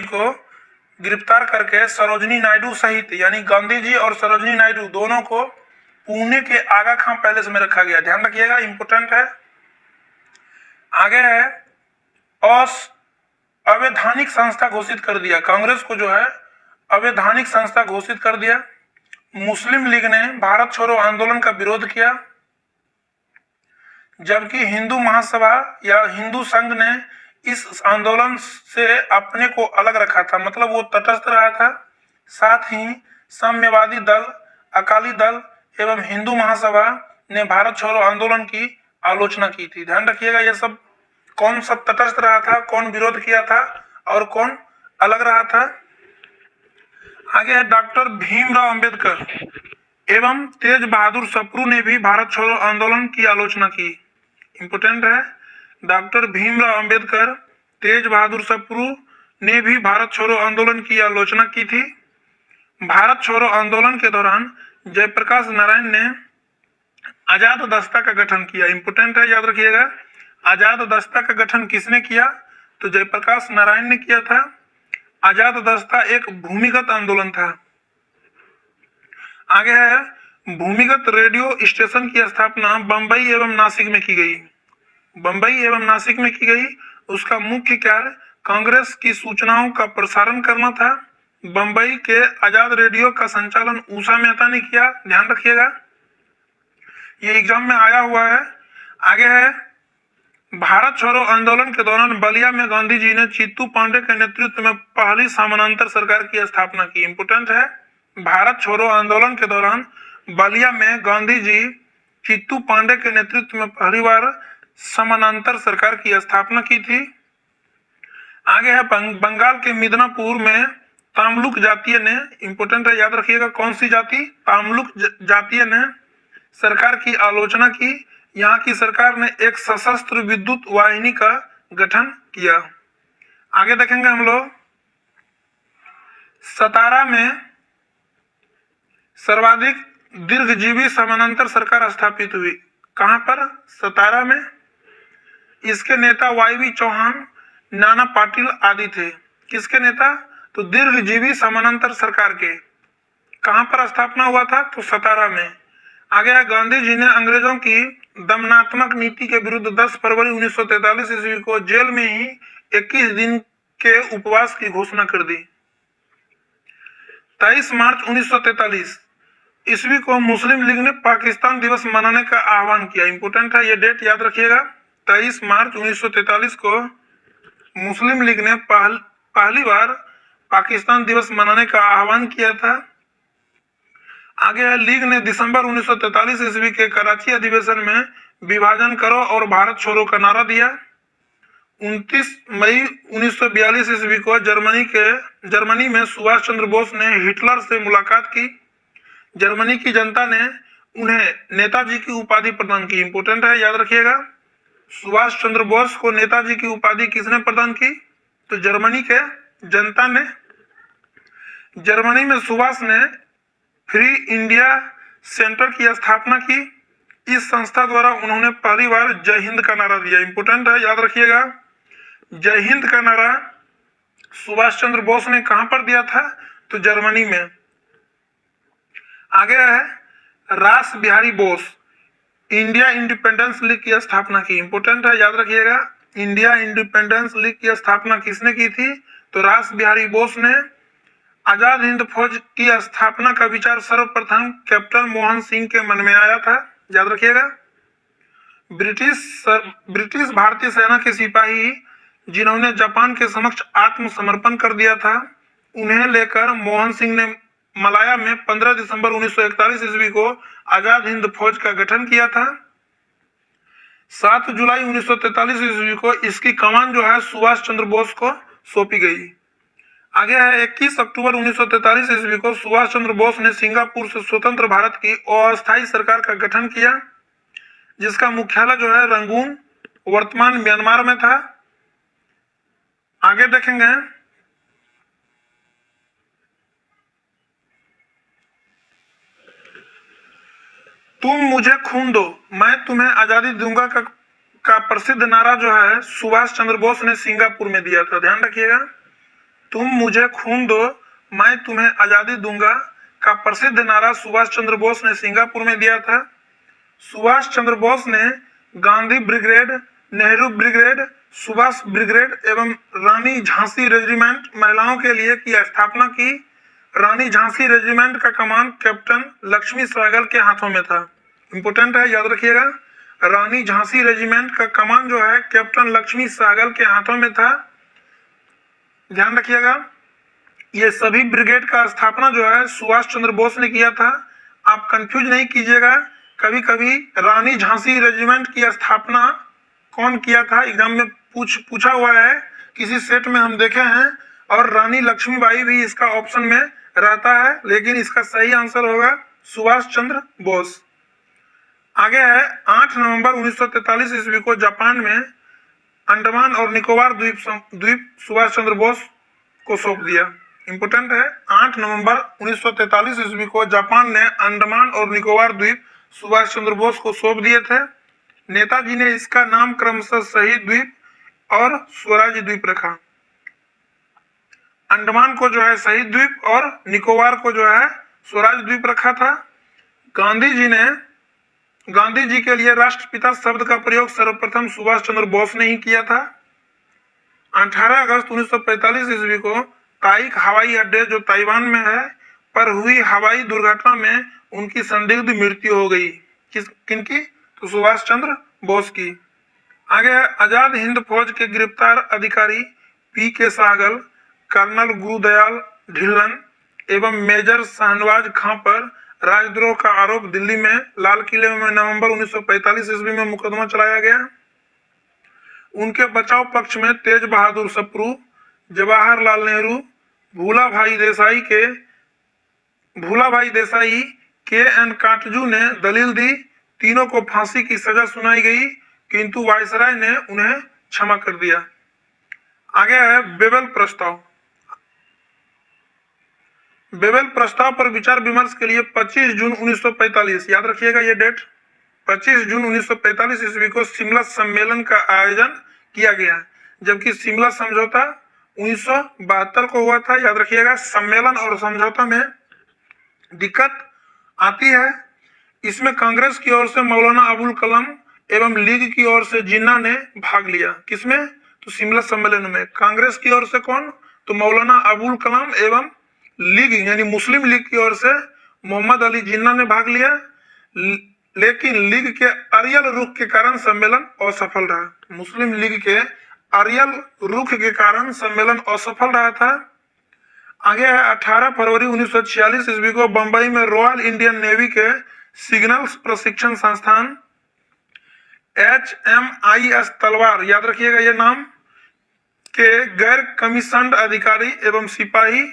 को गिरफ्तार करके सरोजनी नायडू सहित, यानी गांधी जी और सरोजनी नायडू दोनों को पुणे के आगा खां पैलेस में रखा गया। ध्यान रखिएगा, इंपोर्टेंट है। आगे है, अवैधानिक संस्था घोषित कर दिया। कांग्रेस को जो है अवैधानिक संस्था घोषित कर दिया। मुस्लिम लीग ने भारत छोड़ो आंदोलन का विरोध किया, जबकि हिंदू महासभा या हिंदू संघ ने इस आंदोलन से अपने को अलग रखा था, मतलब वो तटस्थ रहा था। साथ ही साम्यवादी दल, अकाली दल एवं हिंदू महासभा ने भारत छोड़ो आंदोलन की आलोचना की थी। ध्यान रखिएगा, ये सब कौन सब तटस्थ रहा था, कौन विरोध किया था और कौन अलग रहा था। आगे है, डॉक्टर भीमराव अंबेडकर एवं तेज बहादुर सप्रू ने भी भारत छोड़ो आंदोलन की आलोचना की। इंपोर्टेंट है, डॉक्टर भीमराव अंबेडकर, तेज बहादुर सप्रू ने भी भारत छोड़ो आंदोलन की आलोचना की थी। भारत छोड़ो आंदोलन के दौरान जयप्रकाश नारायण ने आजाद दस्ता का गठन किया। इंपोर्टेंट है, याद रखिएगा, आजाद दस्ता का गठन किसने किया? तो जयप्रकाश नारायण ने किया था। आजाद दस्ता एक भूमिगत आंदोलन था। आगे है, भूमिगत रेडियो स्टेशन की स्थापना बंबई एवं नासिक में की गई। बंबई एवं नासिक में की गई। उसका मुख्य कार्य कांग्रेस की सूचनाओं का प्रसारण करना था। बंबई के आजाद रेडियो का संचालन उषा मेहता ने किया। ध्यान रखिएगा, ये एग्जाम में आया हुआ है। आगे है, भारत छोड़ो आंदोलन के दौरान बलिया में गांधी जी ने चित्तू पांडे के नेतृत्व में पहली समानांतर सरकार की स्थापना की। इंपोर्टेंट है, भारत छोड़ो आंदोलन के दौरान बलिया में गांधी जी चित्तू पांडे के नेतृत्व में पहली बार समानांतर सरकार की स्थापना की थी। आगे है, बंगाल के मिदनापुर में तामलुक जातीय ने, इंपोर्टेंट है, याद रखिएगा, कौन सी जाति? तामलुक जातीय ने सरकार की आलोचना की। यहाँ की सरकार ने एक सशस्त्र विद्युत वाहिनी का गठन किया। आगे देखेंगे हम लोग, सतारा में सर्वाधिक दीर्घजीवी समानांतर सरकार स्थापित हुई। कहां पर? सतारा में। इसके नेता वाईवी चौहान, नाना पाटिल आदि थे। किसके नेता? तो दीर्घजीवी समानांतर सरकार के। कहां पर स्थापना हुआ था? तो सतारा में। आगे है, गांधी जी ने अंग्रेजों की दमनात्मक नीति के विरुद्ध 10 फरवरी 1943 ईस्वी को जेल में ही 21 दिन के उपवास की घोषणा कर दी। 23 मार्च 1943 ईस्वी को मुस्लिम लीग ने पाकिस्तान दिवस मनाने का आह्वान किया। इंपोर्टेंट है, ये डेट याद रखिएगा, 23 मार्च 1943 को मुस्लिम लीग ने पहली बार पाकिस्तान दिवस मनाने का आह्वान किया था। आगे है, लीग ने दिसंबर 1943 ईस्वी के कराची अधिवेशन में विभाजन करो और भारत छोड़ो का नारा दिया। 29 मई 1942 ईस्वी को जर्मनी में सुभाष चंद्र बोस ने हिटलर से मुलाकात की। जर्मनी की जनता ने उन्हें नेताजी की उपाधि प्रदान की। इंपोर्टेंट है, याद रखिएगा, सुभाष चंद्र बोस को नेताजी की उपाधि किसने प्रदान की? तो जर्मनी के जनता ने। जर्मनी में सुभाष ने फ्री इंडिया सेंटर की स्थापना की। इस संस्था द्वारा उन्होंने पहली बार जय हिंद का नारा दिया। इंपोर्टेंट है, याद रखिएगा, जय हिंद का नारा सुभाष चंद्र बोस ने कहां पर दिया था? तो जर्मनी में। आगे है, रास Bihari Bose India independence league की स्थापना की। इंपोर्टेंट है, याद रखिएगा, इंडिया इंडिपेंडेंस लीग की स्थापना किसने की थी? तो रास बिहारी बोस ने। आजाद हिंद फौज की स्थापना का विचार सर्वप्रथम कैप्टन मोहन सिंह के मन में आया था। याद रखिएगा, ब्रिटिश भारतीय सेना के सिपाही जिन्होंने जापान के समक्ष आत्मसमर्पण कर दिया था, उन्हें लेकर मोहन सिंह ने मलाया में 15 दिसंबर 1941 ईस्वी को आजाद हिंद फौज का गठन किया था। 7 जुलाई 1943 ईस्वी को इसकी कमान जो है सुभाष चंद्र बोस को सौंपी गई। आगे है, 21 अक्टूबर 1943 ईस्वी को सुभाष चंद्र बोस ने सिंगापुर से स्वतंत्र भारत की अस्थायी सरकार का गठन किया, जिसका मुख्यालय जो है रंगून वर्तमान म्यांमार में था। आगे देखेंगे, तुम मुझे खून दो मैं तुम्हें आजादी दूंगा का प्रसिद्ध नारा जो है सुभाष चंद्र बोस ने सिंगापुर में दिया था। ध्यान रखिएगा, तुम मुझे खून दो मैं तुम्हें आजादी दूंगा का प्रसिद्ध नारा सुभाष चंद्र बोस ने सिंगापुर में दिया था। सुभाष चंद्र बोस ने Gandhi brigade, Nehru brigade, Subhash brigade एवं रानी झांसी रेजिमेंट महिलाओं के लिए की स्थापना की। रानी झांसी रेजिमेंट का कमान कैप्टन लक्ष्मी सहगल के हाथों में था। इंपोर्टेंट है, याद रखिएगा। रानी झांसी रेजिमेंट का कमान जो है कैप्टन लक्ष्मी सहगल के हाथों में था, ध्यान रखिएगा। ये सभी ब्रिगेड का स्थापना जो है सुभाष चंद्र बोस ने किया था। आप कंफ्यूज नहीं कीजिएगा, कभी कभी रानी झांसी रेजिमेंट की स्थापना कौन किया था एग्जाम में पूछा हुआ है, किसी सेट में हम देखे हैं, और रानी लक्ष्मीबाई भी इसका ऑप्शन में रहता है, लेकिन इसका सही आंसर होगा सुभाष चंद्र बोस। आगे है 8 नवंबर 1943 ईस्वी को जापान में अंडमान और निकोबार द्वीप सुभाष चंद्र बोस को सौंप दिया। इंपोर्टेंट है, 8 नवंबर 1943 ईस्वी को जापान ने अंडमान और निकोबार द्वीप सुभाष चंद्र बोस को सौंप दिए थे। नेताजी ने इसका नाम क्रमशः शहीद द्वीप और स्वराज द्वीप रखा। अंडमान को जो है शहीद द्वीप और निकोबार को जो है स्वराज द्वीप रखा था। गांधी जी के लिए राष्ट्रपिता शब्द का प्रयोग सर्वप्रथम सुभाष चंद्र बोस ने ही किया था। 18 अगस्त 1945 ईस्वी को ताइक हवाई अड्डे जो ताइवान में है पर हुई हवाई दुर्घटना में उनकी संदिग्ध मृत्यु हो गई। किनकी? तो सुभाष चंद्र बोस की। आगे है आजाद हिंद फौज के गिरफ्तार अधिकारी पी के सहगल, कर्नल गुरुदयाल ढिल्लन एवं मेजर शाहनवाज खां पर राजद्रोह का आरोप दिल्ली में लाल किले में नवंबर 1945 ईस्वी में मुकदमा चलाया गया। उनके बचाव पक्ष में तेज बहादुर सप्रू, जवाहरलाल नेहरू, भूलाभाई देसाई, के एन काटजू ने दलील दी। तीनों को फांसी की सजा सुनाई गई, किंतु वायसराय ने उन्हें क्षमा कर दिया। आगे है बेबल प्रस्ताव। बेबल प्रस्ताव पर विचार विमर्श के लिए 25 जून 1945, याद रखिएगा ये डेट, 25 जून 1945 ईस्वी को शिमला सम्मेलन का आयोजन किया गया, जबकि शिमला समझौता 1972 को हुआ था। याद रखिएगा, सम्मेलन और समझौता में दिक्कत आती है। इसमें कांग्रेस की ओर से मौलाना अबुल कलाम एवं लीग की ओर से जिन्ना ने भाग लिया। किसमें? तो शिमला सम्मेलन में। कांग्रेस की ओर से कौन? तो मौलाना अबुल कलाम एवं लीग यानी मुस्लिम लीग की ओर से मोहम्मद अली जिन्ना ने भाग लिया, लेकिन लीग के अरियल रुख के कारण सम्मेलन असफल रहा। मुस्लिम लीग के अरियल रुख के कारण सम्मेलन असफल रहा था। आगे है 18 फरवरी 1946 ईस्वी को बंबई में रॉयल इंडियन नेवी के सिग्नल्स प्रशिक्षण संस्थान HMIS तलवार, याद रखिएगा ये नाम, के गैर कमीशन्ड अधिकारी एवं सिपाही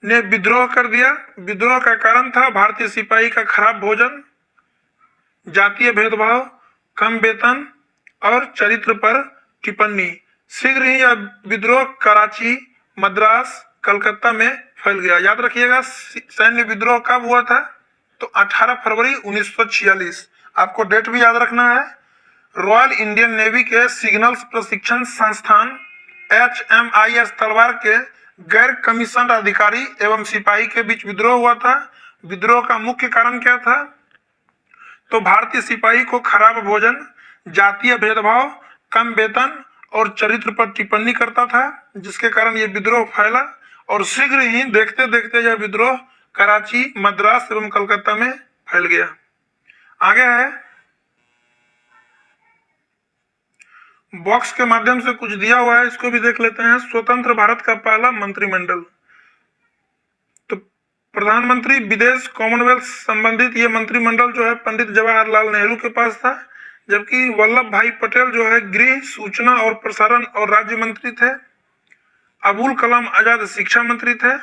ने विद्रोह कर दिया। विद्रोह का कारण था भारतीय सिपाही का खराब भोजन, जातीय भेदभाव, कम वेतन और चरित्र पर टिप्पणी। शीघ्र ही यह विद्रोह कराची, मद्रास, कलकत्ता में फैल गया। याद रखिएगा सैन्य विद्रोह कब हुआ था? तो 18 फरवरी 1946। आपको डेट भी याद रखना है। रॉयल इंडियन नेवी के सिग्नल्स प्रशिक्षण संस्थान HMIS तलवार के गैर कमीशन्ड अधिकारी एवं सिपाही के बीच विद्रोह हुआ था। विद्रोह का मुख्य कारण क्या था? तो भारतीय सिपाही को खराब भोजन, जातीय भेदभाव, कम वेतन और चरित्र पर टिप्पणी करता था, जिसके कारण यह विद्रोह फैला और शीघ्र ही देखते देखते यह विद्रोह कराची, मद्रास एवं कलकत्ता में फैल गया। आगे है बॉक्स के माध्यम से कुछ दिया हुआ है, इसको भी देख लेते हैं। स्वतंत्र भारत का पहला मंत्रिमंडल, तो प्रधानमंत्री, विदेश, कॉमनवेल्थ संबंधित ये मंत्रिमंडल जो है पंडित जवाहरलाल नेहरू के पास था, जबकि वल्लभ भाई पटेल जो है गृह, सूचना और प्रसारण और राज्य मंत्री थे। अबुल कलाम आजाद शिक्षा मंत्री थे।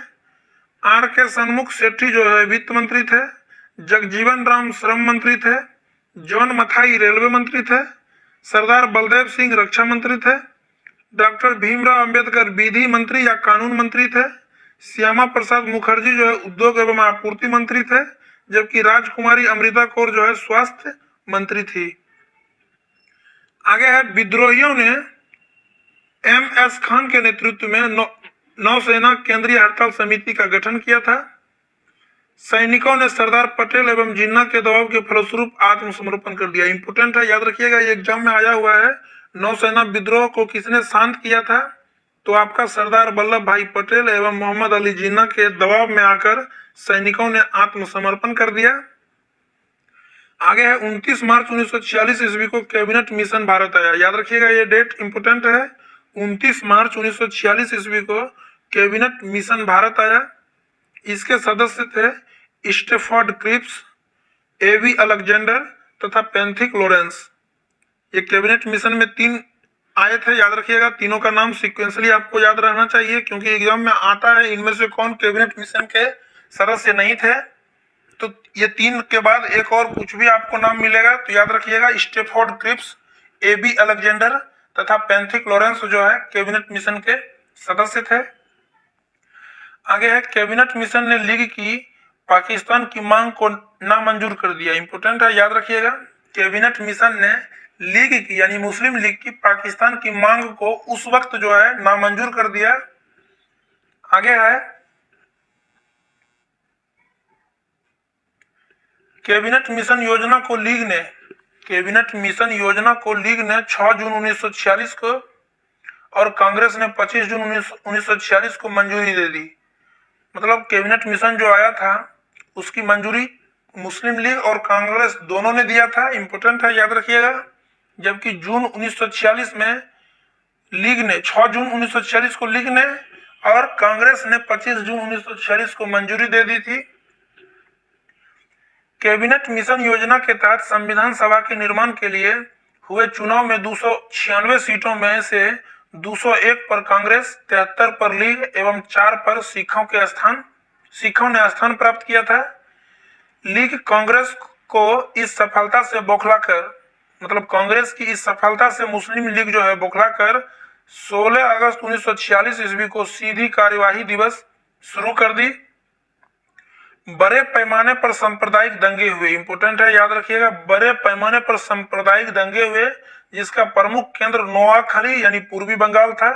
RK सन्मुख सेठी जो है वित्त मंत्री थे। जगजीवन राम श्रम मंत्री थे। जॉन मथाई रेलवे मंत्री थे। सरदार बलदेव सिंह रक्षा मंत्री थे। डॉक्टर भीमराव अंबेडकर विधि मंत्री या कानून मंत्री थे। श्यामा प्रसाद मुखर्जी जो है उद्योग एवं आपूर्ति मंत्री थे, जबकि राजकुमारी अमृता कौर जो है स्वास्थ्य मंत्री थी। आगे है विद्रोहियों ने MS खान के नेतृत्व में नौसेना केंद्रीय हड़ताल समिति का गठन किया था। सैनिकों ने सरदार पटेल एवं जिन्ना के दबाव के फलस्वरूप आत्मसमर्पण कर दिया। इंपोर्टेंट है, याद रखिएगा, ये एग्जाम में आया हुआ है। नौसेना विद्रोह को किसने शांत किया था? तो आपका सरदार वल्लभ भाई पटेल एवं मोहम्मद अली जिन्ना के दबाव में आकर सैनिकों ने आत्मसमर्पण कर दिया। आगे है 29 मार्च 1946 ईस्वी को कैबिनेट मिशन भारत आया। याद रखिएगा, ये डेट इंपोर्टेंट है। 29 मार्च 1946 ईस्वी को कैबिनेट मिशन भारत आया। इसके सदस्य थे स्टेफोर्ड क्रिप्स, एवी अलेक्जेंडर तथा पेंथिक लॉरेंस। ये कैबिनेट मिशन में 3 आए थे, याद रखिएगा। तीनों का नाम सिक्वेंसली आपको याद रहना चाहिए, क्योंकि एग्जाम में आता है इनमें से कौन कैबिनेट मिशन के सदस्य नहीं थे। तो ये 3 के बाद एक और कुछ भी आपको नाम मिलेगा तो याद रखिएगा, स्टेफोर्ड क्रिप्स, एबी अलेक्जेंडर तथा पेंथिक लॉरेंस जो है कैबिनेट मिशन के सदस्य थे। आगे है, कैबिनेट मिशन ने लीग की पाकिस्तान की मांग को नामंजूर कर दिया। इंपोर्टेंट है, याद रखिएगा, कैबिनेट मिशन ने लीग की यानी मुस्लिम लीग की पाकिस्तान की मांग को उस वक्त जो है नामंजूर कर दिया। आगे है, कैबिनेट मिशन योजना को लीग ने 6 जून 1946 को और कांग्रेस ने 25 जून 1946 को मंजूरी दे दी। मतलब कैबिनेट मिशन जो आया था उसकी मंजूरी मुस्लिम लीग और कांग्रेस दोनों ने दिया था। इंपोर्टेंट है, याद रखिएगा। जबकि जून 1946 में लीग ने 6 जून 1946 को लीग ने और कांग्रेस ने 25 जून 1946 को मंजूरी दे दी थी। कैबिनेट मिशन योजना के तहत संविधान सभा के निर्माण के लिए हुए चुनाव में 296 सीटों में से 201 पर कांग्रेस, 73 पर लीग एवं 4 पर सिखों ने स्थान प्राप्त किया था। लीग कांग्रेस को इस सफलता से बौखलाकर, मतलब कांग्रेस की इस सफलता से मुस्लिम लीग जो है बौखलाकर 16 अगस्त 1946 ईस्वी को सीधी कार्यवाही दिवस शुरू कर दी। बड़े पैमाने पर सांप्रदायिक दंगे हुए। इंपोर्टेंट है, याद रखिएगा, बड़े पैमाने पर सांप्रदायिक दंगे हुए, जिसका प्रमुख केंद्र नोआखली यानी पूर्वी बंगाल था।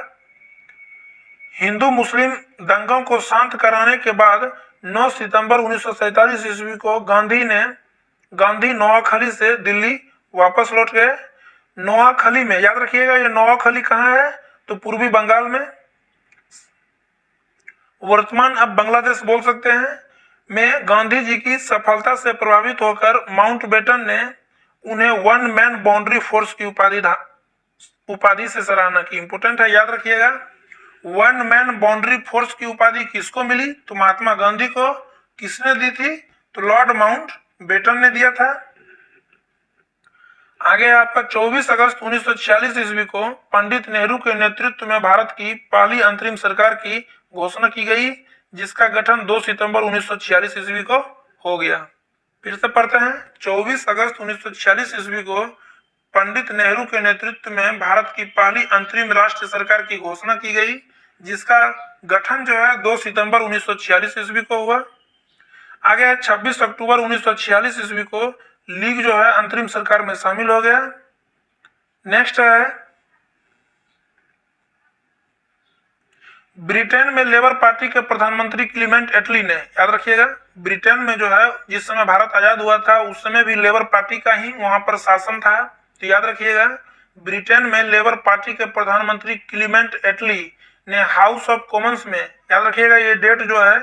हिंदू मुस्लिम दंगों को शांत कराने के बाद 9 सितंबर 1947 ईस्वी को गांधी नोआखली से दिल्ली वापस लौट गए। नोआखली में, याद रखिएगा, ये नोआखली कहाँ है? तो पूर्वी बंगाल में, वर्तमान अब बांग्लादेश बोल सकते हैं, में गांधी जी की सफलता से प्रभावित होकर माउंटबेटन ने उन्हें 1 मैन बाउंड्री फोर्स की उपाधि से सराहना की। इंपोर्टेंट है, याद रखिएगा, 1 मैन बाउंड्री फोर्स की उपाधि किसको मिली? तो महात्मा गांधी को। किसने दी थी? तो लॉर्ड माउंटबेटन ने दिया था। आगे आपका 24 अगस्त 1946 ईस्वी को पंडित नेहरू के नेतृत्व में भारत की पहली अंतरिम सरकार की घोषणा की गई, जिसका गठन 2 सितंबर 1946 ईस्वी को हो गया। फिर से पढ़ते हैं, 24 अगस्त 1946 ईस्वी को पंडित नेहरू के नेतृत्व में भारत की पहली अंतरिम राष्ट्रीय सरकार की घोषणा की गई, जिसका गठन जो है 2 सितंबर 1946 ईस्वी को हुआ। आगे है, 26 अक्टूबर 1946 ईस्वी को लीग जो है अंतरिम सरकार में शामिल हो गया। नेक्स्ट है, ब्रिटेन में लेबर पार्टी के प्रधानमंत्री क्लीमेंट एटली ने, याद रखिएगा, ब्रिटेन में जो है जिस समय भारत आजाद हुआ था उस समय भी लेबर पार्टी का ही वहां पर शासन था। तो याद रखिएगा, ब्रिटेन में लेबर पार्टी के प्रधानमंत्री क्लीमेंट एटली ने हाउस ऑफ कॉमन्स में, याद रखिएगा, ये डेट जो है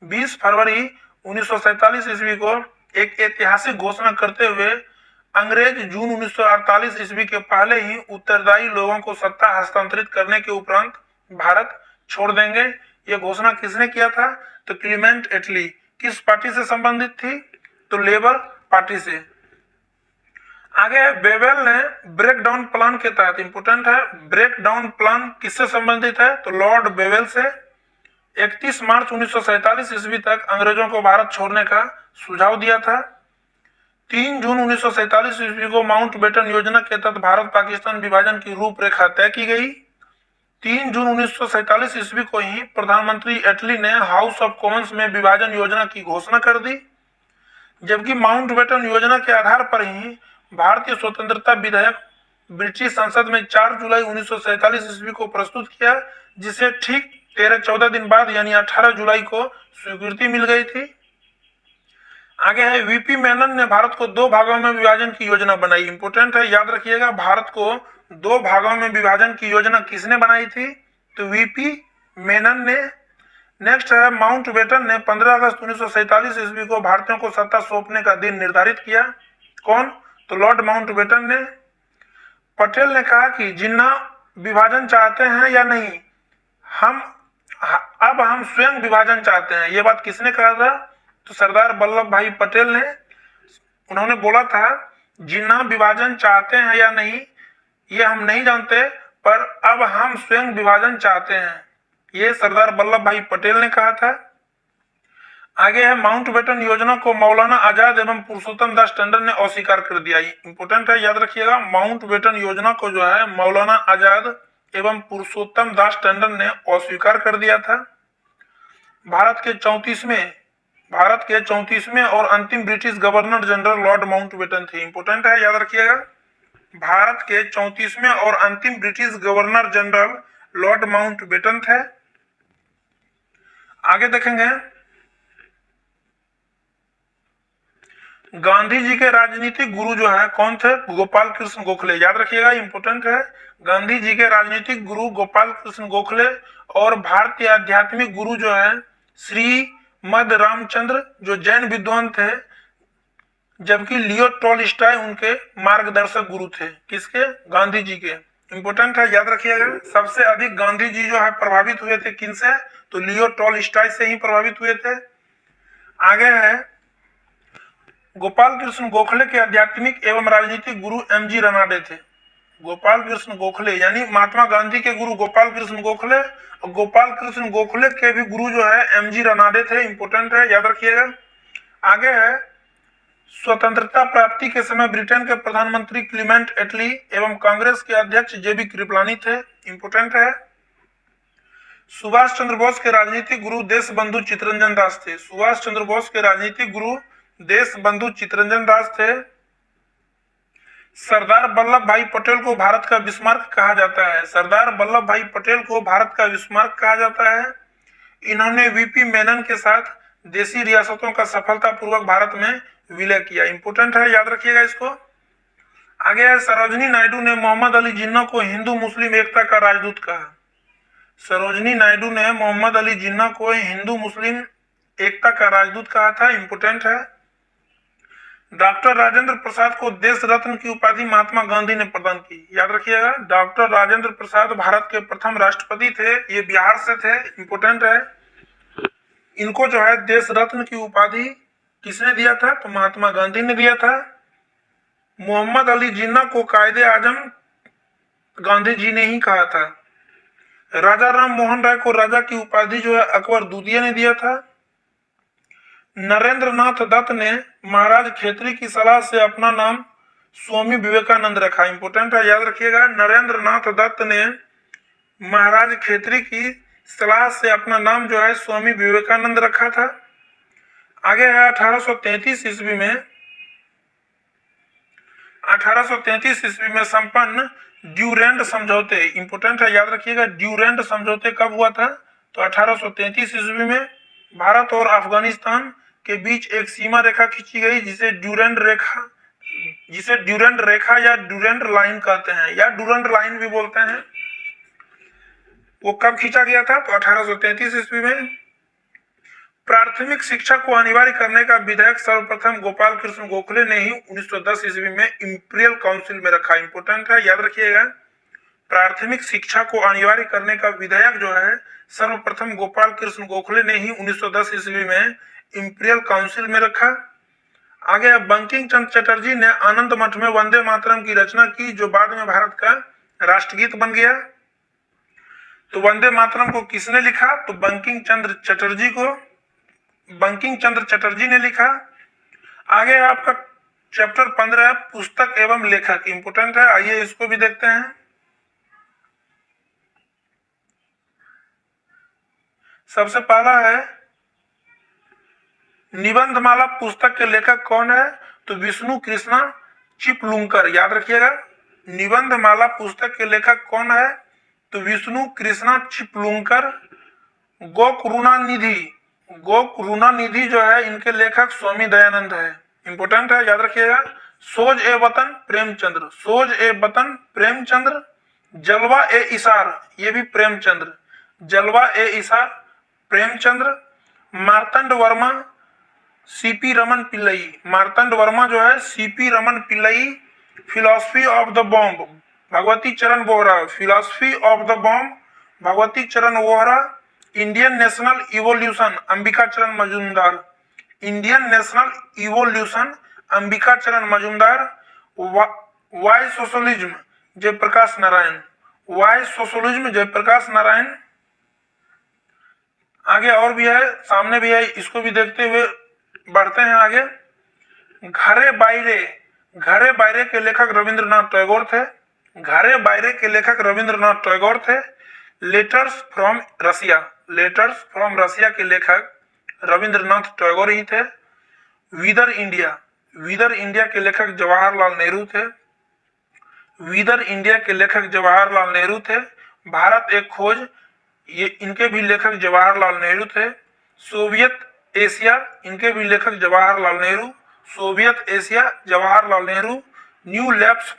20 फरवरी 1947 ईस्वी को एक ऐतिहासिक घोषणा करते हुए अंग्रेज जून 1948 ईस्वी के पहले ही उत्तरदायी लोगों को सत्ता हस्तांतरित करने के उपरांत भारत छोड़ देंगे। यह घोषणा किसने किया था? तो क्लीमेंट एटली। किस पार्टी से संबंधित थी? तो लेबर पार्टी से। आगे बेवेल ने ब्रेक डाउन प्लान के तहत, इंपोर्टेंट है, ब्रेक डाउन प्लान किससे संबंधित है? तो लॉर्ड बेवेल से 31 मार्च 1947 ईस्वी तक अंग्रेजों को भारत छोड़ने का सुझाव दिया था। 3 जून 1947 ईस्वी को माउंटबेटन योजना के तहत भारत पाकिस्तान विभाजन की रूपरेखा तय की गई। 3 जून 1947 ईस्वी को ही प्रधानमंत्री एटली ने हाउस ऑफ कॉमन्स में विभाजन योजना की घोषणा कर दी। जबकि माउंटबेटन योजना के आधार पर ही भारतीय स्वतंत्रता विधेयक ब्रिटिश संसद में 4 जुलाई 1947 ईस्वी को प्रस्तुत किया, जिसे ठीक 13-14 दिन बाद यानी 18 जुलाई को स्वीकृति मिल गई थी। आगे है वीपी मेनन ने भारत को 2 भागों में विभाजन की योजना बनाई। इंपोर्टेंट है, याद रखिएगा, भारत को 2 भागों में विभाजन की योजना किसने बनाई थी? तो वीपी मेनन ने। नेक्स्ट है माउंटबेटन ने 15 अगस्त 1947 ईस्वी को भारतीयों को सत्ता सौंपने का दिन निर्धारित किया। कौन? तो लॉर्ड माउंटबेटन ने। पटेल ने कहा कि जिन्ना विभाजन चाहते हैं या नहीं, अब हम स्वयं विभाजन चाहते हैं। ये बात किसने कहा था? तो सरदार वल्लभ भाई पटेल ने। उन्होंने बोला था जिन्ना विभाजन चाहते हैं या नहीं ये हम नहीं जानते, पर अब हम स्वयं विभाजन चाहते हैं। ये सरदार वल्लभ भाई पटेल ने कहा था। आगे है माउंटबेटन योजना को मौलाना आजाद एवं पुरुषोत्तम दास टंडन ने अस्वीकार कर दिया। इंपोर्टेंट है, याद रखिएगा, माउंटबेटन योजना को जो है मौलाना आजाद एवं पुरुषोत्तम दास टंडन ने अस्वीकार कर दिया था। भारत के 34वें और अंतिम British governor general Lord Mountbatten थे। इंपोर्टेंट है, याद रखिएगा, भारत के 34वें और अंतिम British governor general Lord Mountbatten थे। आगे देखेंगे गांधी जी के राजनीतिक गुरु जो है कौन थे? गोपाल कृष्ण गोखले। याद रखिएगा, इंपोर्टेंट है, गांधी जी के राजनीतिक गुरु गोपाल कृष्ण गोखले और भारतीय आध्यात्मिक गुरु जो है श्री मद रामचंद्र जो जैन विद्वान थे, जबकि लियो टॉलस्टॉय उनके मार्गदर्शक गुरु थे। किसके? गांधी जी के। इंपोर्टेंट है, याद रखिएगा, सबसे अधिक गांधी जी जो है प्रभावित हुए थे किनसे? तो लियो टॉलस्टॉय से ही प्रभावित हुए थे। आगे है गोपाल कृष्ण गोखले के आध्यात्मिक एवं राजनीतिक गुरु एमजी रनाडे थे। गोपाल कृष्ण गोखले यानी महात्मा गांधी के गुरु गोपाल कृष्ण गोखले, और गोपाल कृष्ण गोखले के भी गुरु जो है एमजी रनाडे थे। इंपोर्टेंट है, याद रखिएगा। आगे है स्वतंत्रता प्राप्ति के समय ब्रिटेन के प्रधानमंत्री क्लीमेंट एटली एवं कांग्रेस के अध्यक्ष जेबी कृपलानी थे। इंपोर्टेंट है। सुभाष चंद्र बोस के राजनीतिक गुरु देशबंधु चित्तरंजन दास थे। सुभाष चंद्र बोस के राजनीतिक गुरु देशबंधु चित्तरंजन दास थे। सरदार वल्लभ भाई पटेल को भारत का बिस्मार्क कहा जाता है। सरदार वल्लभ भाई पटेल को भारत का बिस्मार्क कहा जाता है। इन्होंने वीपी मेनन के साथ देशी रियासतों का सफलतापूर्वक भारत में विलय किया। इंपोर्टेंट है, याद रखिएगा इसको। आगे है सरोजनी नायडू ने मोहम्मद अली जिन्ना को हिंदू मुस्लिम एकता का राजदूत कहा। सरोजनी नायडू ने मोहम्मद अली जिन्ना को हिंदू मुस्लिम एकता का राजदूत कहा था। इंपोर्टेंट है। डॉक्टर राजेंद्र प्रसाद को देश रत्न की उपाधि महात्मा गांधी ने प्रदान की। याद रखिएगा, डॉक्टर राजेंद्र प्रसाद भारत के प्रथम राष्ट्रपति थे। ये बिहार से थे। इंपोर्टेंट है, इनको जो है देश रत्न की उपाधि किसने दिया था? तो महात्मा गांधी ने दिया था। मोहम्मद अली जिन्ना को कायदे आजम गांधी जी ने ही कहा था। राजा राम मोहन राय को राजा की उपाधि जो है अकबर द्वितीय ने दिया था। नरेंद्र नाथ दत्त ने महाराज खेतरी की सलाह से अपना नाम स्वामी विवेकानंद रखा। इंपोर्टेंट है, याद रखिएगा, नरेंद्र नाथ दत्त ने महाराज खेतरी की सलाह से अपना नाम जो है स्वामी विवेकानंद रखा था। आगे है 1833 ईस्वी में संपन्न ड्यूरेंट समझौते। इंपोर्टेंट है, याद रखिएगा, ड्यूरेंट समझौते कब हुआ था? तो 1833 ईस्वी में भारत और अफगानिस्तान के बीच एक सीमा रेखा खींची गई, जिसे ड्यूरेंट रेखा या ड्यूरेंट लाइन कहते हैं, या ड्यूरेंट लाइन भी बोलते हैं। वो कब खींचा गया था? तो 1833 ईस्वी में। प्राथमिक शिक्षा को अनिवार्य करने का विधेयक सर्वप्रथम गोपाल कृष्ण गोखले ने ही 1910 ईस्वी में इंपीरियल काउंसिल में रखा। इंपोर्टेंट है, याद रखिएगा, प्राथमिक शिक्षा को अनिवार्य करने का विधेयक जो है सर्वप्रथम गोपाल कृष्ण गोखले ने ही 1910 ईस्वी में इंपीरियल काउंसिल में रखा। आगे बंकिम चंद्र चटर्जी ने आनंद मठ में वंदे मातरम की रचना की, जो बाद में भारत का राष्ट्रगीत बन गया। तो वंदे मातरम को किसने लिखा? तो बंकिम चंद्र चटर्जी ने लिखा। आगे आपका चैप्टर 15 है पुस्तक एवं लेखक। इंपोर्टेंट है, आइए इसको भी देखते हैं। सबसे पहला है निबंधमाला पुस्तक के लेखक कौन है? तो विष्णु कृष्णा चिपलुंकर। याद रखिएगा, निबंधमाला पुस्तक के लेखक कौन है? तो विष्णु कृष्णा चिपलुंकर। गोकरुणानिधि जो है इनके लेखक स्वामी दयानंद है। इंपोर्टेंट है, याद रखिएगा। सोज ए वतन प्रेमचंद्र। जलवा ए इशार, ये भी प्रेमचंद्र। जलवा ए इशार प्रेमचंद्र। मार्तंड वर्मा सीपी रमन पिल्लई। मार्तंड वर्मा जो है CP Raman Pillai. Philosophy of the bomb Bhagwati Charan Vohra. Philosophy of the bomb Bhagwati Charan Vohra. Indian national evolution Ambika Charan Majumdar. Indian national evolution Ambika Charan Majumdar. Why socialism Jayaprakash Narayan. Why socialism Jayaprakash Narayan. आगे और भी है, सामने भी है, इसको भी देखते हुए बढ़ते हैं आगे। घरे बायरे के लेखक रविंद्रनाथ टैगोर थे। घरे बायरे के लेखक रविंद्रनाथ टैगोर थे। लेटर्स फ्रॉम रसिया के लेखक रविंद्रनाथ टैगोर ही थे। विदर इंडिया के लेखक जवाहरलाल नेहरू थे। विदर इंडिया के लेखक जवाहरलाल नेहरू थे। भारत एक खोज, ये इनके भी लेखक जवाहरलाल नेहरू थे। सोवियत एशिया, इनके भी लेखक Jawaharlal Nehru. Soviet Asia Jawaharlal Nehru. New labs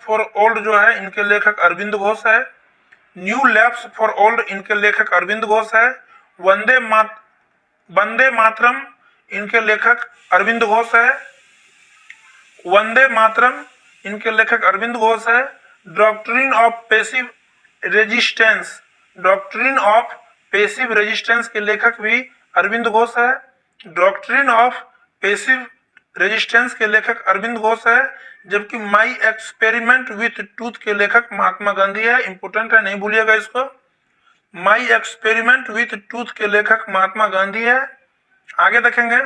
for old जो है इनके लेखक अरविंद घोष है। न्यू लैब्स फॉर ओल्ड इनके लेखक अरविंद घोष है। वंदे मातरम इनके लेखक अरविंद घोष है। वंदे मातरम इनके लेखक अरविंद घोष है। डॉक्ट्रिन ऑफ पैसिव रेजिस्टेंस के लेखक भी अरविंद घोष है। डॉक्ट्रिन ऑफ पैसिव रेजिस्टेंस के लेखक अरविंद घोष है। जबकि माई एक्सपेरिमेंट विथ ट्रूथ के लेखक महात्मा गांधी है। इंपोर्टेंट है, नहीं भूलिएगा इसको। माई एक्सपेरिमेंट विथ ट्रूथ के लेखक महात्मा गांधी है। आगे देखेंगे।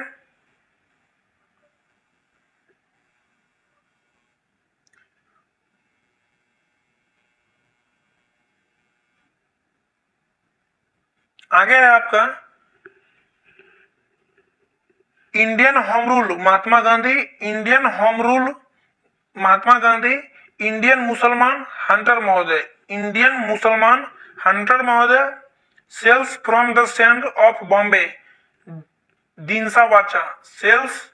आगे है आपका Indian home rule Mahatma Gandhi. Indian Musalman Hunter महोदय। Shells from the sand of Bombay Dinsha Wacha. Shells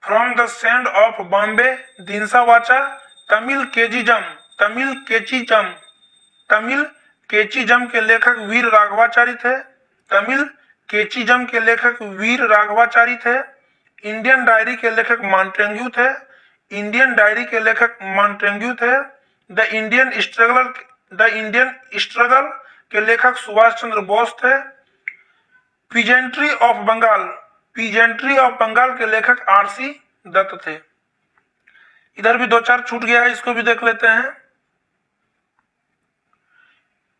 from the sand of Bombay Dinsha Wacha. Tamil केचिजम के लेखक वीर राघवाचारी थे। इंडियन डायरी के लेखक मॉन्टेग्यू थे। द इंडियन स्ट्रगल के लेखक सुभाष चंद्र बोस थे। पीजेंट्री ऑफ बंगाल के लेखक आरसी दत्त थे। इधर भी दो चार छूट गया है, इसको भी देख लेते हैं।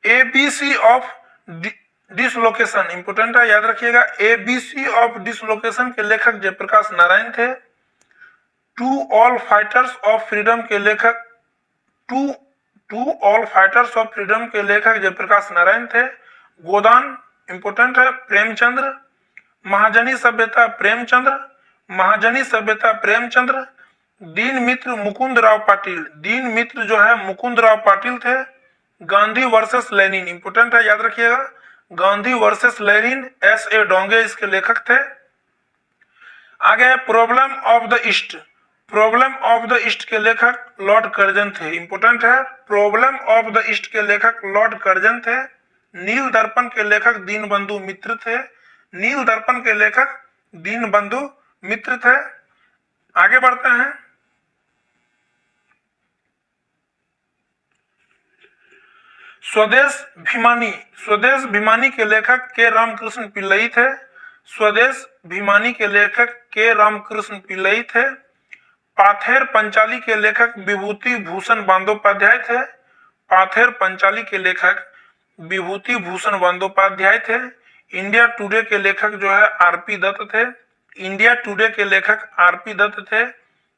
एबीसी ऑफ डिसलोकेशन इंपोर्टेंट है, याद रखिएगा। एबीसी ऑफ डिसलोकेशन के लेखक जयप्रकाश नारायण थे। To all fighters of freedom के लेखक जयप्रकाश नारायण थे। गोदान इंपोर्टेंट है, प्रेमचंद्र। महाजनी सभ्यता प्रेमचंद्र। दीन मित्र मुकुंद राव पाटिल थे। गांधी वर्सेस लेनिन इंपोर्टेंट है, याद रखिएगा। Gandhi versus Lenin S.A. डोंगे इसके लेखक थे। आगे है प्रॉब्लम ऑफ द ईस्ट के लेखक लॉर्ड कर्जन थे। इंपोर्टेंट है, प्रॉब्लम ऑफ द ईस्ट के लेखक लॉर्ड कर्जन थे। नील दर्पण के लेखक दीनबंधु मित्र थे। आगे बढ़ते हैं। स्वदेश भीमानी के लेखक के रामकृष्ण पिल्लई थे। पाथेर पंचाली के लेखक विभूति भूषण बंदोपाध्याय थे। इंडिया टुडे के लेखक जो है आरपी दत्त थे।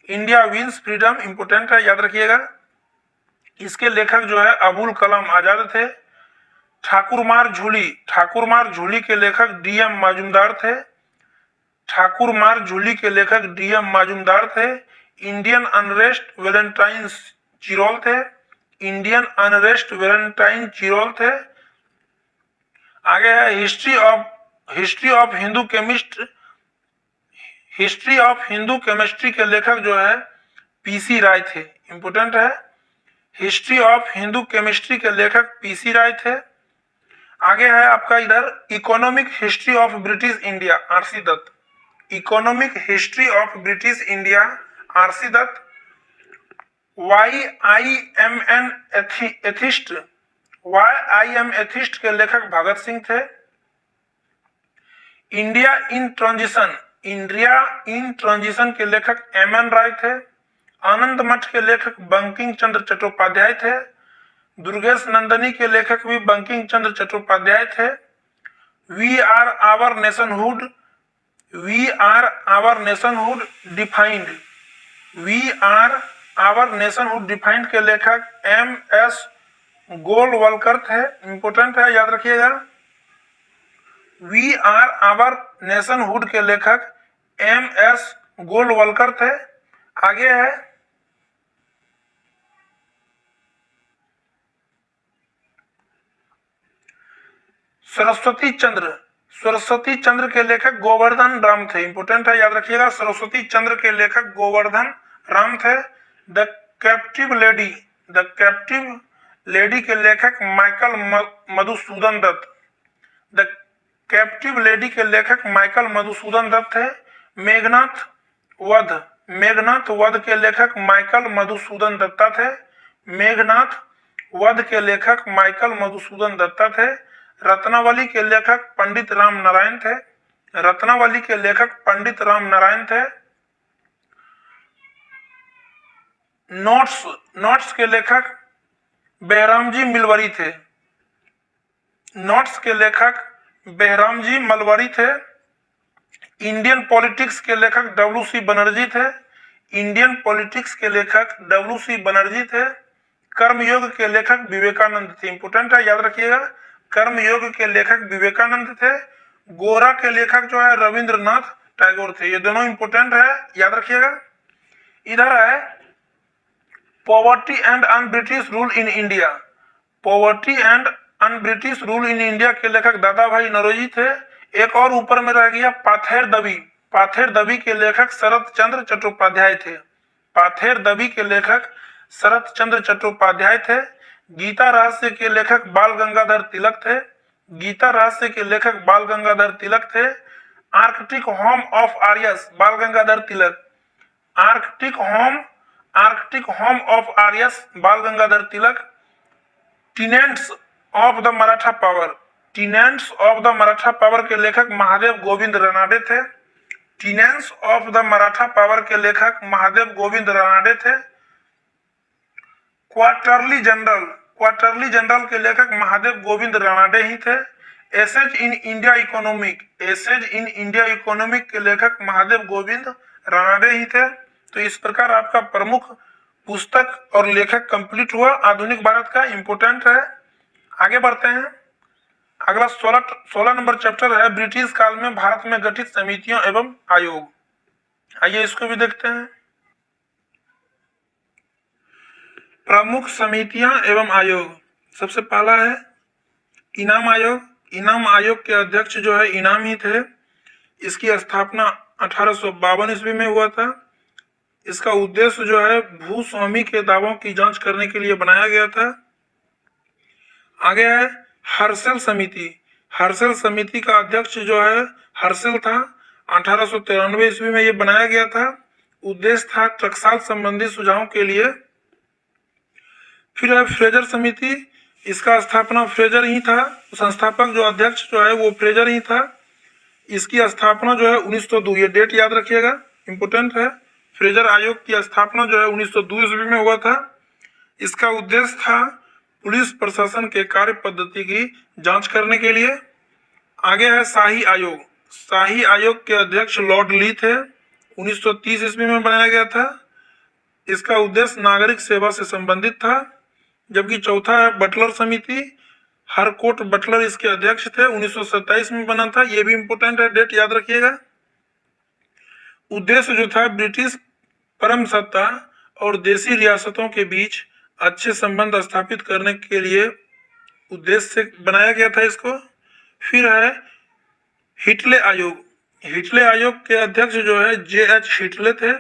इंडिया विंस फ्रीडम इंपोर्टेंट है, याद रखिएगा। इसके लेखक जो है अबुल कलाम आजाद थे। ठाकुरमार झूली के लेखक डीएम माजुमदार थे। इंडियन अनरेस्ट वैलेंटाइन चिरोल थे। इंडियन अनरेस्ट वैलेंटाइन चिरोल थे। आगे है हिस्ट्री ऑफ हिंदू केमिस्ट्री के लेखक जो है पीसी राय थे। इंपोर्टेंट है, हिस्ट्री ऑफ हिंदू केमिस्ट्री के लेखक पीसी राय थे। आगे है आपका इधर economic history of British India RC Dutt. Economic history of British India RC Dutt. YIM atheist के लेखक भगत सिंह थे। इंडिया इन ट्रांजिशन के लेखक MN राय थे। आनंद मठ के लेखक बंकिम चंद्र चट्टोपाध्याय थे। दुर्गेश नंदनी के लेखक भी बंकिम चंद्र चट्टोपाध्याय थे। We or our nationhood defined के लेखक MS गोलवलकर थे। इंपोर्टेंट है, याद रखिएगा। वी आर आवर नेशनहुड के लेखक MS गोलवलकर थे। आगे है सरस्वती चंद्र के लेखक गोवर्धन राम थे। इंपोर्टेंट है, याद रखिएगा। सरस्वती चंद्र के लेखक गोवर्धन राम थे। द कैप्टिव लेडी के लेखक Michael Madhusudan Dutt. The captive lady के लेखक माइकल मधुसूदन दत्त थे। मेघनाथ वध के लेखक माइकल मधुसूदन दत्ता थे। मेघनाथ वध के लेखक माइकल मधुसूदन दत्ता थे। रत्नावली के लेखक पंडित राम नारायण थे। रत्नावली के लेखक पंडित राम नारायण थे। नोट्स के लेखक बहराम जी मिलवरी थे। नोट्स के लेखक बहराम जी मलवरी थे। इंडियन पॉलिटिक्स के लेखक WC बनर्जी थे। इंडियन पॉलिटिक्स के लेखक WC बनर्जी थे। कर्मयोग के लेखक विवेकानंद थे। इंपोर्टेंट है, याद रखिएगा। कर्मयोग के लेखक विवेकानंद थे। गोरा के लेखक जो है रविंद्रनाथ टैगोर थे। ये दोनों इंपोर्टेंट है, याद रखिएगा। इधर है poverty and un British rule in India. Poverty and un British rule in India के लेखक दादा भाई नौरोजी थे। एक और ऊपर में रह गया पाथेर दबी के लेखक शरत चंद्र चट्टोपाध्याय थे। पाथेर दबी के लेखक शरत चंद्र चट्टोपाध्याय थे। गीता रहस्य के लेखक बाल गंगाधर तिलक थे। गीता रहस्य के लेखक बाल गंगाधर तिलक थे। Arctic home of Aryas Bal Gangadhar Tilak. Arctic home of Aryas Bal Gangadhar Tilak. Tenants of the Maratha power के लेखक महादेव गोविंद रानडे थे। Tenants of the Maratha power के लेखक महादेव गोविंद रानडे थे। क्वार्टरली जनरल के लेखक महादेव गोविंद रानडे ही थे। एसेज इन इंडिया इकोनॉमिक के लेखक महादेव गोविंद रानडे ही थे। तो इस प्रकार आपका प्रमुख पुस्तक और लेखक कंप्लीट हुआ आधुनिक भारत का। इंपोर्टेंट है। आगे बढ़ते हैं। अगला 16 नंबर चैप्टर है ब्रिटिश काल में भारत में गठित समितियों एवं आयोग। आइए इसको भी देखते हैं। प्रमुख समितियां एवं आयोग। सबसे पहला है इनाम आयोग। इनाम आयोग के अध्यक्ष जो है इनाम ही थे। इसकी स्थापना 1852 ईस्वी में हुआ था। इसका उद्देश्य जो है भूस्वामी के दावों की जांच करने के लिए बनाया गया था। आगे है हर्षल समिति। हर्षल समिति का अध्यक्ष जो है हर्षल था। 1893 ईस्वी में यह बनाया गया था। उद्देश्य था टकसाल संबंधी सुझावों के लिए। फिर है फ्रेजर समिति। इसका स्थापना फ्रेजर ही था। संस्थापक जो अध्यक्ष जो है वो फ्रेजर ही था। इसकी स्थापना जो है 1902, ये डेट याद रखिएगा, इंपोर्टेंट है। फ्रेजर आयोग की स्थापना जो है 1902 ईस्वी में हुआ था। इसका उद्देश्य था पुलिस प्रशासन के कार्य पद्धति की जांच करने के लिए। आगे है शाही आयोग। शाही आयोग के अध्यक्ष लॉर्ड ली थे। 1930 ईस्वी में बनाया गया था। इसका उद्देश्य नागरिक सेवा से संबंधित था। जबकि चौथा है बटलर समिति। हरकोट बटलर इसके अध्यक्ष थे। 1927 में बना था। यह भी इंपोर्टेंट है, डेट याद रखिएगा। उद्देश्य जो था परम सत्ता और देशी रियासतों के बीच अच्छे संबंध स्थापित करने के लिए उद्देश्य से बनाया गया था इसको। फिर है हिटले आयोग। हिटले आयोग के अध्यक्ष जो है JH हिटले थे।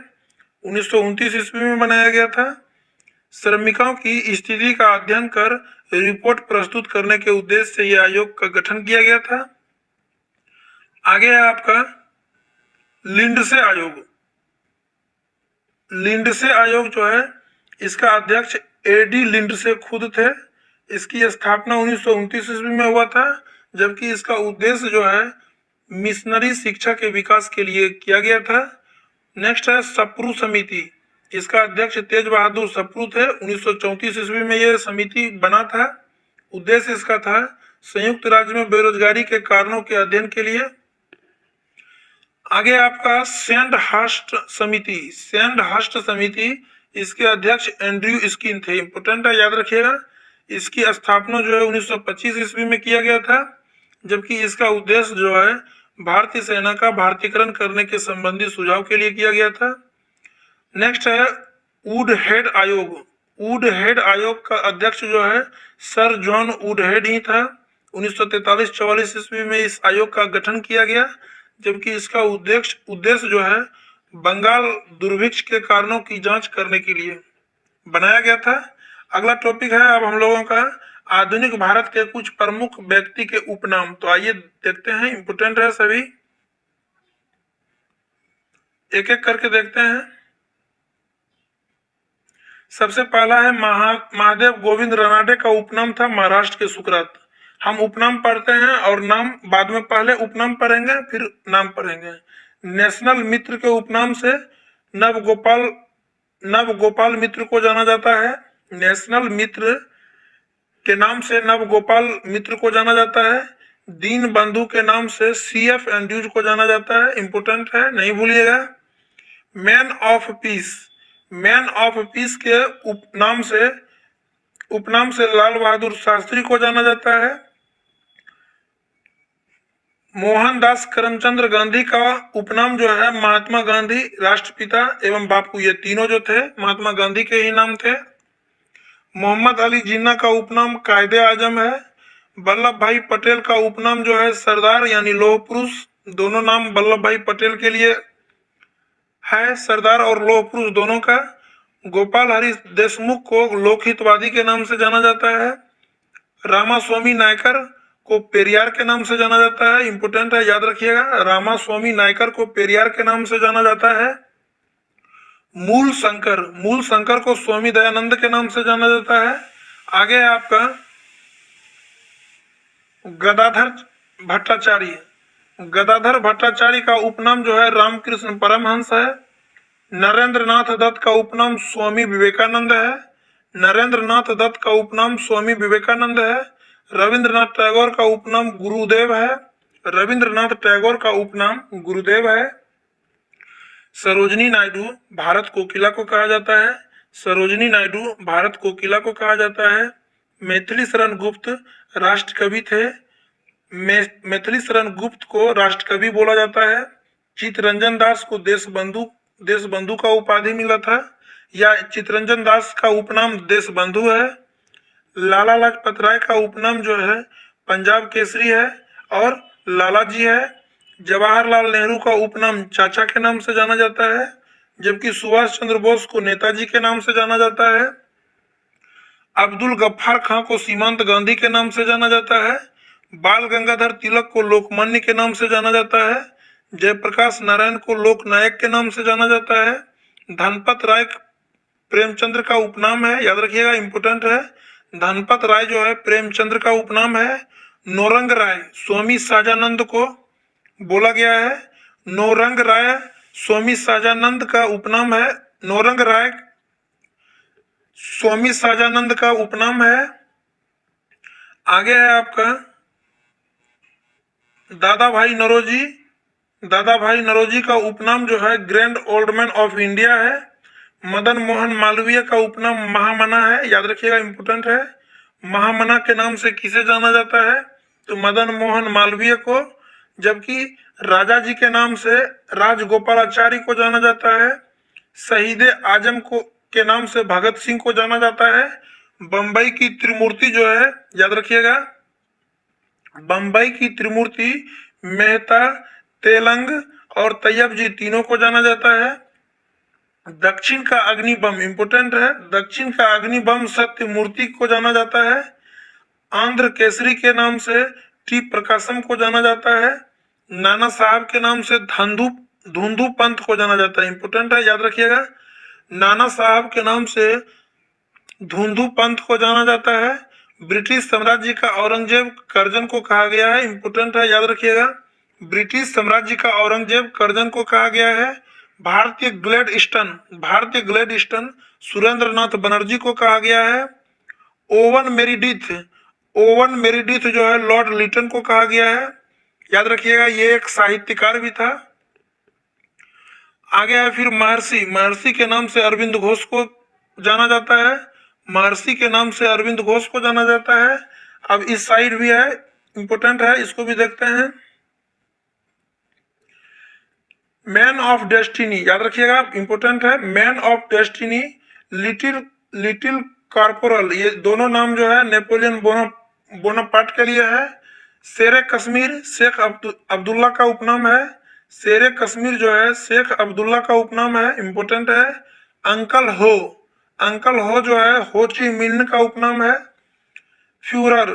1929 ईस्वी में बनाया गया था। श्रमिकों की स्थिति का अध्ययन कर रिपोर्ट प्रस्तुत करने के उद्देश्य से यह आयोग का गठन किया गया था। आगे है आपका लिंडसे आयोग। लिंडसे आयोग जो है इसका अध्यक्ष AD लिंडसे खुद थे। इसकी स्थापना 1929 ईस्वी में हुआ था, जबकि इसका उद्देश्य जो है मिशनरी शिक्षा के विकास के लिए किया गया था। नेक्स्ट है सप्रू समिति। इसका अध्यक्ष तेज बहादुर सप्रू थे। 1934 ईस्वी में यह समिति बना था। उद्देश्य इसका था संयुक्त राज्य में बेरोजगारी के कारणों के अध्ययन के लिए। आगे आपका सैंडहर्स्ट समिति। सैंडहर्स्ट समिति, इसके अध्यक्ष एंड्रयू स्किन थे। इंपोर्टेंट है, याद रखिएगा। इसकी स्थापना जो है 1925 ईस्वी में किया गया था, जबकि इसका उद्देश्य जो है भारतीय सेना का भारतीयकरण करने के संबंधी सुझाव के लिए किया गया था। नेक्स्ट है वुडहेड आयोग। वुडहेड आयोग का अध्यक्ष जो है सर जॉन वुडहेड ही था। 1943-44 ईस्वी में इस आयोग का गठन किया गया, जबकि इसका उद्देश्य जो है बंगाल दुर्भिक्ष के कारणों की जांच करने के लिए बनाया गया था। अगला टॉपिक है अब हम लोगों का आधुनिक भारत के कुछ प्रमुख व्यक्ति के उपनाम। तो आइए देखते हैं, इंपोर्टेंट है सभी, एक एक करके देखते हैं। सबसे पहला है महादेव गोविंद रानडे का उपनाम था महाराष्ट्र के सुकरात। हम उपनाम पढ़ते हैं और नाम बाद में, पहले उपनाम पढ़ेंगे फिर नाम पढ़ेंगे। नेशनल मित्र के उपनाम से नवगोपाल मित्र को जाना जाता है। नेशनल मित्र के नाम से नवगोपाल मित्र को जाना जाता है। दीन बंधु के नाम से CF एंड्रयूज को जाना जाता है। इंपोर्टेंट है, नहीं भूलिएगा। Man of peace, man of peace के उपनाम से लाल बहादुर शास्त्री को जाना जाता है। मोहनदास करमचंद गांधी का उपनाम जो है महात्मा गांधी, राष्ट्रपिता एवं बापू, ये तीनों जो थे महात्मा गांधी के ही नाम थे। मोहम्मद अली जिन्ना का उपनाम कायदे आजम है। वल्लभ भाई पटेल का उपनाम जो है सरदार यानी लौह पुरुष। दोनों नाम वल्लभ भाई पटेल के लिए है, सरदार और लौह पुरुष दोनों का। गोपाल हरि देशमुख को लोकहितवादी के नाम से जाना जाता है। रामास्वामी नायकर को पेरियार के नाम से जाना जाता है। इंपोर्टेंट है, याद रखिएगा। रामास्वामी नायकर को पेरियार के नाम से जाना जाता है। मूल शंकर को स्वामी दयानंद के नाम से जाना जाता है। आगे है आपका गदाधर भट्टाचार्य। गदाधर भट्टाचार्य का उपनाम जो है रामकृष्ण परमहंस है। नरेंद्र नाथ दत्त का उपनाम स्वामी विवेकानंद है। नरेंद्र नाथ दत्त का उपनाम स्वामी विवेकानंद है। रविंद्रनाथ टैगोर का उपनाम गुरुदेव है। रविंद्रनाथ टैगोर का उपनाम गुरुदेव है। सरोजनी नायडू भारत कोकिला को कहा जाता है। सरोजनी नायडू भारत कोकिला को कहा जाता है। मैथिली शरण गुप्त राष्ट्रकवि थे। मैथिली शरण गुप्त को राष्ट्रकवि बोला जाता है। चित्तरंजन दास को देशबंधु का उपाधि मिला था, या चित्तरंजन दास का उपनाम देशबंधु है। लाला लाजपत राय का उपनाम जो है पंजाब केसरी है और लाला जी है। जवाहरलाल नेहरू का उपनाम चाचा के नाम से जाना जाता है, जबकि सुभाष चंद्र बोस को नेताजी के नाम से जाना जाता है। अब्दुल गफ्फार खां को सीमांत गांधी के नाम से जाना जाता है। बाल गंगाधर तिलक को लोकमान्य के नाम से जाना जाता है। जयप्रकाश नारायण को लोकनायक के नाम से जाना जाता है। धनपत राय प्रेमचंद्र का उपनाम है, याद रखिएगा, इंपोर्टेंट है। धनपत राय जो है प्रेमचंद्र का उपनाम है। नौरंग राय स्वामी साजानंद को बोला गया है। नौरंग राय स्वामी साजानंद का उपनाम है। नौरंग राय स्वामी साजानंद का उपनाम है। आगे है आपका दादा भाई नौरोजी। दादा भाई नौरोजी का उपनाम जो है grand old man of India है। मदन मोहन मालवीय का उपनाम महामना है, याद रखिएगा, इंपोर्टेंट है। महामना के नाम से किसे जाना जाता है? तो मदन मोहन मालवीय को। जबकि राजा जी के नाम से राजगोपालाचारी को जाना जाता है। शहीद आजम को के नाम से भगत सिंह को जाना जाता है। बम्बई की त्रिमूर्ति जो है, याद रखिएगा, बम्बई की त्रिमूर्ति मेहता, तेलंग और तैयब जी तीनों को जाना जाता है। दक्षिण का अग्निबम इंपोर्टेंट है, दक्षिण का अग्निबम सत्य मूर्ति को जाना जाता है। आंध्र केसरी के नाम से टी प्रकाशम को जाना जाता है। नाना साहब के नाम से धुंधु पंत को जाना जाता है, इंपोर्टेंट है, याद रखिएगा। नाना साहब के नाम से धुंधु पंत को जाना जाता है। ब्रिटिश साम्राज्य का औरंगजेब कर्जन को कहा गया है, इंपोर्टेंट है, याद रखिएगा। ब्रिटिश साम्राज्य का औरंगजेब कर्जन को कहा गया है। भारतीय ग्लेड ईस्टर्न सुरेंद्र नाथ बनर्जी को कहा गया है। ओवन मेरिडिथ जो है लॉर्ड लिटन को कहा गया है, याद रखिएगा, ये एक साहित्यकार भी था। आगे है फिर महर्षि के नाम से अरविंद घोष को जाना जाता है। महर्षि के नाम से अरविंद घोष को जाना जाता है। अब इस साइड भी है, इंपोर्टेंट है, इसको भी देखते हैं। मैन ऑफ डेस्टिनी, याद रखिएगा, इंपोर्टेंट है, man of destiny little corporal, ये दोनों नाम जो है नेपोलियन बोनापार्ट के लिए है। शेर कश्मीर शेख अब्दुल्ला का उपनाम है। शेर कश्मीर जो है शेख अब्दुल्ला का उपनाम है, इंपोर्टेंट है। अंकल हो जो है हो ची मिन्ह का उपनाम है। फ्यूरर,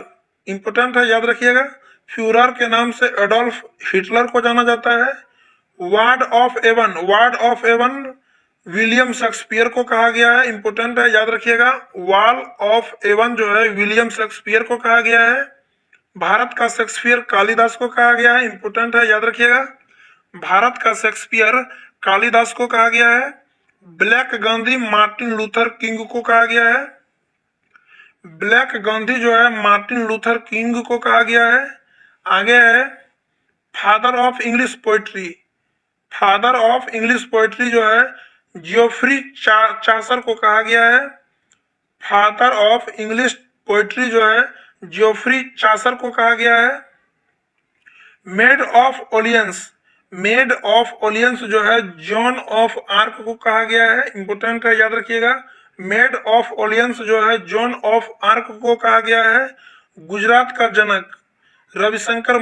इंपोर्टेंट है, याद रखिएगा, फ्यूरर के नाम से एडोल्फ हिटलर को जाना जाता है। Bard of Avon William Shakespeare को कहा गया है, इंपोर्टेंट है, याद रखिएगा। वॉल ऑफ एवन जो है विलियम शेक्सपियर को कहा गया है। भारत का शेक्सपियर कालिदास को कहा गया है, इंपोर्टेंट है, याद रखिएगा। भारत का शेक्सपियर कालिदास को कहा गया है। Black Gandhi Martin Luther king को कहा गया है। ब्लैक गांधी जो है मार्टिन लूथर किंग को कहा गया है। आगे है फादर ऑफ इंग्लिश पोइट्री जो है जियोफ्री चासर को कहा गया है। फादर ऑफ इंग्लिश पोइट्री जो है जियोफ्री चासर को कहा गया है। मेड ऑफ ओलियंस जो है जॉन ऑफ आर्क को कहा गया है, इंपोर्टेंट है, याद रखिएगा। मेड ऑफ ओलियंस जो है जॉन ऑफ आर्क को कहा गया है। गुजरात का जनक रविशंकर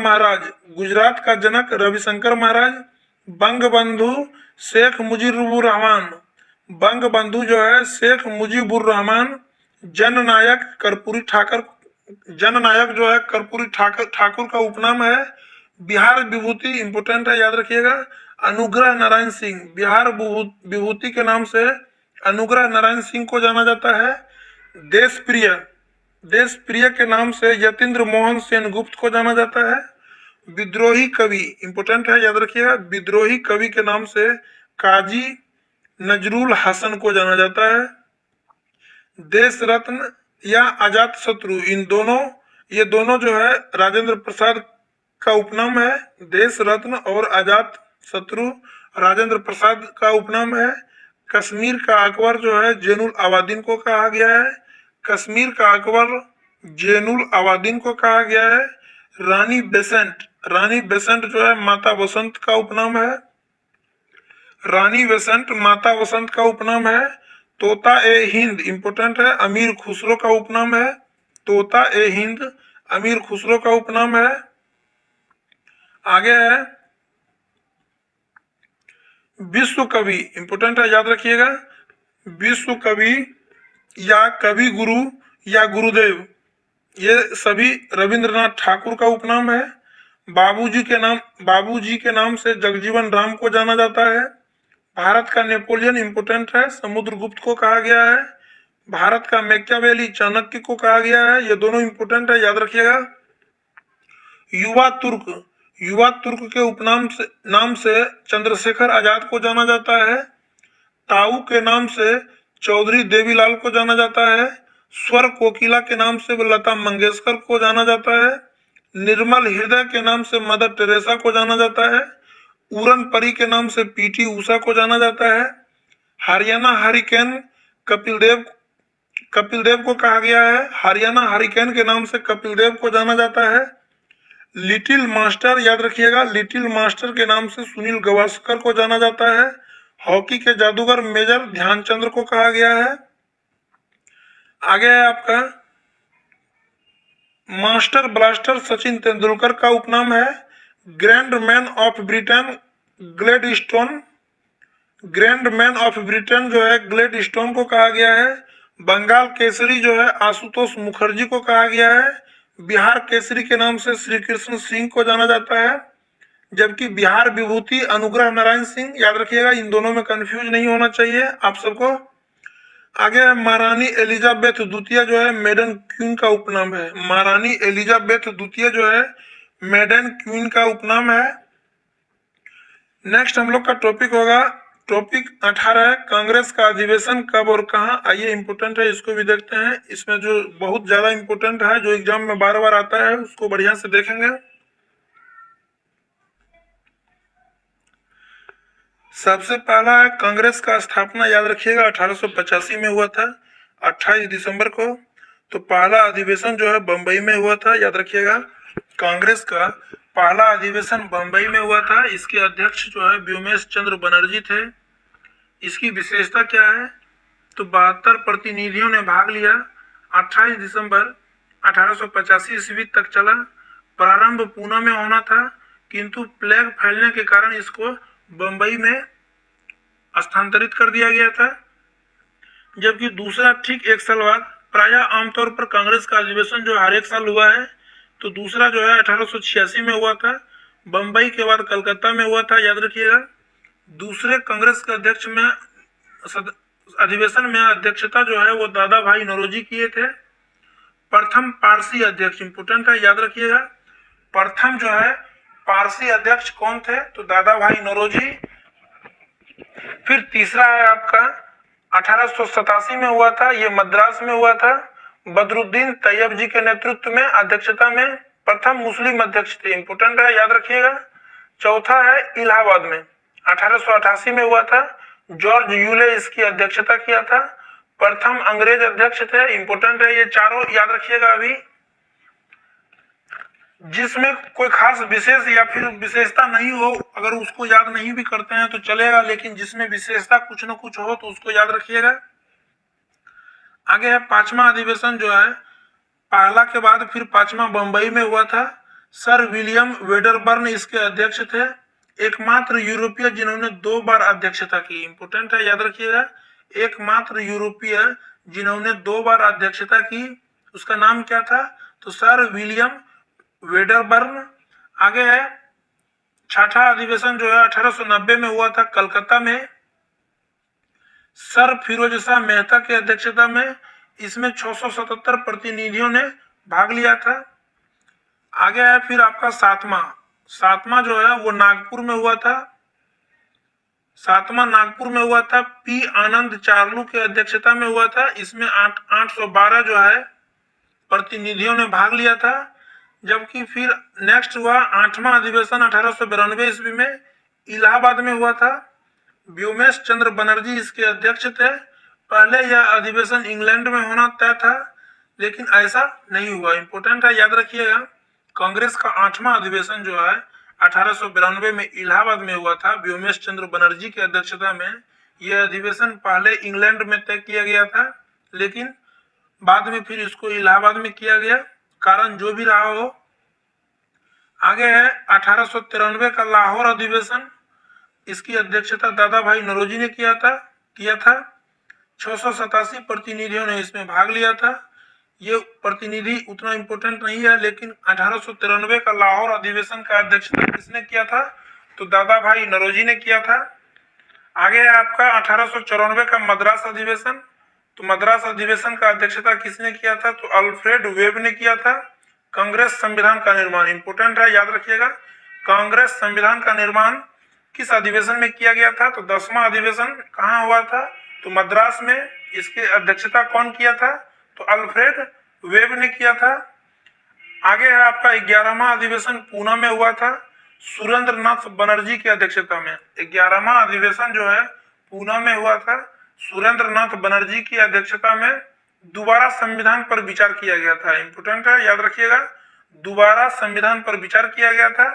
महाराज। बंगबंधु शेख मुजीबुर रहमान। जननायक जो है कर्पूरी ठाकुर का उपनाम है। बिहार विभूति, इंपोर्टेंट है, याद रखिएगा। अनुग्रह नारायण सिंह, बिहार विभूति के नाम से अनुग्रह नारायण सिंह को जाना जाता है। देश प्रिय के नाम से यतीन्द्र मोहन सेनगुप्त को जाना जाता है। विद्रोही कवि, इंपोर्टेंट है, याद रखिएगा, विद्रोही कवि के नाम से काजी नजरुल हसन को जाना जाता है। देश रत्न या अजात शत्रु, ये दोनों जो है राजेंद्र प्रसाद का उपनाम है। देश रत्न और अजात शत्रु राजेंद्र प्रसाद का उपनाम है। कश्मीर का अकबर जो है जैनुल आबादीन को कहा गया है। कश्मीर का अकबर जैनुल आबादीन को कहा गया है। रानी बेसेंट जो है माता वसंत का उपनाम है। रानी बेसेंट माता वसंत का उपनाम है। तोता ए हिंद, इंपोर्टेंट है, अमीर खुसरो का उपनाम है। तोता ए हिंद अमीर खुसरो का उपनाम है। आगे है विश्व कवि, इंपोर्टेंट है, याद रखिएगा। विश्व कवि या कवि गुरु या गुरुदेव, ये सभी रविंद्रनाथ ठाकुर का उपनाम है। बाबूजी के नाम से जगजीवन राम को जाना जाता है। भारत का नेपोलियन, इंपोर्टेंट है, समुद्रगुप्त को कहा गया है। भारत का मैकियावेली चाणक्य को कहा गया है, ये दोनों इंपोर्टेंट है, याद रखिएगा। युवा तुर्क के नाम से चंद्रशेखर आजाद को जाना जाता है। ताऊ के नाम से चौधरी देवीलाल को जाना जाता है। स्वर कोकिला के नाम से लता मंगेशकर को जाना जाता है। निर्मल हृदय के नाम से मदर टेरेसा को जाना जाता है। उड़न परी के नाम से पीटी उषा को जाना जाता है। हरियाणा हरिकेन कपिल देव को कहा गया है। हरियाणा हरिकेन के नाम से कपिल देव को जाना जाता है। लिटिल मास्टर, याद रखिएगा, लिटिल मास्टर के नाम से सुनील गावस्कर को जाना जाता है। हॉकी के जादूगर मेजर ध्यानचंद्र को कहा गया है। आगे है आपका मास्टर ब्लास्टर सचिन तेंदुलकर का उपनाम है grand man of Britain Gladstone. Grand man of Britain जो है ग्लेडस्टोन को कहा गया है। बंगाल केसरी जो है आशुतोष मुखर्जी को कहा गया है। बिहार केसरी के नाम से श्री कृष्ण सिंह को जाना जाता है, जबकि बिहार विभूति अनुग्रह नारायण सिंह। याद रखिएगा, इन दोनों में कंफ्यूज नहीं होना चाहिए आप सबको। आगे है महारानी एलिजाबेथ द्वितीय जो है मेडन क्वीन का उपनाम है। महारानी एलिजाबेथ द्वितीय जो है मेडन क्वीन का उपनाम है। नेक्स्ट हम लोग का टॉपिक होगा टॉपिक 18 है कांग्रेस का अधिवेशन कब और कहां। आइए इंपोर्टेंट है, इसको भी देखते हैं। इसमें जो बहुत ज्यादा इंपोर्टेंट है, जो एग्जाम में बार बार आता है, उसको बढ़िया से देखेंगे। सबसे पहला है कांग्रेस का स्थापना, याद रखिएगा 1885 में हुआ था 28 दिसंबर को। तो पहला अधिवेशन जो है बंबई में हुआ था, याद रखिएगा। कांग्रेस का पहला अधिवेशन बंबई में हुआ था। इसके अध्यक्ष जो है व्योमेश चंद्र बनर्जी थे। इसकी विशेषता क्या है, तो 72 प्रतिनिधियों ने भाग लिया। 28 दिसंबर 1885 ईस्वी तक चला। प्रारंभ पूना में होना था, किंतु प्लेग फैलने के कारण इसको बंबई में स्थानांतरित कर दिया गया था। जबकि दूसरा ठीक एक साल बाद, प्रायः आमतौर पर कांग्रेस का अधिवेशन जो हर एक साल हुआ है, तो दूसरा जो है 1886 में हुआ था। बंबई के बाद कलकत्ता में हुआ था, याद रखिएगा। दूसरे कांग्रेस के अध्यक्ष में अधिवेशन में अध्यक्षता जो है वो दादा भाई नौरोजी किए थे। प्रथम पारसी अध्यक्ष इंपोर्टेंट है, याद रखिएगा। प्रथम जो है पारसी अध्यक्ष कौन थे, तो दादा भाई नौरोजी। फिर तीसरा है आपका 1887 में हुआ था, ये मद्रास में हुआ था। बदरुद्दीन तैयब जी के नेतृत्व में अध्यक्षता में प्रथम मुस्लिम अध्यक्ष थे, इंपोर्टेंट है, याद रखिएगा। चौथा है इलाहाबाद में 1888 में हुआ था। जॉर्ज यूले इसकी अध्यक्षता किया था। प्रथम अंग्रेज अध्यक्ष थे, इंपोर्टेंट है ये चारों, याद रखिएगा। अभी जिसमें कोई खास विशेष या फिर विशेषता नहीं हो, अगर उसको याद नहीं भी करते हैं तो चलेगा, लेकिन जिसमें विशेषता कुछ न कुछ हो तो उसको याद रखिएगा। आगे है पांचवा अधिवेशन जो है पहला के बाद फिर पांचवा बंबई में हुआ था। सर विलियम वेडरबर्न इसके अध्यक्ष थे, एकमात्र यूरोपीय जिन्होंने 2 बार अध्यक्षता की, इंपोर्टेंट है, याद रखिएगा। एकमात्र यूरोपीय जिन्होंने 2 बार अध्यक्षता की, उसका नाम क्या था, तो सर विलियम वेडरबर्न। आगे है छठा अधिवेशन जो है 1890 में हुआ था कलकत्ता में, सर फिरोज शाह मेहता की अध्यक्षता में। इसमें 677 प्रतिनिधियों ने भाग लिया था। आगे है फिर आपका सातवां जो है वो नागपुर में हुआ था। सातवां नागपुर में हुआ था, पी आनंद चार्लू की अध्यक्षता में हुआ था। इसमें 812 जो है प्रतिनिधियों ने भाग लिया था। जबकि फिर नेक्स्ट हुआ आठवां अधिवेशन 1892 ईस्वी में इलाहाबाद में हुआ था। व्योमेश चंद्र बनर्जी इसके अध्यक्ष थे। पहले यह अधिवेशन इंग्लैंड में होना तय था, लेकिन ऐसा नहीं हुआ, इंपोर्टेंट है, याद रखिएगा। कांग्रेस का आठवां अधिवेशन जो है 1892 में इलाहाबाद में हुआ था, व्योमेश चंद्र बनर्जी की अध्यक्षता में। यह अधिवेशन पहले इंग्लैंड में तय किया गया था, लेकिन बाद में फिर इसको इलाहाबाद में किया गया, कारण जो भी रहा हो। आगे है 1893 का लाहौर अधिवेशन, इसकी अध्यक्षता दादा भाई नौरोजी ने किया था। 687 प्रतिनिधियों ने इसमें भाग लिया था। ये प्रतिनिधि उतना इंपोर्टेंट नहीं है, लेकिन 1893 का लाहौर अधिवेशन का अध्यक्षता किसने किया था, तो दादा भाई नौरोजी ने किया था। आगे है आपका 1894 का मद्रास अधिवेशन। तो मद्रास अधिवेशन का अध्यक्षता किसने किया था, तो अल्फ्रेड वेब ने किया था। कांग्रेस संविधान का निर्माण, इंपोर्टेंट है, याद रखिएगा। कांग्रेस संविधान का निर्माण किस अधिवेशन में किया गया था, तो 10वां अधिवेशन कहाँ हुआ था, तो मद्रास में। इसकी अध्यक्षता कौन किया था, तो अल्फ्रेड वेब ने किया था। आगे है आपका 11वां अधिवेशन पूना में हुआ था, सुरेंद्र नाथ बनर्जी की अध्यक्षता में। 11वां अधिवेशन जो है पूना में हुआ था, सुरेंद्र नाथ बनर्जी की अध्यक्षता में। दोबारा संविधान पर विचार किया गया था, इंपोर्टेंट है, याद रखिएगा। दोबारा संविधान पर विचार किया गया था।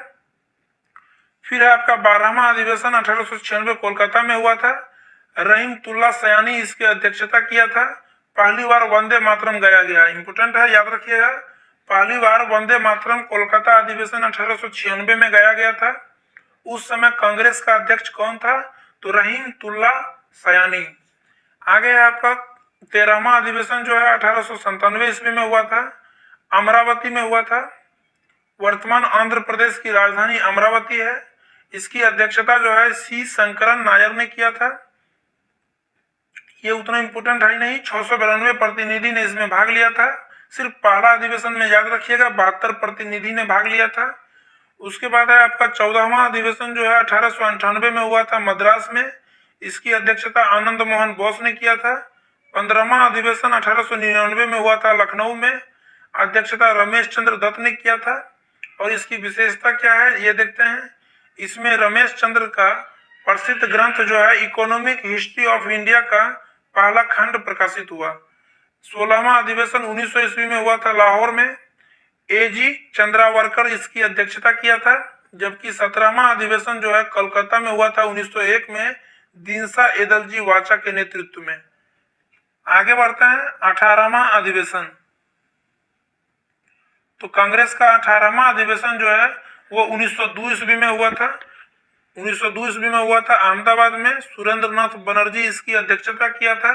फिर है आपका 12वां अधिवेशन 1896 कोलकाता में हुआ था। रहीमतुल्ला सयानी इसकी अध्यक्षता किया था। पहली बार वंदे मातरम गाया गया, इंपोर्टेंट है, याद रखिएगा। पहली बार वंदे मातरम कोलकाता अधिवेशन 1896 में गाया गया था। उस समय कांग्रेस का अध्यक्ष कौन था? तो रहीमतुल्ला सयानी। आगे है आपका 13वां अधिवेशन जो है 1897 ईस्वी में हुआ था, अमरावती में हुआ था। वर्तमान आंध्र प्रदेश की राजधानी अमरावती है। इसकी अध्यक्षता जो है सी शंकरन नायर ने किया था। ये उतना इंपोर्टेंट है नहीं, 692 प्रतिनिधि ने इसमें भाग लिया था। सिर्फ पहला अधिवेशन में याद रखिएगा 72 प्रतिनिधि ने भाग लिया था। उसके बाद है आपका 14वां अधिवेशन जो है 1898 में हुआ था मद्रास में। इसकी अध्यक्षता आनंद मोहन बोस ने किया था। 15वां अधिवेशन 1899 में हुआ था लखनऊ में। अध्यक्षता रमेश चंद्र दत्त ने किया था। और इसकी विशेषता क्या है ये देखते हैं। इसमें रमेश चंद्र का प्रसिद्ध ग्रंथ जो है इकोनॉमिक हिस्ट्री ऑफ इंडिया का पहला खंड प्रकाशित हुआ। 16वां अधिवेशन 1900 ईस्वी में हुआ था लाहौर में। एजी चंद्रावरकर इसकी अध्यक्षता किया था। जबकि 17वां अधिवेशन जो है कोलकाता में हुआ था 1901 में दीनसा एदलजी वाचा के नेतृत्व में। आगे बढ़ते हैं 18वां अधिवेशन। तो कांग्रेस का 18वां अधिवेशन जो है वो 1902 ईस्वी में हुआ था। 1902 ईस्वी में हुआ था अहमदाबाद में। सुरेंद्र नाथ बनर्जी इसकी अध्यक्षता किया था।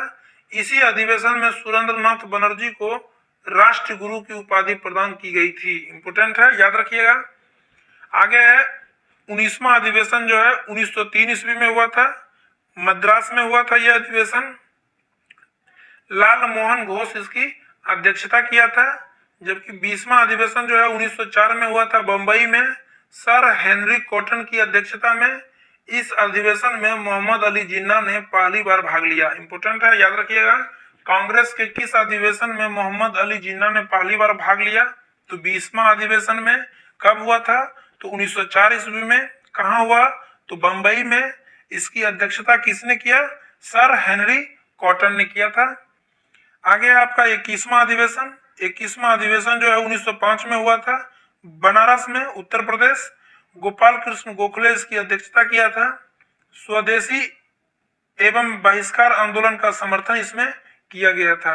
इसी अधिवेशन में सुरेंद्र नाथ बनर्जी को राष्ट्र गुरु की उपाधि प्रदान की गई थी, इंपोर्टेंट है, याद रखिएगा। आगे है 19वां अधिवेशन जो है 1903 ईस्वी में हुआ था, मद्रास में हुआ था यह अधिवेशन। लाल मोहन घोष इसकी अध्यक्षता किया था। जबकि 20वां अधिवेशन जो है 1904 में हुआ था बंबई में, सर हेनरी कॉटन की अध्यक्षता में। इस अधिवेशन में मोहम्मद अली जिन्ना ने पहली बार भाग लिया, इंपोर्टेंट है, याद रखिएगा। कांग्रेस के किस अधिवेशन में मोहम्मद अली जिन्ना ने पहली बार भाग लिया? तो 20वां अधिवेशन में। कब हुआ था? तो 1904 ईस्वी में। कहाँ हुआ? तो बंबई में। इसकी अध्यक्षता किसने किया? सर हेनरी कॉटन ने किया था। आगे आपका 21वां अधिवेशन। 21वां अधिवेशन जो है 1905 में हुआ था बनारस में, उत्तर प्रदेश। गोपाल कृष्ण गोखले इसकी अध्यक्षता किया था। स्वदेशी एवं बहिष्कार आंदोलन का समर्थन इसमें किया गया था।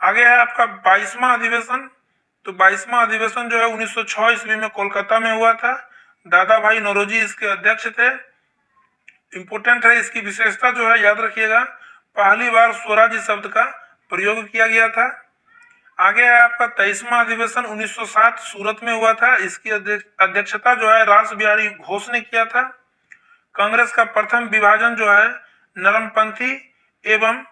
आगे है आपका 22वां अधिवेशन। तो 22वां अधिवेशन जो है 1906 ईस्वी में कोलकाता में हुआ था। दादा भाई नौरोजी इसके अध्यक्ष थे, इंपोर्टेंट है। इसकी विशेषता जो है याद रखिएगा, पहली बार स्वराज्य शब्द का प्रयोग किया गया था। आगे है आपका 23वां अधिवेशन 1907 सूरत में हुआ था। इसकी अध्यक्षता जो है रास बिहारी घोष ने किया था। कांग्रेस का प्रथम विभाजन जो है नरमपंथी एवं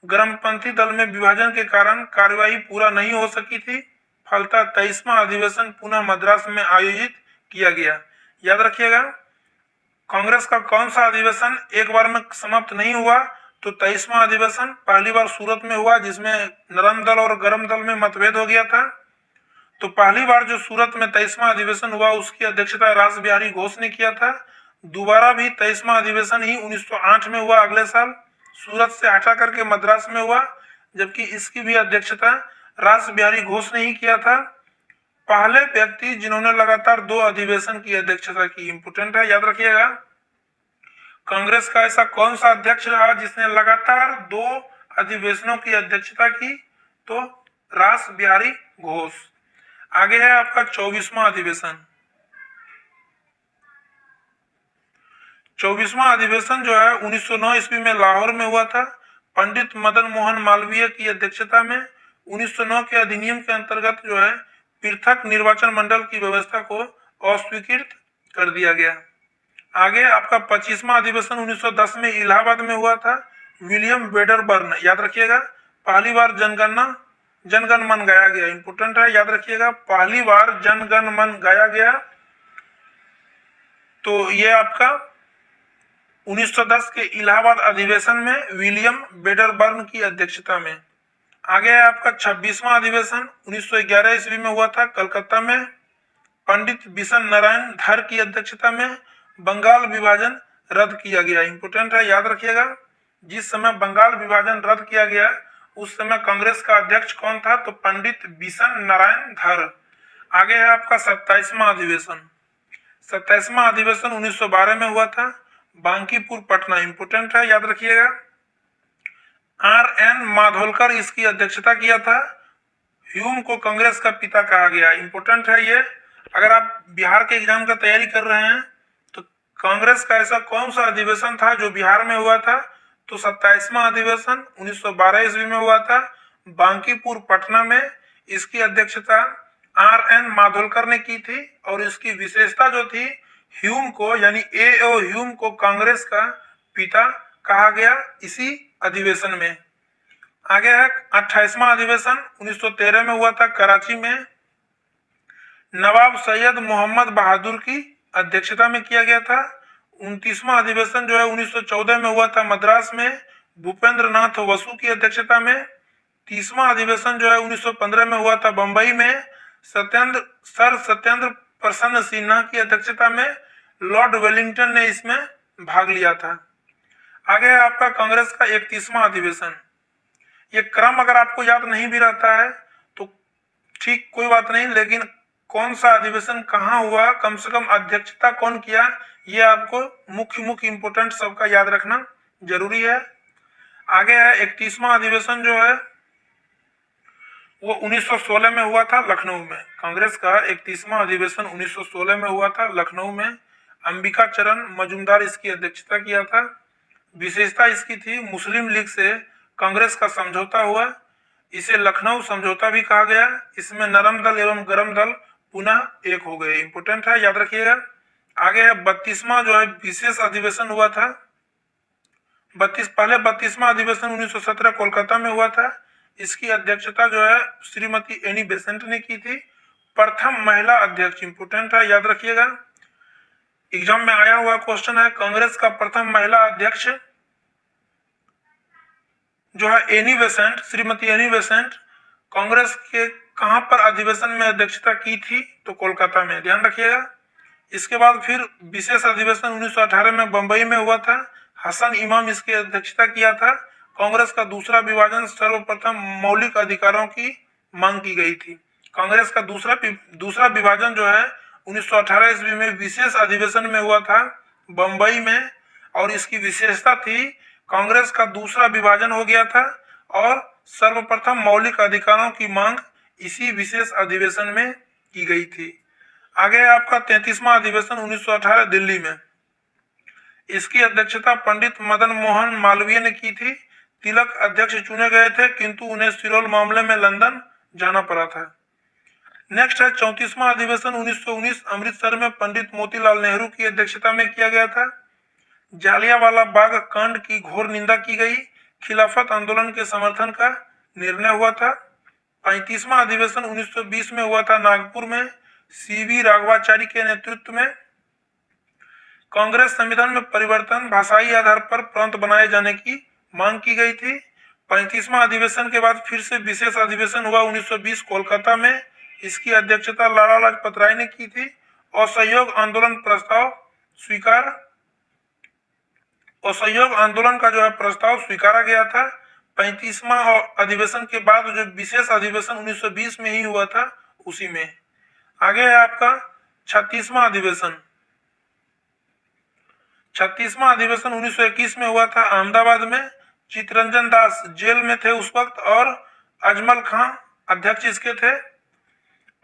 गर्मपंथी दल में विभाजन के कारण कार्यवाही पूरा नहीं हो सकी थी। फलतः 23वां अधिवेशन पुनः मद्रास में आयोजित किया गया, याद रखिएगा। कांग्रेस का कौन सा अधिवेशन एक बार में समाप्त नहीं हुआ? तो 23वां अधिवेशन पहली बार सूरत में हुआ, जिसमें नरम दल और गर्म दल में मतभेद हो गया था। तो पहली बार जो सूरत में 23वां अधिवेशन हुआ उसकी अध्यक्षता रास बिहारी घोष ने किया था। दोबारा भी 23वां अधिवेशन ही 1908 में हुआ, अगले साल सूरत से हटा करके मद्रास में हुआ, जबकि इसकी भी अध्यक्षता रास बिहारी घोष ने ही किया था। पहले व्यक्ति जिन्होंने लगातार 2 अधिवेशन की अध्यक्षता की, इंपोर्टेंट है, याद रखिएगा। कांग्रेस का ऐसा कौन सा अध्यक्ष रहा जिसने लगातार 2 अधिवेशनों की अध्यक्षता की? तो रास बिहारी घोष। आगे है आपका 24वां अधिवेशन। 24वां अधिवेशन जो है 1909 ईस्वी में लाहौर में हुआ था, पंडित मदन मोहन मालवीय की अध्यक्षता में। 1909 के अधिनियम के अंतर्गत जो है पृथक निर्वाचन मंडल की व्यवस्था को अस्वीकृत कर दिया गया। आगे आपका 25वां अधिवेशन 1910 में इलाहाबाद में हुआ था, विलियम वेडरबर्न, याद रखिएगा। पहली बार जनगण मन गाया गया, इंपोर्टेंट है, याद रखिएगा। पहली बार जनगण मन गाया गया। तो ये आपका 1910 के इलाहाबाद अधिवेशन में विलियम वेडरबर्न की अध्यक्षता में। आगे है आपका 26वां अधिवेशन 1911 ईस्वी में हुआ था कलकत्ता में, पंडित बिशन नारायण धर की अध्यक्षता में। बंगाल विभाजन रद्द किया गया, इंपोर्टेंट है, याद रखिएगा। जिस समय बंगाल विभाजन रद्द किया गया उस समय कांग्रेस का अध्यक्ष कौन था? तो पंडित बिशन नारायण धर। आगे है आपका 27वां अधिवेशन। 27वां अधिवेशन 1912 में हुआ था, बांकीपुर पटना, इंपोर्टेंट है, याद रखिएगा। R.N. माधोलकर इसकी अध्यक्षता किया था। ह्यूम को कांग्रेस का पिता कहा गया, इंपोर्टेंट है ये। अगर आप बिहार के एग्जाम का तैयारी कर रहे हैं तो कांग्रेस का ऐसा कौन सा अधिवेशन था जो बिहार में हुआ था, तो 27वां अधिवेशन 1912 ईस्वी में हुआ था, बांकीपुर पटना में। इसकी अध्यक्षता R.N. माधोलकर ने की थी और इसकी विशेषता जो थी, ह्यूम को यानी A.O. ह्यूम को कांग्रेस का पिता कहा गया इसी अधिवेशन में। आगे है 28वां अधिवेशन 1913 में हुआ था, कराची में। नवाब सैयद मोहम्मद बहादुर की अध्यक्षता में किया गया था। 29वां अधिवेशन जो है 1914 में हुआ था, मद्रास में, भूपेंद्र नाथ बसु की अध्यक्षता में। 30वां अधिवेशन जो है 1915 में हुआ था, बंबई में, सत्येंद्र प्रसन्न सिन्हा की अध्यक्षता में। लॉर्ड वेलिंगटन ने इसमें भाग लिया था। आगे है आपका कांग्रेस का 31वां अधिवेशन। ये क्रम अगर आपको याद नहीं भी रहता है तो ठीक, कोई बात नहीं, लेकिन कौन सा अधिवेशन कहाँ हुआ, कम से कम अध्यक्षता कौन किया, ये आपको मुख्य इंपोर्टेंट सबका याद रखना जरूरी है। आगे है 31वां अधिवेशन जो है वो 1916 में हुआ था, लखनऊ में। कांग्रेस का 31वां अधिवेशन 1916 में हुआ था, लखनऊ में। अंबिका चरण मजूमदार इसकी अध्यक्षता किया था। विशेषता इसकी थी, मुस्लिम लीग से कांग्रेस का समझौता हुआ, इसे लखनऊ समझौता भी कहा गया। इसमें नरम दल एवं गरम दल पुनः एक हो गए, इंपोर्टेंट है, याद रखिएगा। आगे है 32वां जो है विशेष अधिवेशन हुआ था। 32वां अधिवेशन 1917 कोलकाता में हुआ था। इसकी अध्यक्षता जो है श्रीमती एनी बेसेंट ने की थी, प्रथम महिला अध्यक्ष, इंपोर्टेंट है, याद रखिएगा। एग्जाम में आया हुआ क्वेश्चन है, कांग्रेस का प्रथम महिला अध्यक्ष जो है Annie Besant, Shrimati Annie Besant, Congress के कहां पर अधिवेशन में अध्यक्षता की थी, तो कोलकाता में, ध्यान रखिएगा। इसके बाद फिर विशेष अधिवेशन 1918 में बंबई में हुआ था, हसन इमाम इसकी अध्यक्षता किया था। कांग्रेस का दूसरा विभाजन, सर्वप्रथम मौलिक अधिकारों की मांग की गई थी। कांग्रेस का दूसरा विभाजन जो है 1918 ईस्वी में विशेष अधिवेशन में हुआ था, बंबई में, और इसकी विशेषता थी कांग्रेस का दूसरा विभाजन हो गया था और सर्वप्रथम मौलिक अधिकारों की मांग इसी विशेष अधिवेशन में की गई थी। आगे आपका 33वां अधिवेशन 1918 दिल्ली में। इसकी अध्यक्षता पंडित मदन मोहन मालवीय ने की थी। तिलक अध्यक्ष चुने गए थे किंतु उन्हें सिरोल मामले में लंदन जाना पड़ा था। नेक्स्ट है 34वां अधिवेशन 1919 अमृतसर में पंडित मोतीलाल नेहरू की अध्यक्षता में किया गया था। जालियांवाला बाग कांड की घोर निंदा की गई, खिलाफत आंदोलन के समर्थन का निर्णय हुआ था। 35वां अधिवेशन 1920 में हुआ था, नागपुर में, सीवी राघवाचारी के नेतृत्व में। कांग्रेस संविधान में परिवर्तन, भाषाई आधार पर प्रांत बनाए जाने की मांग की गई थी। 35वां अधिवेशन के बाद फिर से विशेष अधिवेशन हुआ 1920 कोलकाता में। इसकी अध्यक्षता लाला लाजपत राय ने की थी। असहयोग आंदोलन प्रस्ताव स्वीकार, असहयोग आंदोलन का जो है प्रस्ताव स्वीकारा गया था। 35वां अधिवेशन के बाद जो विशेष अधिवेशन 1920 में ही हुआ था, उसी में। आगे है आपका 36वां अधिवेशन। 36वां अधिवेशन 1921 में हुआ था, अहमदाबाद में। चितरंजन दास जेल में थे उस वक्त और अजमल खां अध्यक्ष इसके थे।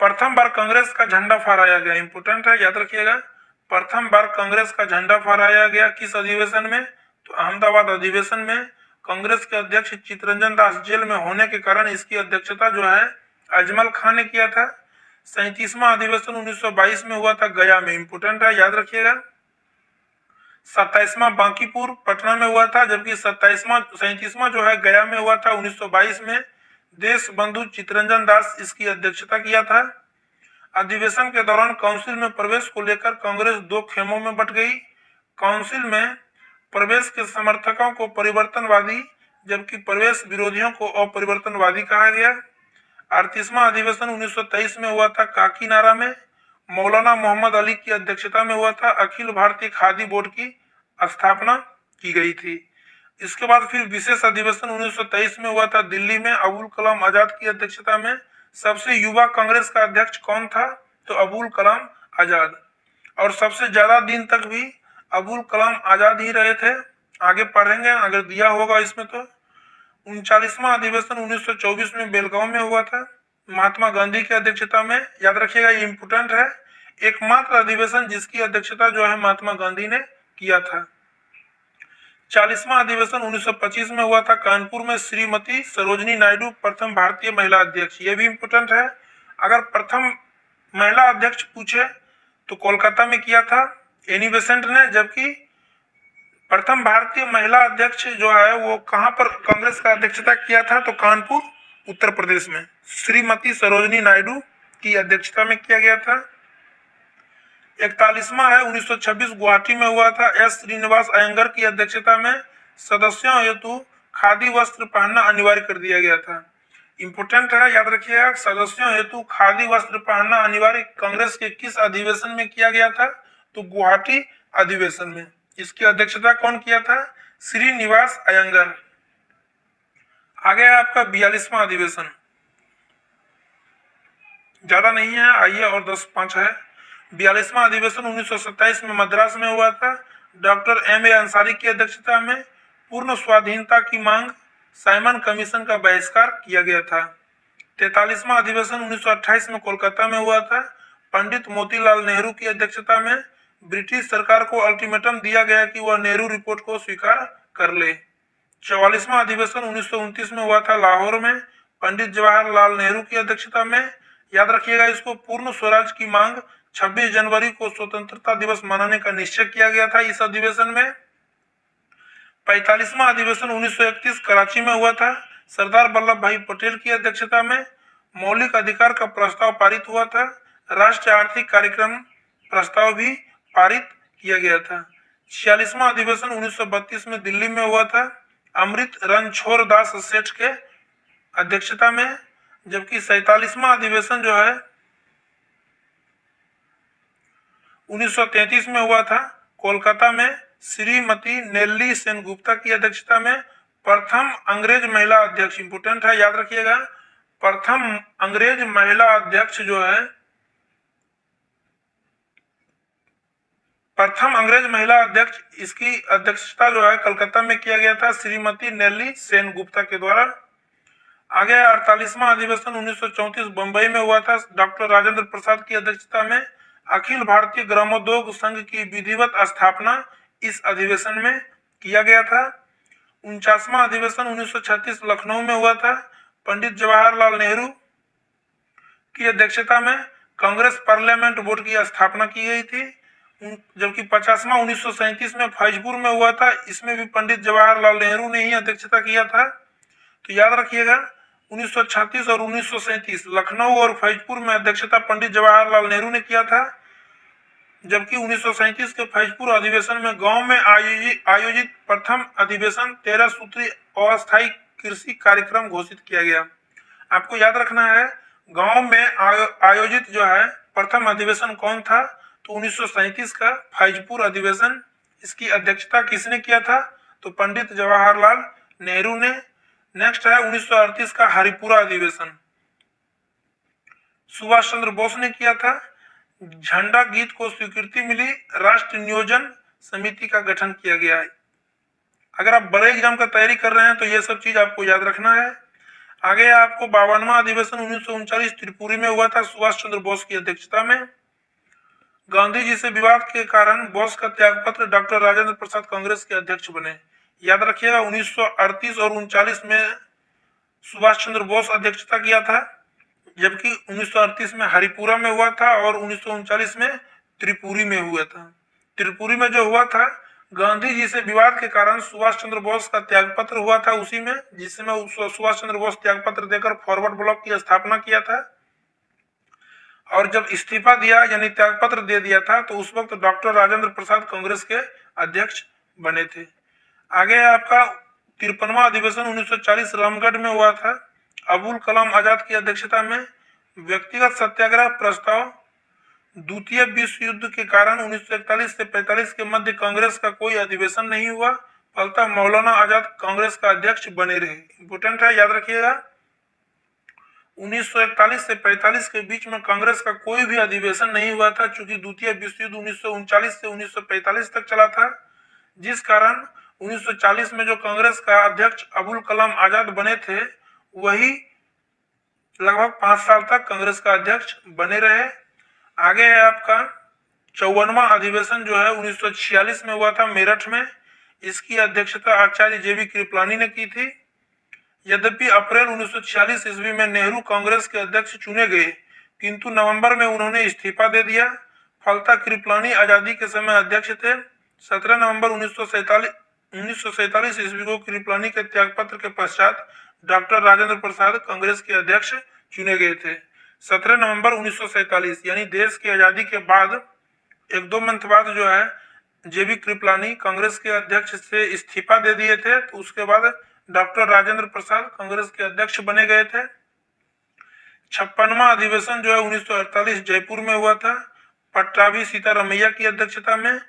प्रथम बार कांग्रेस का झंडा फहराया गया, इंपोर्टेंट है, याद रखिएगा। प्रथम बार कांग्रेस का झंडा फहराया गया किस अधिवेशन में, तो अहमदाबाद अधिवेशन में। कांग्रेस के अध्यक्ष चितरंजन दास जेल में होने के कारण इसकी अध्यक्षता जो है अजमल खान ने किया था। 37वां अधिवेशन 1922 में हुआ था, गया में, इंपोर्टेंट है, याद रखिएगा। 27वां बांकीपुर पटना में हुआ था, जबकि 37वां जो है गया में हुआ था 1922 में। देश बंधु चितरंजन दास इसकी अध्यक्षता किया था। अधिवेशन के दौरान काउंसिल में प्रवेश को लेकर कांग्रेस दो खेमों में बट गई। काउंसिल में प्रवेश के समर्थकों को परिवर्तनवादी, जबकि प्रवेश विरोधियों को अपरिवर्तनवादी कहा गया। 38वां अधिवेशन 1923 में हुआ था, काकीनाडा में। मौलाना मोहम्मद अली की अध्यक्षता में हुआ था। अखिल भारतीय खादी बोर्ड की स्थापना की गई थी। इसके बाद फिर विशेष अधिवेशन 1923 में हुआ था, दिल्ली में, अबुल कलाम आजाद की अध्यक्षता में। सबसे युवा कांग्रेस का अध्यक्ष कौन था, तो अबुल कलाम आजाद। और सबसे ज्यादा दिन तक भी अबुल कलाम आजाद ही रहे थे। आगे पढ़ेंगे अगर दिया होगा इसमें तो। 39वां अधिवेशन 1924 में बेलगांव में हुआ था, महात्मा गांधी की अध्यक्षता में। याद रखिएगा ये इंपोर्टेंट है, एकमात्र अधिवेशन जिसकी अध्यक्षता जो है महात्मा गांधी ने किया था। 40वां अधिवेशन 1925 में हुआ था, कानपुर में श्रीमती सरोजनी नायडू प्रथम भारतीय महिला अध्यक्ष। ये भी इंपोर्टेंट है, अगर प्रथम महिला अध्यक्ष पूछे तो कोलकाता में किया था एनी बेसेंट ने, जबकि प्रथम भारतीय महिला अध्यक्ष जो है वो कहां पर कांग्रेस का अध्यक्षता किया था, तो कानपुर उत्तर प्रदेश में श्रीमती सरोजनी नायडू की अध्यक्षता में किया गया था। 41वां है 1926 गुवाहाटी में हुआ था, एस श्रीनिवास अयंगर की अध्यक्षता में। सदस्यों हेतु खादी वस्त्र पहनना अनिवार्य कर दिया गया था। इंपोर्टेंट है, याद रखिएगा, सदस्यों हेतु खादी वस्त्र पहनना अनिवार्य कांग्रेस के किस अधिवेशन में किया गया था, तो गुवाहाटी अधिवेशन में। इसकी अध्यक्षता कौन किया था, श्रीनिवास अयंगर। आगे है आपका 42वां अधिवेशन, ज्यादा नहीं है, आइए और 10-5 है। 42वां अधिवेशन 1927 में मद्रास में हुआ था, डॉक्टर एम ए अंसारी की अध्यक्षता में। पूर्ण स्वाधीनता की मांग, साइमन कमीशन का बहिष्कार किया गया था। 43वां अधिवेशन 1928 में कोलकाता में हुआ था, पंडित मोतीलाल नेहरू की अध्यक्षता में। ब्रिटिश सरकार को अल्टीमेटम दिया गया कि वह नेहरू रिपोर्ट को स्वीकार कर ले। 44वां अधिवेशन 1929 में हुआ था, लाहौर में, पंडित जवाहरलाल नेहरू की अध्यक्षता में। याद रखिएगा इसको, पूर्ण स्वराज की मांग, 26 जनवरी को स्वतंत्रता दिवस मनाने का निश्चय किया गया था इस अधिवेशन में। 45वां अधिवेशन 1931 कराची में हुआ था, सरदार वल्लभ भाई पटेल की अध्यक्षता में। मौलिक अधिकार का प्रस्ताव पारित हुआ था, राष्ट्रीय आर्थिक कार्यक्रम प्रस्ताव भी पारित किया गया था। 46वां अधिवेशन 1932 में दिल्ली में हुआ था, अमृत रणछोड़ दास सेठ के अध्यक्षता में। जबकि 47वां अधिवेशन जो है 1933 में हुआ था, कोलकाता में, श्रीमती नेल्ली सेनगुप्ता की अध्यक्षता में। प्रथम अंग्रेज महिला अध्यक्ष, इंपोर्टेंट है, याद रखिएगा, प्रथम अंग्रेज महिला अध्यक्ष जो है, प्रथम अंग्रेज महिला अध्यक्ष, इसकी अध्यक्षता जो है कलकत्ता में किया गया था, श्रीमती नेल्ली सेनगुप्ता के द्वारा। आगे 48वां अधिवेशन 1934 बंबई में हुआ था, डॉक्टर राजेंद्र प्रसाद की अध्यक्षता में। अखिल भारतीय ग्रामोद्योग संघ की विधिवत स्थापना इस अधिवेशन में किया गया था। 49वां अधिवेशन 1936 लखनऊ में हुआ था, पंडित जवाहरलाल नेहरू की अध्यक्षता में। कांग्रेस पार्लियामेंट बोर्ड की स्थापना की गई थी। जबकि 50वां 1937 में फैजपुर में हुआ था, इसमें भी पंडित जवाहरलाल नेहरू ने ही अध्यक्षता किया था। तो याद रखिएगा 1936 और 1937 लखनऊ और फैजपुर में अध्यक्षता पंडित जवाहरलाल नेहरू ने किया था। जबकि 1937 के फैजपुर अधिवेशन में गांव में आयोजित प्रथम अधिवेशन 13 सूत्री अस्थायी कृषि कार्यक्रम घोषित किया गया। आपको याद रखना है, गांव में आयोजित जो है प्रथम अधिवेशन कौन था, तो 1937 का फैजपुर अधिवेशन। इसकी अध्यक्षता किसने किया था, तो पंडित जवाहरलाल नेहरू ने। नेक्स्ट है 1938 का हरिपुरा अधिवेशन, सुभाष चंद्र बोस ने किया था। झंडा गीत को स्वीकृति मिली, राष्ट्र नियोजन समिति का गठन किया गया है। अगर आप बड़े एग्जाम का तैयारी कर रहे हैं तो ये सब चीज आपको याद रखना है। आगे आपको 52वां अधिवेशन 1939 त्रिपुरी में हुआ था, सुभाष चंद्र बोस की अध्यक्षता में। गांधी जी से विवाद के कारण बोस का त्यागपत्र, डॉक्टर राजेंद्र प्रसाद कांग्रेस के अध्यक्ष बने। याद रखिएगा 1938 और 39 में सुभाष चंद्र बोस अध्यक्षता किया था, जबकि 1938 में हरिपुरा में हुआ था और 1939 में त्रिपुरी में हुआ था। त्रिपुरी में जो हुआ था, गांधी जी से विवाद के कारण सुभाष चंद्र बोस का त्यागपत्र हुआ था उसी में, जिसमें सुभाष चंद्र बोस त्यागपत्र देकर फॉरवर्ड ब्लॉक की स्थापना किया था। और जब इस्तीफा दिया यानी त्यागपत्र दे दिया था, तो उस वक्त डॉक्टर राजेंद्र प्रसाद कांग्रेस के अध्यक्ष बने थे। आगे आपका 53वां अधिवेशन 1940 रामगढ़ में हुआ था, अबुल कलाम आजाद की अध्यक्षता में। व्यक्तिगत सत्याग्रह प्रस्ताव, द्वितीय विश्व युद्ध के कारण 1941 से 45 के मध्य कांग्रेस का कोई अधिवेशन नहीं हुआ, फलतः मौलाना आजाद कांग्रेस का अध्यक्ष बने रहे। इंपोर्टेंट है, याद रखिएगा। 1941 से 45 के बीच में कांग्रेस का कोई भी अधिवेशन नहीं हुआ था, चूंकि द्वितीय विश्व युद्ध 1939 से 1945 तक चला था, जिस कारण 1940 में जो कांग्रेस का अध्यक्ष अबुल कलाम आजाद बने थे, वही लगभग 5 साल तक कांग्रेस का अध्यक्ष बने रहे। आगे है आपका 54वां अधिवेशन जो है 1946 में हुआ था मेरठ में। इसकी अध्यक्षता आचार्य जेबी कृपलानी ने की थी। यद्यपि अप्रैल 1946 ईस्वी में नेहरू कांग्रेस के अध्यक्ष चुने गए, किंतु नवंबर में उन्होंने इस्तीफा दे दिया। फलतः कृपलानी आजादी के समय अध्यक्ष थे। 17 नवंबर 1947 ईस्वी को कृपलानी के त्यागपत्र के पश्चात डॉक्टर राजेंद्र प्रसाद कांग्रेस के अध्यक्ष चुने गए थे। 17 नवंबर 1947 यानी देश की आजादी के बाद 1-2 मंथ बाद जो है जेबी कृपलानी कांग्रेस के अध्यक्ष से इस्तीफा दे दिए थे। तो उसके बाद डॉक्टर राजेंद्र प्रसाद कांग्रेस के अध्यक्ष बने गए थे। 56वां अधिवेशन जो है 1948 जयपुर में हुआ था, पट्टाभी सीतारमैया की अध्यक्षता में।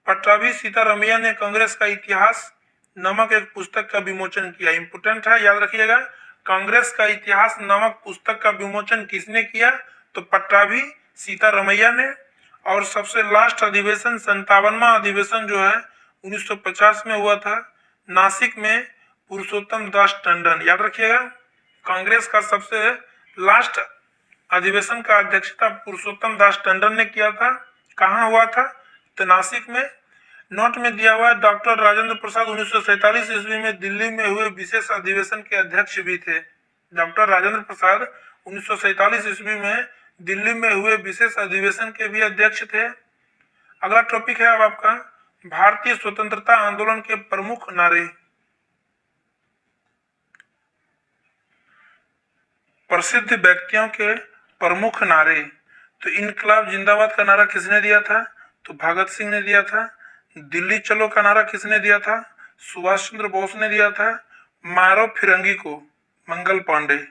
पट्टाभी सीतारमैया ने कांग्रेस का इतिहास नामक एक पुस्तक का विमोचन किया। इंपोर्टेंट है, याद रखिएगा। कांग्रेस का इतिहास नामक पुस्तक का विमोचन किसने किया? तो पट्टाभी सीतारमैया ने। और सबसे लास्ट अधिवेशन 57वां अधिवेशन जो है 1950 में हुआ था, नासिक में, पुरुषोत्तम दास टंडन। याद रखिएगा, कांग्रेस का सबसे लास्ट अधिवेशन का अध्यक्षता पुरुषोत्तम दास टंडन ने किया था। कहाँ हुआ था? तो नासिक में। नोट में दिया हुआ है डॉक्टर राजेंद्र प्रसाद 1947 ईस्वी में दिल्ली में हुए विशेष अधिवेशन के अध्यक्ष भी थे। डॉक्टर राजेंद्र प्रसाद 1947 ईस्वी में दिल्ली में हुए विशेष अधिवेशन के भी अध्यक्ष थे। अगला टॉपिक है अब आपका भारतीय स्वतंत्रता आंदोलन के प्रमुख नारे। प्रसिद्ध व्यक्तियों के प्रमुख नारे। तो इनकलाब जिंदाबाद का नारा किसने दिया था? तो भगत सिंह ने दिया था। दिल्ली चलो का नारा किसने दिया था? सुभाष चंद्र बोस ने दिया था। मारो फिरंगी को मंगल पांडे।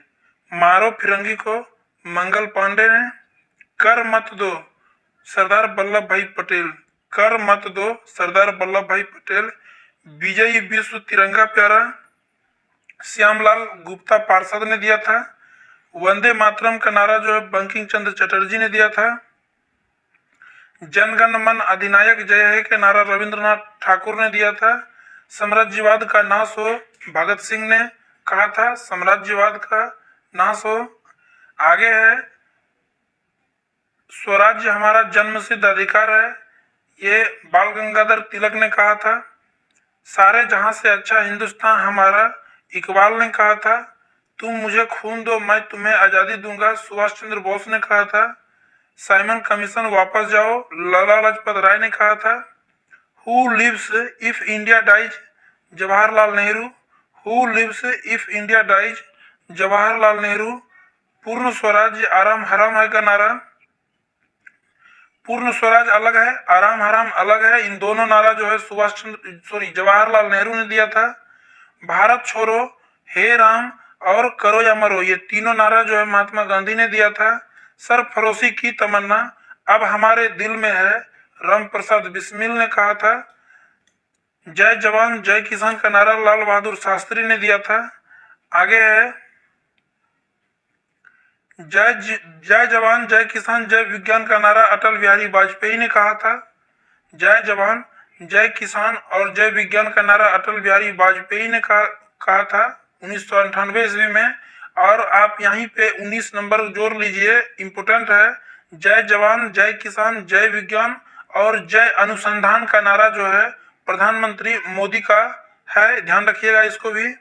मारो फिरंगी को मंगल पांडे ने। कर मत दो सरदार वल्लभ भाई पटेल। कर मत दो सरदार वल्लभ भाई पटेल। विजयी विश्व तिरंगा प्यारा श्यामलाल गुप्ता पार्षद ने दिया था। वंदे मातरम का नारा जो है बंकिम चंद्र चटर्जी ने दिया था। जनगण मन अधिनायक जय है के नारा रविंद्रनाथ ठाकुर ने दिया था। साम्राज्यवाद का नाश हो भगत सिंह ने कहा था। साम्राज्यवाद का नाश हो। आगे है स्वराज्य हमारा जन्मसिद्ध अधिकार है, ये बाल गंगाधर तिलक ने कहा था। सारे जहां से अच्छा हिंदुस्तान हमारा, इकबाल ने कहा था। तुम मुझे खून दो मैं तुम्हें आजादी दूंगा, सुभाष चंद्र बोस ने कहा था। साइमन कमीशन वापस जाओ, लाला लाजपत राय ने कहा था। Who lives if India dies, Jawaharlal Nehru. Who lives if India dies, Jawaharlal Nehru. Purna Swaraj आराम हराम है का नारा। पूर्ण स्वराज अलग है, आराम हराम अलग है। इन दोनों नारा जो है जवाहरलाल नेहरू ने दिया था। भारत छोड़ो, हे राम और करो या मरो, ये तीनों नारा जो है महात्मा गांधी ने दिया था। सरफरोशी की तमन्ना अब हमारे दिल में है, राम प्रसाद बिस्मिल ने कहा था। जय जवान जय किसान का नारा लाल बहादुर शास्त्री ने दिया था। आगे है जय जवान जय किसान जय विज्ञान का नारा अटल बिहारी वाजपेयी ने कहा था। जय जवान जय किसान और जय विज्ञान का नारा अटल बिहारी वाजपेयी ने कहा था 1998 ईस्वी में। और आप यहीं पे 19 नंबर जोड़ लीजिए, इंपोर्टेंट है। जय जवान जय किसान जय विज्ञान और जय अनुसंधान का नारा जो है प्रधानमंत्री मोदी का है, ध्यान रखिएगा इसको भी।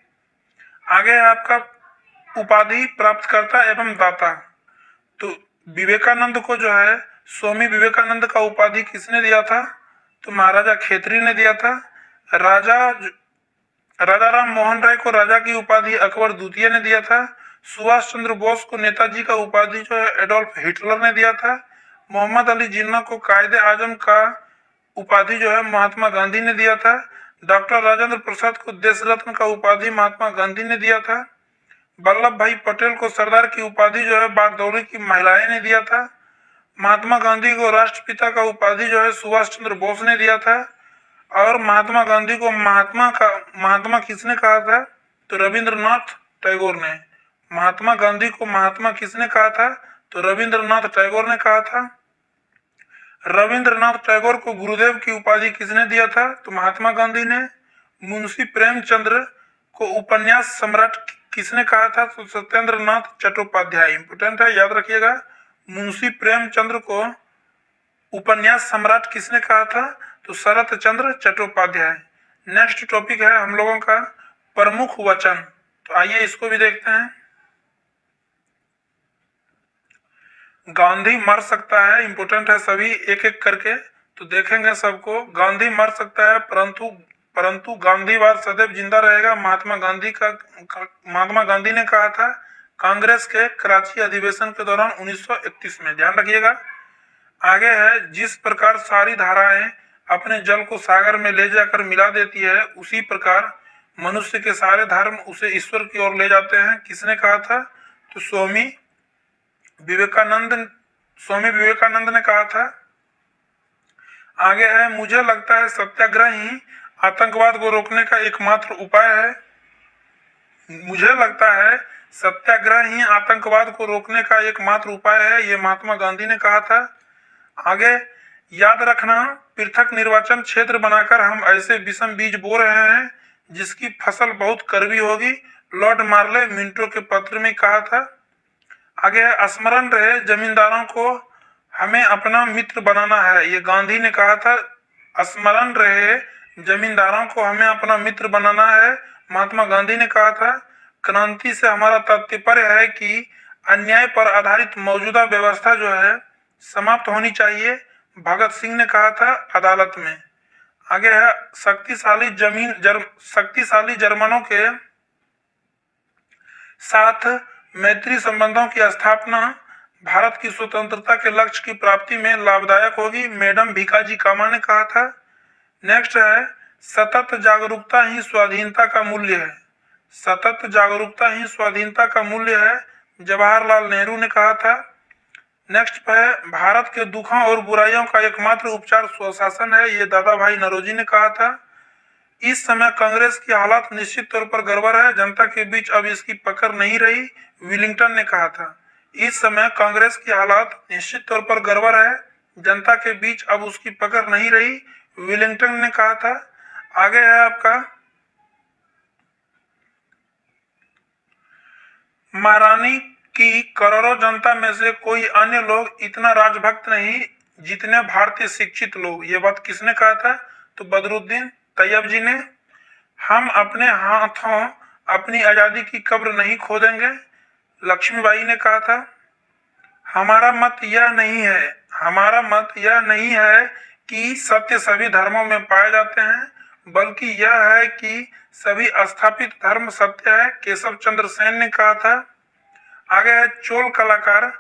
आगे है आपका उपाधि प्राप्तकर्ता एवं दाता। तो विवेकानंद को जो है स्वामी विवेकानंद का उपाधि किसने दिया था? तो महाराजा खेतरी ने दिया था। राजा राम मोहन राय को राजा की उपाधि अकबर द्वितीय ने दिया था। सुभाष चंद्र बोस को नेताजी का उपाधि जो है एडोल्फ हिटलर ने दिया था। मोहम्मद अली जिन्ना को कायदे आजम का उपाधि जो है महात्मा गांधी ने दिया था। डॉक्टर राजेंद्र प्रसाद को देश रत्न का उपाधि महात्मा गांधी ने दिया था। वल्लभ भाई पटेल को सरदार की उपाधि जो है बागडोरी की महिलाएं ने दिया था। महात्मा गांधी को राष्ट्रपिता का उपाधि जो है सुभाष चंद्र बोस ने दिया था। और महात्मा गांधी को महात्मा किसने कहा था? तो रविंद्रनाथ टैगोर ने। महात्मा गांधी को महात्मा किसने कहा था? तो रविंद्रनाथ टैगोर ने कहा था। रविंद्रनाथ टैगोर को गुरुदेव की उपाधि किसने दिया था? तो महात्मा गांधी ने। मुंशी प्रेमचंद्र को उपन्यास सम्राट किसने कहा था? तो सत्येंद्रनाथ चट्टोपाध्याय। इंपोर्टेंट है, याद रखिएगा। मुंशी प्रेमचंद्र को उपन्यास सम्राट किसने कहा था? तो शरत चंद्र चट्टोपाध्याय। नेक्स्ट टॉपिक है हम लोगों का प्रमुख वचन। तो आइए इसको भी देखते हैं। गांधी मर सकता है, इंपोर्टेंट है, सभी एक एक करके तो देखेंगे सबको। गांधी मर सकता है परंतु गांधीवाद सदैव जिंदा रहेगा। महात्मा गांधी ने कहा था कांग्रेस के कराची अधिवेशन के दौरान 1931 में, ध्यान रखिएगा। आगे है, जिस प्रकार सारी धाराएं अपने जल को सागर में ले जाकर मिला देती है, उसी प्रकार मनुष्य के सारे धर्म उसे ईश्वर की ओर ले जाते हैं। किसने कहा था? तो स्वामी विवेकानंद ने कहा था। आगे है, मुझे लगता है सत्याग्रह ही आतंकवाद को रोकने का एकमात्र उपाय है। मुझे लगता है सत्याग्रह ही आतंकवाद को रोकने का एकमात्र उपाय है, ये महात्मा गांधी ने कहा था। आगे याद रखना, पृथक निर्वाचन क्षेत्र बनाकर हम ऐसे विषम बीज बो रहे हैं जिसकी फसल बहुत कड़वी होगी, लॉर्ड मार्ले मिंटो के पत्र में कहा था। आगे स्मरण रहे, जमींदारों को हमें अपना मित्र बनाना है, ये गांधी ने कहा था। स्मरण रहे, जमींदारों को हमें अपना मित्र बनाना है, महात्मा गांधी ने कहा था। क्रांति से हमारा तात्पर्य है कि अन्याय पर आधारित मौजूदा व्यवस्था जो है समाप्त होनी चाहिए, भगत सिंह ने कहा था अदालत में। आगे है, शक्तिशाली जर्मनों के साथ मैत्री संबंधों की स्थापना भारत की स्वतंत्रता के लक्ष्य की प्राप्ति में लाभदायक होगी, मैडम भीकाजी कामा ने कहा था। नेक्स्ट है, सतत जागरूकता ही स्वाधीनता का मूल्य है। सतत जागरूकता ही स्वाधीनता का मूल्य है, जवाहरलाल नेहरू ने कहा था। नेक्स्ट है, भारत के दुखों और बुराइयों का एकमात्र उपचार स्वशासन है, ये दादा भाई नौरोजी ने कहा था। इस समय कांग्रेस की हालत निश्चित तौर पर गड़बड़ है, जनता के बीच अब इसकी पकड़ नहीं रही, विलिंगटन ने कहा था। इस समय कांग्रेस की हालत निश्चित तौर पर गड़बड़ है, जनता के बीच अब उसकी पकड़ नहीं रही, विलिंगटन ने कहा था। आगे है आपका, महारानी की करोड़ों जनता में से कोई अन्य लोग इतना राजभक्त नहीं जितने भारतीय शिक्षित लोग, ये बात किसने कहा था? तो बदरुद्दीन तैयब जी ने। हम अपने हाथों अपनी आजादी की कब्र नहीं खोदेंगे, लक्ष्मीबाई ने कहा था। हमारा मत यह नहीं है कि सत्य सभी धर्मों में पाए जाते हैं, बल्कि यह है कि सभी स्थापित धर्म सत्य है, केशव चंद्र सेन ने कहा था। आगे है, चोल कलाकार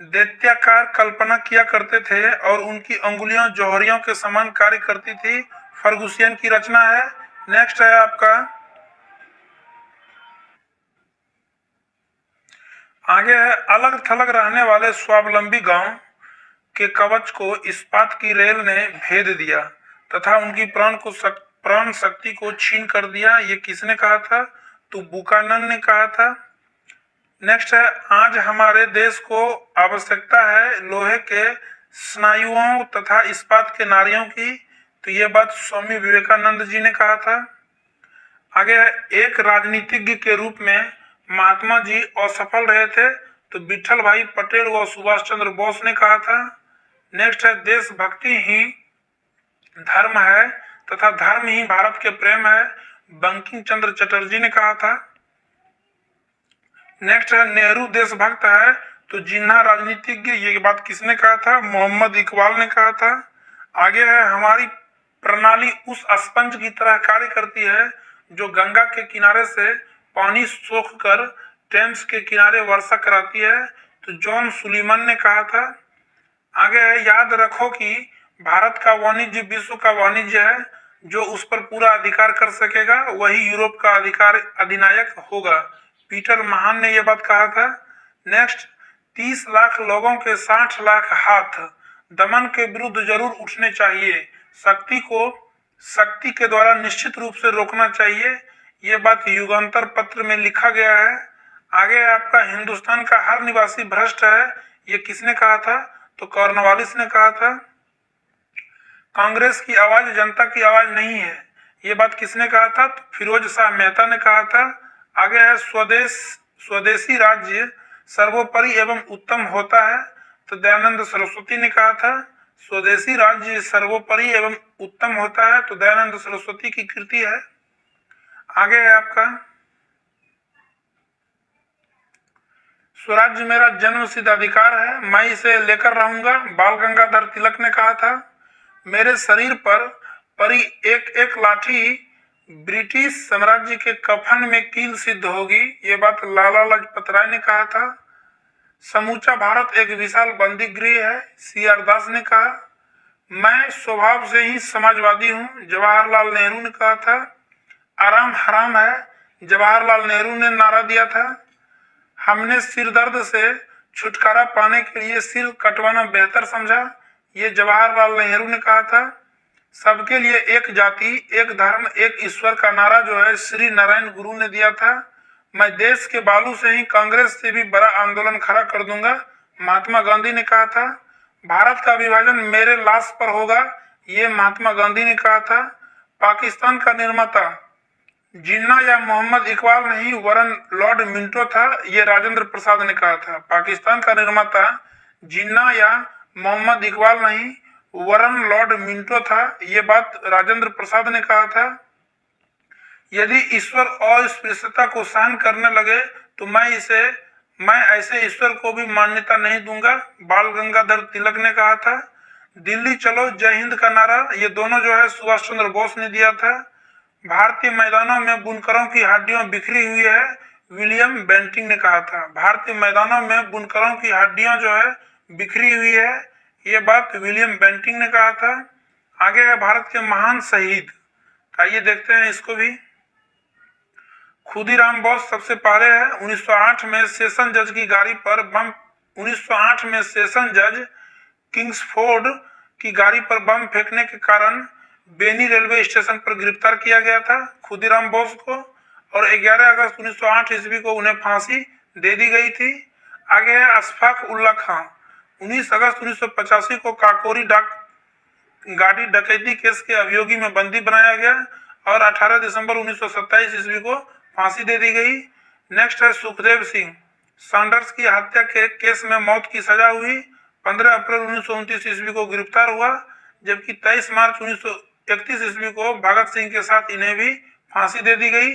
दैत्याकार कल्पना किया करते थे और उनकी अंगुलियां जौहरियों के समान कार्य करती थी, फर्गुसियन की रचना है। नेक्स्ट है आपका, आगे है, अलग थलग रहने वाले स्वावलंबी गांव के कवच को इस्पात की रेल ने भेद दिया तथा उनकी प्राण शक्ति को छीन कर दिया, ये किसने कहा था? तो बुकानन ने कहा था। नेक्स्ट है, आज हमारे देश को आवश्यकता है लोहे के स्नायुओं तथा इस्पात के नारियों की, तो ये बात स्वामी विवेकानंद जी ने कहा था। आगे है, एक राजनीतिज्ञ के रूप में महात्मा जी असफल रहे थे, तो विठल भाई पटेल व सुभाष चंद्र बोस ने कहा था। नेक्स्ट है, देशभक्ति ही धर्म है तथा धर्म ही भारत के प्रेम है, बंकिम चंद्र चटर्जी ने कहा था। नेक्स्ट है, नेहरू देशभक्त है, तो जिन्ना राजनीतिज्ञ, ये बात किसने कहा था? मोहम्मद इकबाल ने कहा था। आगे है, हमारी प्रणाली उस स्पंज की तरह कार्य करती है जो गंगा के किनारे से पानी सोख कर टेम्स के किनारे वर्षा कराती है, तो जॉन सुलीमन ने कहा था। आगे है, याद रखो कि भारत का वाणिज्य विश्व का वाणिज्य है, जो उस पर पूरा अधिकार कर सकेगा वही यूरोप का अधिनायक होगा, पीटर महान ने यह बात कहा था। नेक्स्ट, 30 लाख लोगों के 60 लाख हाथ दमन के विरुद्ध जरूर उठने चाहिए, शक्ति के द्वारा निश्चित रूप से रोकना चाहिए, ये बात युगांतर पत्र में लिखा गया है। आगे है आपका हिंदुस्तान का हर निवासी भ्रष्ट है, ये किसने कहा था? तो कॉर्नवालिस ने कहा था। कांग्रेस की आवाज जनता की आवाज नहीं है, ये बात किसने कहा था? तो फिरोज शाह मेहता ने कहा था। आगे है स्वदेशी राज्य सर्वोपरि एवं उत्तम होता है, तो दयानंद सरस्वती ने कहा था। स्वदेशी राज्य सर्वोपरि एवं उत्तम होता है, तो दयानंद सरस्वती की कृति है। आगे है आपका स्वराज्य मेरा जन्म सिद्ध अधिकार है, मैं इसे लेकर रहूंगा, बाल गंगाधर तिलक ने कहा था। मेरे शरीर पर परी एक एक लाठी ब्रिटिश साम्राज्य के कफन में कील सिद्ध होगी, ये बात लाला लाजपत राय ने कहा था। समूचा भारत एक विशाल बंदी गृह है, CR दास ने कहा। मैं स्वभाव से ही समाजवादी हूँ, जवाहरलाल नेहरू ने कहा था। आराम हराम है, जवाहरलाल नेहरू ने नारा दिया था। हमने सिर दर्द से छुटकारा पाने के लिए सिर कटवाना बेहतर समझा, ये जवाहरलाल नेहरू ने कहा था। सबके लिए एक जाति, एक धर्म, एक ईश्वर का नारा जो है श्री नारायण गुरु ने दिया था। मैं देश के बालू से ही कांग्रेस से भी बड़ा आंदोलन खड़ा कर दूंगा, महात्मा गांधी ने कहा था। भारत का विभाजन मेरे लाश पर होगा, ये महात्मा गांधी ने कहा था। पाकिस्तान का निर्माता जिन्ना या मोहम्मद इकबाल नहीं वरन लॉर्ड मिंटो था, ये राजेंद्र प्रसाद ने कहा था। पाकिस्तान का निर्माता जिन्ना या मोहम्मद इकबाल नहीं वरन लॉर्ड मिंटो था, ये बात राजेंद्र प्रसाद ने कहा था। यदि ईश्वर अस्पृश्यता को सहन करने लगे तो मैं ऐसे ईश्वर को भी मान्यता नहीं दूंगा, बाल गंगाधर तिलक ने कहा था। दिल्ली चलो जय हिंद का नारा, ये दोनों जो है सुभाष चंद्र बोस ने दिया था। भारतीय मैदानों में बुनकरों की हड्डियां बिखरी हुई है, विलियम बेंटिंग ने कहा था। भारतीय मैदानों में बुनकरों की हड्डियां जो है बिखरी हुई है, ये बात विलियम बेंटिंग ने कहा था। आगे है भारत के महान शहीद, आइए देखते हैं इसको भी। खुदीराम बोस सबसे पहले है। 1908 में सेशन जज की गाड़ी पर बम 1908 में सेशन जज किंग्सफोर्ड की गाड़ी पर बम फेंकने के कारण बेनी रेलवे स्टेशन पर गिरफ्तार किया गया था खुदीराम बोस को, और 11 अगस्त 1908 ईस्वी को उन्हें फांसी दे दी गई थी। आगे है अशफाक उल्ला खां। 19 अगस्त 1985 को काकोरी डाक गाड़ी डकैती केस के अभियोगी में बंदी बनाया गया और 18 दिसंबर 1927 ईस्वी को फांसी दे दी गई। नेक्स्ट है सुखदेव सिंह। सैंडर्स की हत्या के केस में मौत की सजा हुई। 15 अप्रैल 1929 ईस्वी को गिरफ्तार हुआ, जबकि 23 मार्च 1931 ईस्वी को भगत सिंह के साथ इन्हें भी फांसी दे दी गई।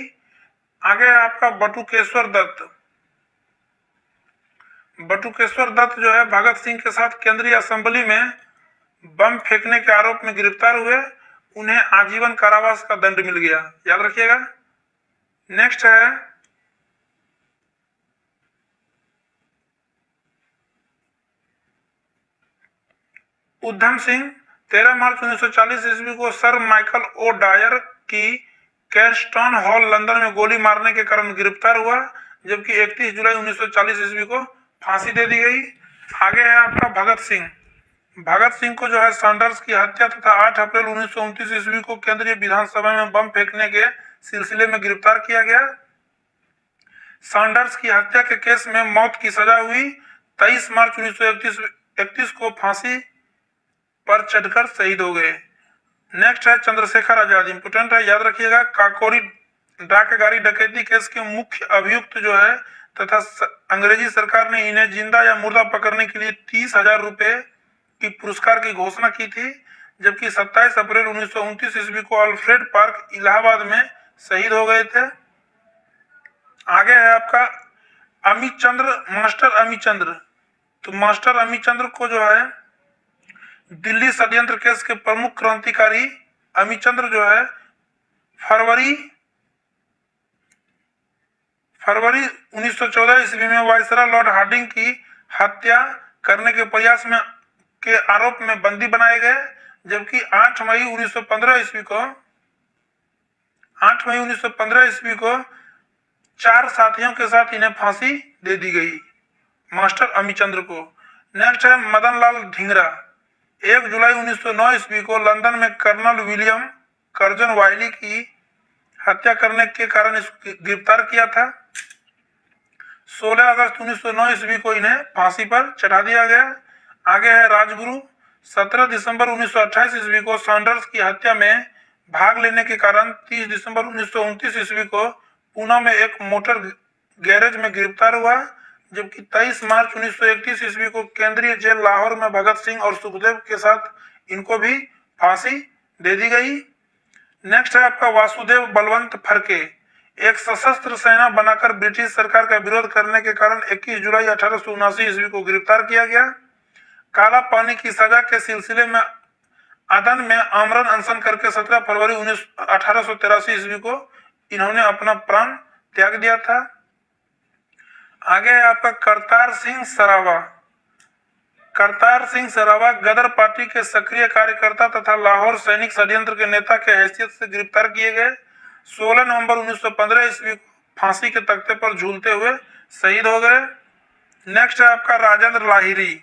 आगे है आपका बटुकेश्वर दत्त। बटुकेश्वर दत्त जो है भगत सिंह के साथ केंद्रीय असेंबली में बम फेंकने के आरोप में गिरफ्तार हुए, उन्हें आजीवन कारावास का दंड मिल गया, याद रखिएगा। नेक्स्ट है उधम सिंह। 13 मार्च 1940 ईस्वी को सर माइकल ओ डायर की कैस्टन हॉल लंदन में गोली मारने के कारण गिरफ्तार हुआ, जबकि 31 जुलाई 1940 ईस्वी को फांसी दे दी गई। आगे है आपका भगत सिंह। भगत सिंह को जो है सैंडर्स की हत्या तथा 8 अप्रैल 1929 ईस्वी को केंद्रीय विधानसभा में बम फेंकने के सिलसिले में गिरफ्तार किया गया। सैंडर्स की हत्या के केस में मौत की सजा हुई। 23 मार्च 1931 को फांसी पर चढ़कर शहीद हो गए। नेक्स्ट है चंद्रशेखर आजाद, इंपोर्टेंट है, याद रखिएगा। काकोरी डाक गाड़ी डकैती केस के मुख्य अभियुक्त जो है तथा अंग्रेजी सरकार ने इन्हें जिंदा या मुर्दा पकड़ने के लिए 30,000 रुपए की पुरस्कार की घोषणा की थी, जबकि 27 अप्रैल 1929 ईस्वी को अल्फ्रेड पार्क इलाहाबाद में शहीद हो गए थे। आगे है आपका अमित चंद्र, मास्टर अमित चंद्र। तो मास्टर अमित चंद्र को जो है दिल्ली षड्यंत्र केस के प्रमुख क्रांतिकारी अमित चंद्र जो है फरवरी 1914 ईस्वी में वायसराय लॉर्ड हार्डिंग की हत्या करने के प्रयास में के आरोप में बंदी बनाए गए, जबकि 8 मई 1915 ईस्वी को 4 साथियों के साथ इन्हें फांसी दे दी गई, मास्टर अमित चंद्र को। नेक्स्ट है मदन लाल धिंगरा। 1 जुलाई 1909 ईस्वी को लंदन में कर्नल विलियम कर्जन वाइली की हत्या करने के कारण इसको गिरफ्तार किया था। 16 अगस्त 1909 ईस्वी को इन्हें फांसी पर चढ़ा दिया गया। आगे है राजगुरु। 17 दिसंबर 1928 ईस्वी को सैंडर्स की हत्या में भाग लेने के कारण 30 दिसंबर 1929 ईस्वी को पुणे में एक मोटर गैरेज में गिरफ्तार हुआ, जबकि 23 मार्च 1931 ईस्वी को केंद्रीय जेल लाहौर में भगत सिंह और सुखदेव के साथ इनको भी फांसी दे दी गई। नेक्स्ट है आपका वासुदेव बलवंत फड़के। एक सशस्त्र सेना बनाकर ब्रिटिश सरकार का विरोध करने के कारण 21 जुलाई 1879 ईस्वी को गिरफ्तार किया गया। काला पानी की सजा के सिलसिले में आदन में आमरण अनशन करके 17 फरवरी 1883 ईस्वी को इन्होंने अपना प्राण त्याग दिया था। आगे है आपका करतार सिंह सरावा। करतार सिंह सरावा गदर पार्टी के सक्रिय कार्यकर्ता तथा लाहौर सैनिक षड्यंत्र के नेता के हैसियत से गिरफ्तार किए गए। 16 नवंबर 1915 ईस्वी फांसी के तख्ते पर झूलते हुए शहीद हो गए। नेक्स्ट है आपका राजेंद्र लाहिरी।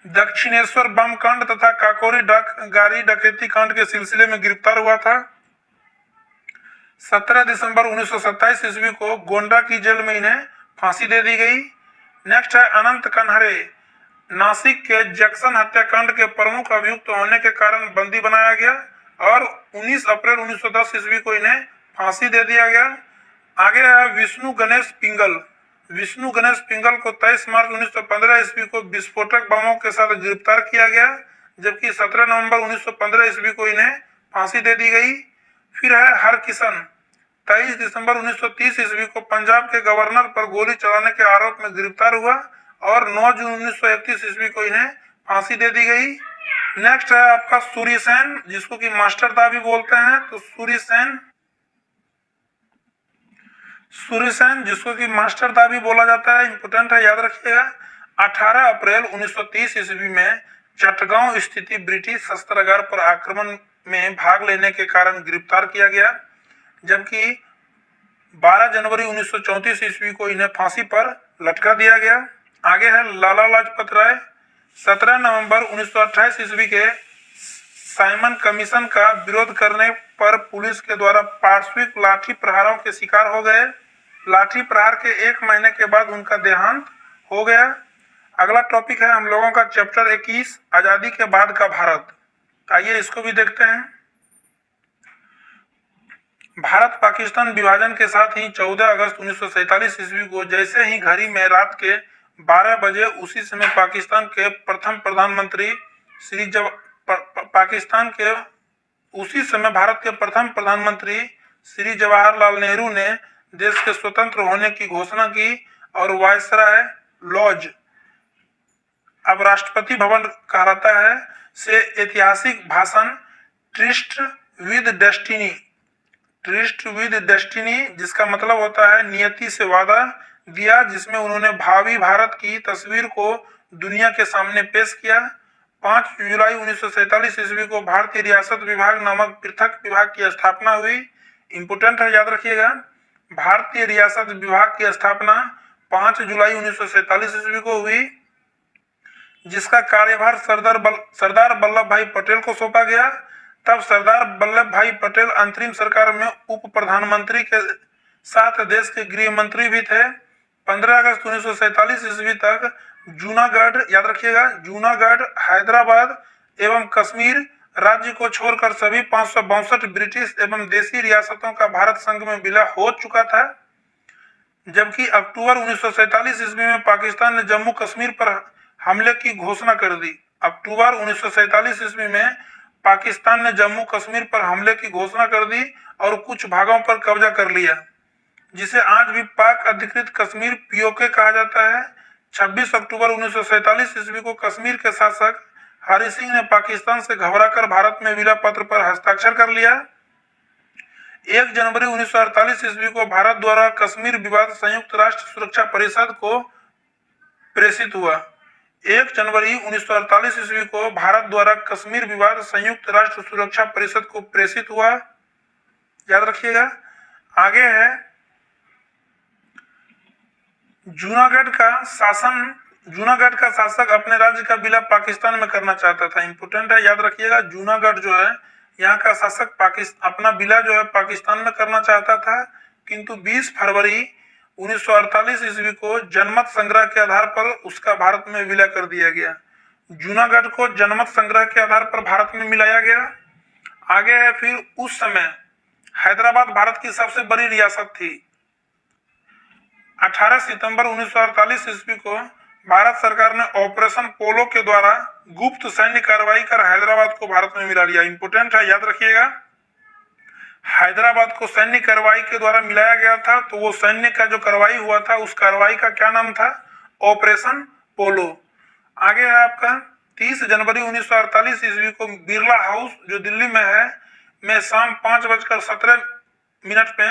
दक्षिणेश्वर बम कांड तथा काकोरी गाड़ी डकैती कांड के सिलसिले में गिरफ्तार हुआ था। 17 दिसंबर 1927 ईस्वी को गोंडा की जेल में इन्हें फांसी दे दी गई। नेक्स्ट है अनंत कन्हरे। नासिक के जैक्सन हत्याकांड के प्रमुख अभियुक्त होने के कारण बंदी बनाया गया और 19 अप्रैल 1910 ईस्वी को इन्हें फांसी दे दिया गया। आगे है विष्णु गणेश पिंगल। विष्णु गणेश पिंगल को 23 मार्च 1915 ईस्वी को विस्फोटक बमों के साथ गिरफ्तार किया गया, जबकि 17 नवंबर 1915 ईस्वी को इन्हें फांसी दे दी गई। फिर है हरकिशन। 23 दिसंबर 1930 ईस्वी को पंजाब के गवर्नर पर गोली चलाने के आरोप में गिरफ्तार हुआ और 9 जून 1931 ईस्वी को इन्हें फांसी दे दी गई। नेक्स्ट है आपका सूर्यसेन, जिसको कि मास्टरदा भी बोलते हैं। तो सूर्यसेन जिसको कि मास्टरदा भी बोला जाता है, इंपोर्टेंट है, याद रखिएगा। 18 अप्रैल 1930 ईस्वी में चटगांव स्थित ब्रिटिश शस्त्रागार पर आक्रमण में भाग लेने के कारण गिरफ्तार किया गया, जबकि 12 जनवरी 1934 ईस्वी को इन्हें फांसी पर लटका दिया गया। आगे है लाला लाजपत राय। 17 नवंबर 1928 ईस्वी के साइमन कमीशन का विरोध करने पर पुलिस के द्वारा पार्श्विक लाठी प्रहारों के शिकार हो गए। लाठी प्रहार के 1 महीने के बाद उनका देहांत हो गया। अगला टॉपिक है हम लोगों का चैप्टर 21, आजादी के बाद का भारत। आइए इसको भी देखते हैं। भारत पाकिस्तान विभाजन के साथ ही 14 अगस्त 1947 ईस्वी को जैसे ही घड़ी में रात के 12 बजे, उसी समय पाकिस्तान के प्रथम प्रधानमंत्री उसी समय भारत के प्रथम प्रधानमंत्री श्री जवाहरलाल नेहरू ने देश के स्वतंत्र होने की घोषणा की और वायसराय लॉज, अब राष्ट्रपति भवन कहलाता है, से ऐतिहासिक भाषण ट्रिस्ट विद डेस्टिनी, जिसका मतलब होता है नियति से वादा, दिया, जिसमें उन्होंने भावी भारत की तस्वीर को दुनिया के सामने पेश किया। 5 जुलाई 1947 ईस्वी को भारतीय रियासत विभाग नामक पृथक विभाग की स्थापना हुई। इंपोर्टेंट है, याद रखिएगा। भारतीय रियासत विभाग की स्थापना 5 जुलाई 1947 ईस्वी को हुई, जिसका कार्यभार सरदार वल्लभ भाई पटेल को सौंपा गया। तब सरदार वल्लभ भाई पटेल अंतरिम सरकार में उप प्रधानमंत्री के साथ देश के गृह मंत्री भी थे। 15 अगस्त 1947 ईस्वी तक जूनागढ़, याद रखिएगा, जूनागढ़, हैदराबाद एवं कश्मीर राज्य को छोड़कर सभी 562 ब्रिटिश एवं देसी रियासतों का भारत संघ में विलय हो चुका था। जबकि अक्टूबर 1947 ईस्वी में पाकिस्तान ने जम्मू कश्मीर पर हमले की घोषणा कर दी। अक्टूबर 1947 ईस्वी में पाकिस्तान ने जम्मू कश्मीर पर हमले की घोषणा कर दी और कुछ भागों पर कब्जा कर लिया, जिसे आज भी पाक अधिकृत कश्मीर पीओके कहा जाता है। 26 अक्टूबर 1947 ईस्वी को कश्मीर के शासक हरि सिंह ने पाकिस्तान से घबराकर भारत में विलय पत्र पर हस्ताक्षर कर लिया। 1 जनवरी 1948 ईस्वी को भारत द्वारा कश्मीर विवाद संयुक्त राष्ट्र सुरक्षा परिषद को प्रेषित हुआ। 1 जनवरी 1948 ईस्वी को भारत द्वारा कश्मीर विवाद संयुक्त राष्ट्र सुरक्षा परिषद को प्रेषित हुआ, याद रखिएगा। आगे है जूनागढ़ का शासक अपने राज्य का विलय पाकिस्तान में करना चाहता था। इंपोर्टेंट है, याद रखिएगा। जूनागढ़ जो है, यहाँ का शासक अपना विलय जो है पाकिस्तान में करना चाहता था, किंतु 20 फरवरी 1948 ईस्वी को जनमत संग्रह के आधार पर उसका भारत में विलय कर दिया गया। जूनागढ़ को जनमत संग्रह के आधार पर भारत में मिलाया गया। आगे है फिर उस समय हैदराबाद भारत की सबसे बड़ी रियासत थी। 18 सितंबर 1948 ईस्वी को भारत सरकार ने ऑपरेशन पोलो के द्वारा गुप्त सैन्य कार्रवाई कर हैदराबाद को भारत में मिला लिया। इंपोर्टेंट है, याद रखिएगा। हैदराबाद को सैन्य कार्रवाई के द्वारा मिलाया गया था, तो वो सैन्य का जो कार्रवाई हुआ था उस कार्रवाई का क्या नाम था? ऑपरेशन पोलो। आगे है आपका 30 जनवरी 1948 ईस्वी को बिरला हाउस जो दिल्ली में है में शाम 5:17 पे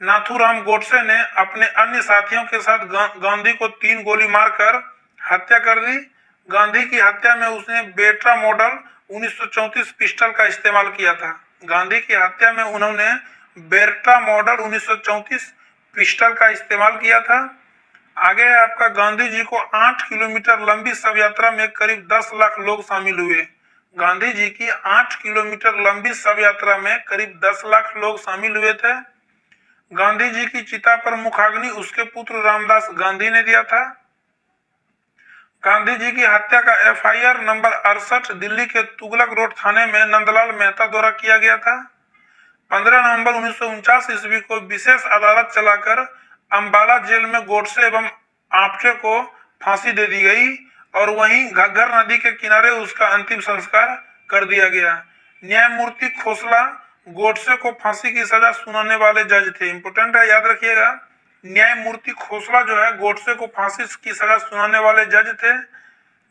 नाथूराम गोडसे ने अपने अन्य साथियों के साथ गांधी को 3 गोली मारकर हत्या कर दी। गांधी की हत्या में उसने बेट्रा मॉडल 1934 पिस्टल का इस्तेमाल किया था। गांधी की हत्या में उन्होंने बेट्रा मॉडल 1934 पिस्टल का इस्तेमाल किया था। आगे है आपका गांधी जी को 8 किलोमीटर लंबी शव यात्रा में करीब 10 लाख लोग शामिल हुए। गांधी जी की 8 किलोमीटर लंबी शव यात्रा में करीब 10 लाख लोग शामिल हुए थे। गांधी जी की चिता पर मुखाग्नि उसके पुत्र रामदास गांधी ने दिया था। गांधी जी की हत्या का एफआईआर नंबर 68 दिल्ली के तुगलक रोड थाने में नंदलाल मेहता द्वारा किया गया था। 15 नवंबर 1949 ईस्वी को विशेष अदालत चलाकर अंबाला जेल में गोडसे एवं आप्टे को फांसी दे दी गई और वहीं घग्गर नदी के किनारे उसका अंतिम संस्कार कर दिया गया। न्यायमूर्ति खोसला गोडसे को फांसी की सजा सुनाने वाले जज थे। इंपोर्टेंट है, याद रखिएगा। न्यायमूर्ति खोसला जो है गोडसे को फांसी की सजा सुनाने वाले जज थे।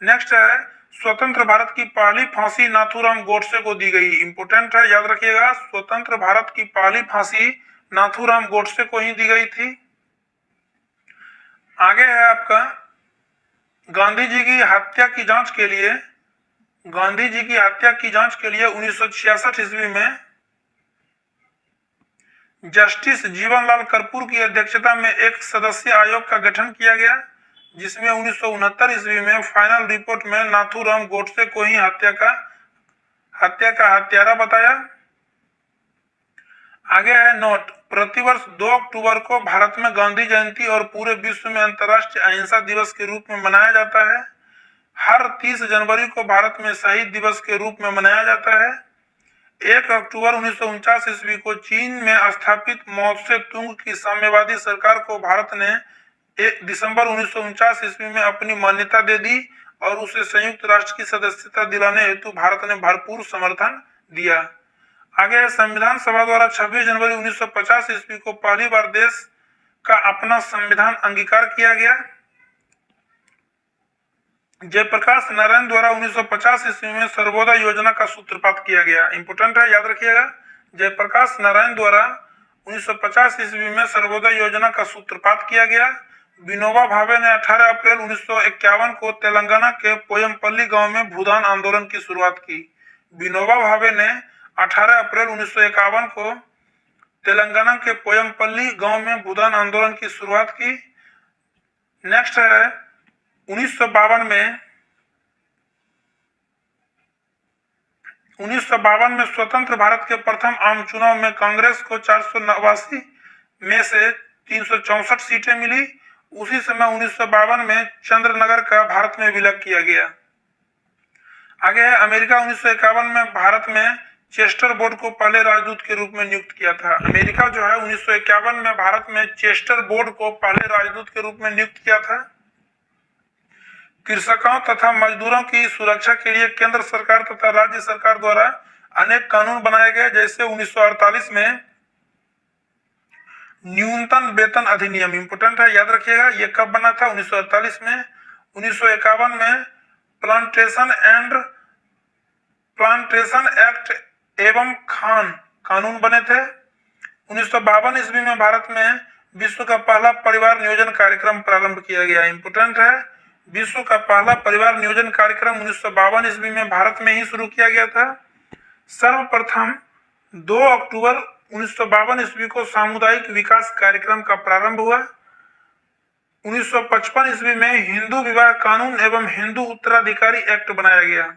नेक्स्ट है स्वतंत्र भारत की पहली फांसी नाथूराम गोडसे को दी गई। इंपोर्टेंट है, याद रखिएगा। स्वतंत्र भारत की पहली फांसी नाथूराम गोडसे को ही दी गई थी। आगे है आपका गांधी जी की हत्या की जांच के लिए 1966 ईस्वी में जस्टिस जीवनलाल कर्पूर की अध्यक्षता में एक सदस्यीय आयोग का गठन किया गया, जिसमें 1969 ईस्वी में फाइनल रिपोर्ट में नाथूराम गोडसे को ही हत्या का हत्यारा बताया। आगे है नोट, प्रतिवर्ष 2 अक्टूबर को भारत में गांधी जयंती और पूरे विश्व में अंतर्राष्ट्रीय अहिंसा दिवस के रूप में मनाया जाता है। हर 30 जनवरी को भारत में शहीद दिवस के रूप में मनाया जाता है। 1 अक्टूबर 1949 ईस्वी को चीन में स्थापित माओ से तुंग की साम्यवादी सरकार को भारत ने 1 दिसंबर 1949 ईस्वी में अपनी मान्यता दे दी और उसे संयुक्त राष्ट्र की सदस्यता दिलाने हेतु भारत ने भरपूर समर्थन दिया। आगे संविधान सभा द्वारा 26 जनवरी 1950 ईस्वी को पहली बार देश का अपना संविधान अंगीकार किया गया। जयप्रकाश नारायण द्वारा 1950 ईस्वी में सर्वोदय योजना का सूत्रपात किया गया। इंपोर्टेंट है, याद रखिएगा। जयप्रकाश नारायण द्वारा 1950 ईस्वी में सर्वोदय योजना का सूत्रपात किया गया। विनोबा भावे ने 18 अप्रैल 1951 को तेलंगाना के पोयमपल्ली गांव में भूदान आंदोलन की शुरुआत की। विनोबा भावे ने 18 अप्रैल 1951 को तेलंगाना के पोयमपल्ली गांव में भूदान आंदोलन की शुरुआत की। नेक्स्ट है 1952 में स्वतंत्र भारत के प्रथम आम चुनाव में कांग्रेस को 489 में से 364 सीटें मिली। उसी समय 1952 में चंद्रनगर का भारत में विलय किया गया। आगे है अमेरिका 1951 में भारत में चेस्टर बोर्ड को पहले राजदूत के रूप में नियुक्त किया था। अमेरिका जो है 1951 में भारत में चेस्टर बोर्ड को पहले राजदूत के रूप में नियुक्त किया था। कृषकों तथा मजदूरों की सुरक्षा के लिए केंद्र सरकार तथा राज्य सरकार द्वारा अनेक कानून बनाए गए, जैसे 1948 में न्यूनतम वेतन अधिनियम। इंपोर्टेंट है, याद रखिएगा। ये कब बना था? 1948 में। 1951 में प्लांटेशन एक्ट एवं खान कानून बने थे। 1952 ईस्वी में भारत में विश्व का पहला परिवार नियोजन कार्यक्रम प्रारंभ किया गया। इंपोर्टेंट है, विश्व का पहला परिवार नियोजन कार्यक्रम 1952 ईस्वी में भारत में ही शुरू किया गया था। सर्वप्रथम 2 अक्टूबर 1952 ईस्वी को सामुदायिक विकास कार्यक्रम का प्रारंभ हुआ। 1955 ईस्वी में हिंदू विवाह कानून एवं हिंदू उत्तराधिकारी एक्ट बनाया गया।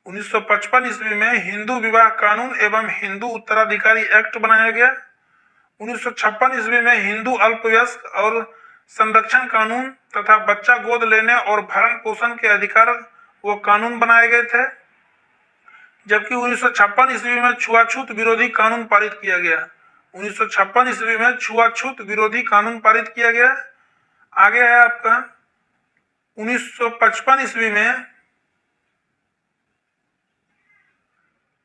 1955 ईस्वी में हिंदू विवाह कानून एवं हिंदू उत्तराधिकारी एक्ट बनाया गया। 1956 ईस्वी में हिंदू अल्पवयस्क और संरक्षण कानून तथा बच्चा गोद लेने और भरण पोषण के अधिकार वो कानून बनाए गए थे। जबकि 1956 ईस्वी में छुआछूत विरोधी कानून पारित किया गया। 1956 ईस्वी में छुआछूत विरोधी कानून पारित किया गया। आगे है आपका 1955 ईस्वी में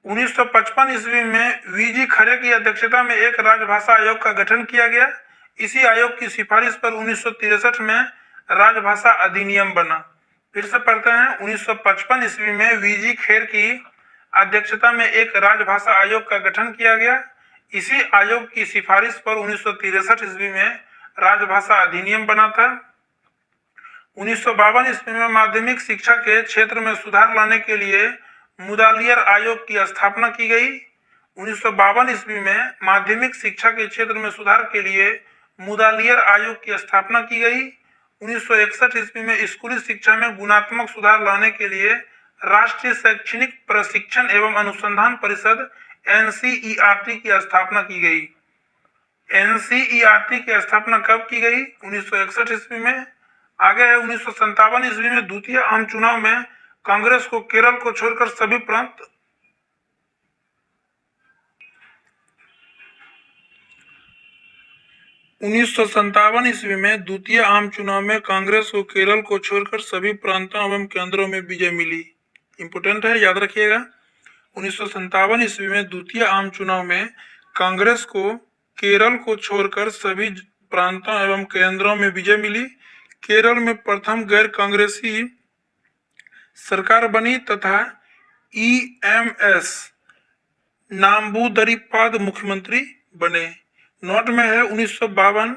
1955 ईस्वी में वीजी खरे की अध्यक्षता में एक राजभाषा आयोग का गठन किया गया। इसी आयोग की सिफारिश पर 1963 में राजभाषा अधिनियम बना। फिर से पढ़ते हैं, 1955 ईस्वी में वीजी खेर की अध्यक्षता में एक राजभाषा आयोग का गठन किया गया। इसी आयोग की सिफारिश पर 1963 ईस्वी में राजभाषा अधिनियम बना था। 1952 ईस्वी में माध्यमिक शिक्षा के क्षेत्र में सुधार लाने के लिए मुदालियर आयोग की स्थापना की गई। 1952 ईस्वी में माध्यमिक शिक्षा के क्षेत्र में सुधार के लिए मुदालियर आयोग की स्थापना की गई। 1961 ईस्वी में स्कूली शिक्षा में गुणात्मक सुधार लाने के लिए राष्ट्रीय शैक्षणिक प्रशिक्षण एवं अनुसंधान परिषद NCERT की स्थापना की गई। NCERT की स्थापना कब की गई? 1961 ईस्वी में। आगे है 1957 ईस्वी में द्वितीय आम चुनाव में कांग्रेस को केरल को छोड़कर सभी प्रांत 1957 ईस्वी में द्वितीय आम चुनाव में कांग्रेस को केरल को छोड़कर सभी प्रांतों एवं केंद्रों में विजय मिली। इंपोर्टेंट है, याद रखिएगा। 1957 ईस्वी में द्वितीय आम चुनाव में कांग्रेस को केरल को छोड़कर सभी प्रांतों एवं केंद्रों में विजय मिली। केरल में प्रथम गैर कांग्रेसी सरकार बनी तथा EMS नाम्बूदरीपाद मुख्यमंत्री बने। नोट में है 1952,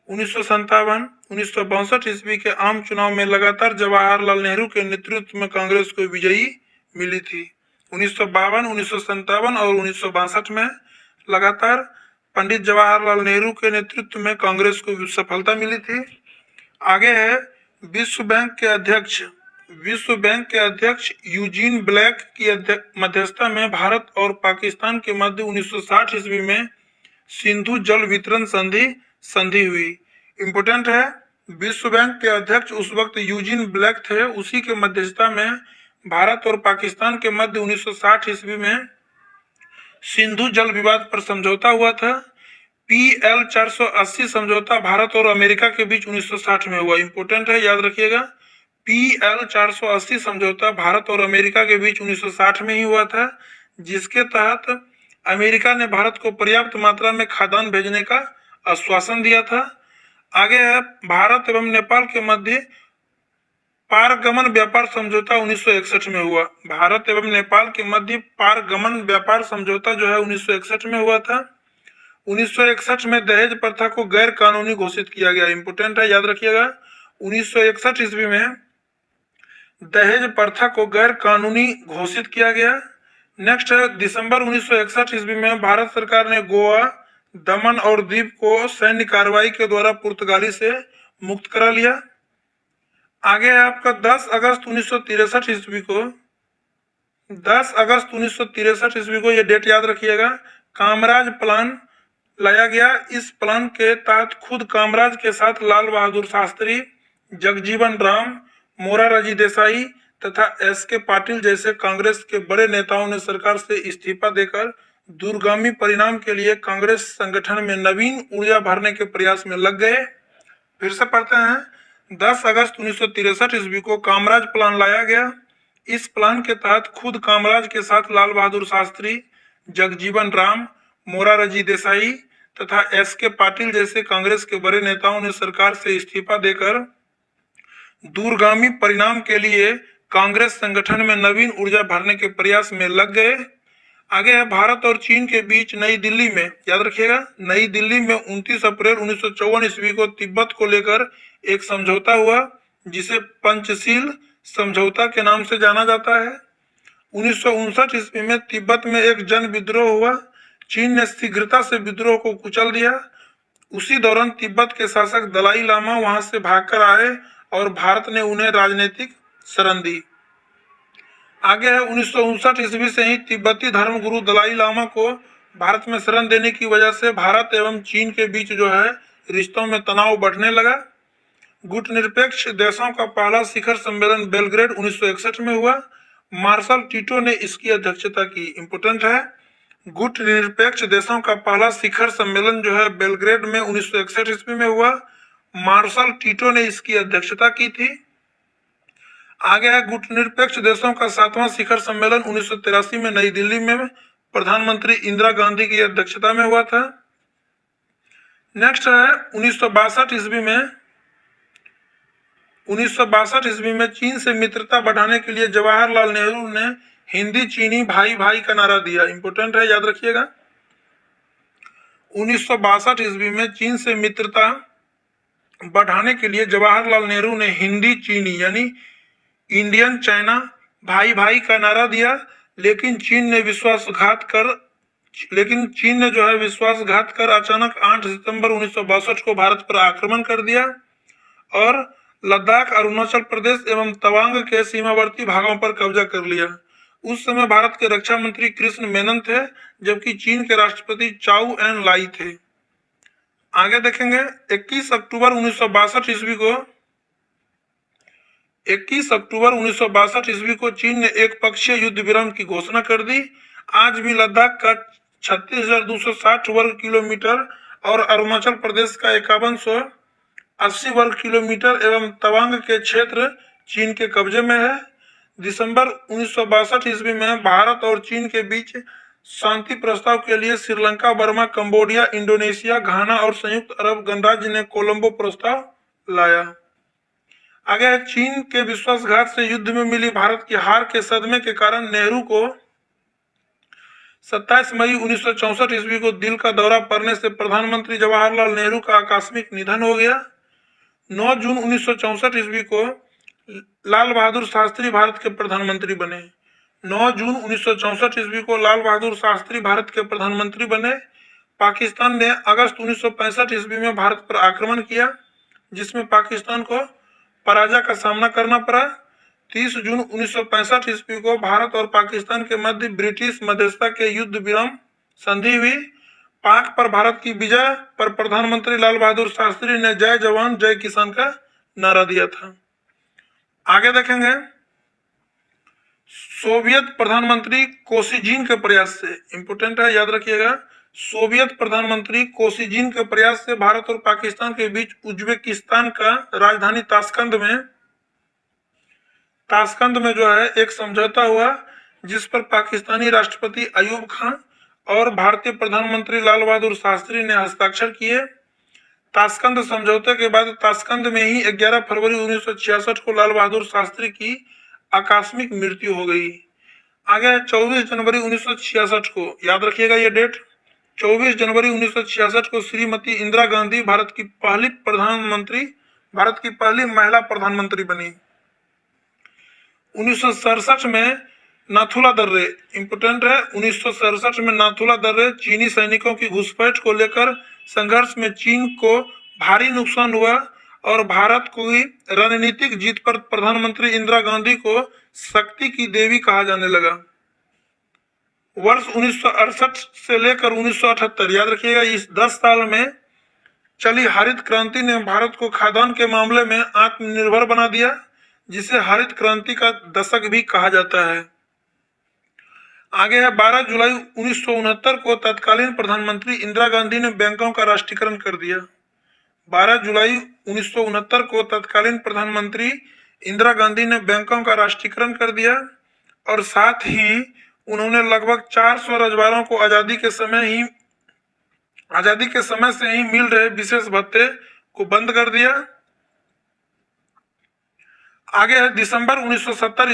1957, 1962 ईस्वी के आम चुनाव में लगातार जवाहरलाल नेहरू के नेतृत्व में कांग्रेस को विजयी मिली थी। 1952, 1957 और 1962 में लगातार पंडित जवाहरलाल नेहरू के नेतृत्व में कांग्रेस को सफलता मिली थी। आगे है विश्व बैंक के अध्यक्ष यूजीन ब्लैक की मध्यस्थता में भारत और पाकिस्तान के मध्य 1960 ईस्वी में सिंधु जल वितरण संधि हुई। इंपोर्टेंट है, विश्व बैंक के अध्यक्ष उस वक्त यूजीन ब्लैक थे। उसी के मध्यस्थता में भारत और पाकिस्तान के मध्य 1960 ईस्वी में सिंधु जल विवाद पर समझौता हुआ था। PL 480 समझौता भारत और अमेरिका के बीच 1960 में हुआ। इंपोर्टेंट है, याद रखिएगा। PL 480 समझौता भारत और अमेरिका के बीच 1960 में ही हुआ था, जिसके तहत अमेरिका ने भारत को पर्याप्त मात्रा में खाद्यान्न भेजने का आश्वासन दिया था। आगे है भारत एवं नेपाल के मध्य पारगमन व्यापार समझौता 1961 में हुआ। भारत एवं नेपाल के मध्य पारगमन व्यापार समझौता जो है 1961 में हुआ था। 1961 में दहेज प्रथा को गैर कानूनी घोषित किया गया। इंपोर्टेंट है, याद रखिएगा। 1961 ईस्वी में दहेज प्रथा को गैर कानूनी घोषित किया गया। नेक्स्ट है दिसंबर 1961 ईस्वी में भारत सरकार ने गोवा, दमन और दीव को सैन्य कार्रवाई के द्वारा पुर्तगाली से मुक्त करा लिया। आगे है आपका 10 अगस्त 1963 ईस्वी को 10 अगस्त 1963 ईस्वी को, यह डेट याद रखिएगा, कामराज प्लान लाया गया। इस प्लान के तहत खुद कामराज के साथ लाल बहादुर शास्त्री, जगजीवन राम, मोरारजी देसाई तथा SK पाटिल जैसे कांग्रेस के बड़े नेताओं ने सरकार से इस्तीफा देकर दूरगामी परिणाम के लिए कांग्रेस संगठन में नवीन ऊर्जा भरने के प्रयास में लग गए। फिर से पढ़ते हैं, 10 अगस्त 1963 ईस्वी को कामराज प्लान लाया गया। इस प्लान के तहत खुद कामराज के साथ लाल बहादुर शास्त्री, जगजीवन राम, मोरारजी देसाई तथा SK पाटिल जैसे कांग्रेस के बड़े नेताओं ने सरकार से इस्तीफा देकर दूरगामी परिणाम के लिए कांग्रेस संगठन में नवीन ऊर्जा भरने के प्रयास में लग गए। आगे है भारत और चीन के बीच नई दिल्ली में, याद रखिएगा, नई दिल्ली में 29 अप्रैल 1954 ईस्वी को तिब्बत को लेकर एक समझौता हुआ, जिसे पंचशील समझौता के नाम से जाना जाता है। 1959 ईस्वी में तिब्बत में एक जन विद्रोह हुआ। चीन ने शीघ्रता से विद्रोह को कुचल दिया। उसी दौरान तिब्बत के शासक दलाई लामा वहां से भागकर आए और भारत ने उन्हें राजनीतिक शरण दी। आगे है 1959 ईस्वी से ही तिब्बती धर्मगुरु दलाई लामा को भारत में शरण देने की वजह से भारत एवं चीन के बीच जो है रिश्तों में तनाव बढ़ने लगा। गुटनिरपेक्ष देशों का पहला शिखर सम्मेलन बेलग्रेड 1961 में हुआ। मार्शल टीटो ने इसकी अध्यक्षता की। इंपोर्टेंट है, गुटनिरपेक्ष देशों का पहला शिखर सम्मेलन जो है बेलग्रेड में 1961 ईस्वी में हुआ। मार्शल टीटो ने इसकी अध्यक्षता की थी। आगे है, गुटनिरपेक्ष देशों का 7वां शिखर सम्मेलन 1983 में नई दिल्ली में प्रधानमंत्री इंदिरा गांधी की अध्यक्षता में हुआ था। नेक्स्ट है 1962 ईस्वी में 1962 ईस्वी में चीन से मित्रता बढ़ाने के लिए जवाहरलाल नेहरू ने हिंदी चीनी भाई भाई का नारा दिया। इंपोर्टेंट है, याद रखिएगा। 1962 ईस्वी में चीन से मित्रता बढ़ाने के लिए जवाहरलाल नेहरू ने हिंदी चीनी यानी इंडियन चाइना भाई भाई का नारा दिया, लेकिन चीन ने विश्वासघात कर अचानक 8 सितंबर 1962 को भारत पर आक्रमण कर दिया और लद्दाख, अरुणाचल प्रदेश एवं तवांग के सीमावर्ती भागों पर कब्जा कर लिया। उस समय भारत के रक्षा मंत्री कृष्ण मेनन थे, जबकि चीन के राष्ट्रपति चाउ एन लाई थे। आगे देखेंगे, 21 अक्टूबर 1962 ईस्वी को चीन ने एक पक्षीय युद्ध विराम की घोषणा कर दी। आज भी लद्दाख का 36,260 वर्ग किलोमीटर और अरुणाचल प्रदेश का 5180 वर्ग किलोमीटर एवं तवांग के क्षेत्र चीन के कब्जे में है। दिसंबर 1962 ईस्वी में भारत और चीन के बीच शांति प्रस्ताव के लिए श्रीलंका, बर्मा, कंबोडिया, इंडोनेशिया, घाना और संयुक्त अरब गणराज्य ने कोलंबो प्रस्ताव लाया। आगे, चीन के विश्वासघात से युद्ध में मिली भारत की हार के सदमे के कारण नेहरू को 27 मई 1964 ईस्वी को दिल का दौरा पड़ने से प्रधानमंत्री जवाहरलाल नेहरू का आकस्मिक निधन हो गया। 9 जून 1964 ईस्वी को लाल बहादुर शास्त्री भारत के प्रधानमंत्री बने। 9 जून 1964 ईस्वी को लाल बहादुर शास्त्री भारत के प्रधानमंत्री बने। पाकिस्तान ने अगस्त 1965 ईस्वी में भारत पर आक्रमण किया, जिसमें पाकिस्तान को पराजय का सामना करना पड़ा। 30 जून 1965 ईस्वी को भारत और पाकिस्तान के मध्य ब्रिटिश मध्यस्थता के युद्ध विराम संधि हुई। पाक पर भारत की विजय पर प्रधानमंत्री लाल बहादुर शास्त्री ने जय जवान जय किसान का नारा दिया था। आगे देखेंगे, सोवियत प्रधानमंत्री कोसिजिन के प्रयास से, इंपोर्टेंट है, याद रखिएगा, सोवियत प्रधानमंत्री कोसिजिन के प्रयास से भारत और पाकिस्तान के बीच उज्बेकिस्तान का राजधानी ताशकंद में जो है एक समझौता हुआ, जिस पर पाकिस्तानी राष्ट्रपति अयूब खान और भारतीय प्रधानमंत्री लाल बहादुर शास्त्री ने हस्ताक्षर किए। ताशकंद समझौते के बाद ताशकंद में ही 11 फरवरी 1966 को लाल बहादुर शास्त्री की आकस्मिक मृत्यु हो गई। आगे 24 जनवरी 1966 को, याद रखिएगा ये डेट, 24 जनवरी 1966 को श्रीमती इंदिरा गांधी भारत की पहली महिला प्रधानमंत्री बनी। 1967 में नाथुला दर्रे, इंपोर्टेंट है, 1967 में नाथुला दर्रे चीनी सैनिकों की घुसपैठ को लेकर संघर्ष में चीन को भारी नुकसान हुआ और भारत की रणनीतिक जीत पर प्रधानमंत्री इंदिरा गांधी को शक्ति की देवी कहा जाने लगा। वर्ष 1968 से लेकर 1978, याद रखिएगा, इस 10 साल में चली हरित क्रांति ने भारत को खाद्यान्न के मामले में आत्मनिर्भर बना दिया, जिसे हरित क्रांति का दशक भी कहा जाता है। आगे है, 12 जुलाई 1969 को तत्कालीन प्रधानमंत्री इंदिरा गांधी ने बैंकों का राष्ट्रीयकरण कर दिया। 12 जुलाई 1969 को तत्कालीन प्रधानमंत्री इंदिरा गांधी ने बैंकों का राष्ट्रीयकरण कर दिया और साथ ही उन्होंने लगभग 400 रजवाड़ों को आजादी के समय से ही मिल रहे विशेष भत्ते को बंद कर दिया। आगे है, दिसंबर 1970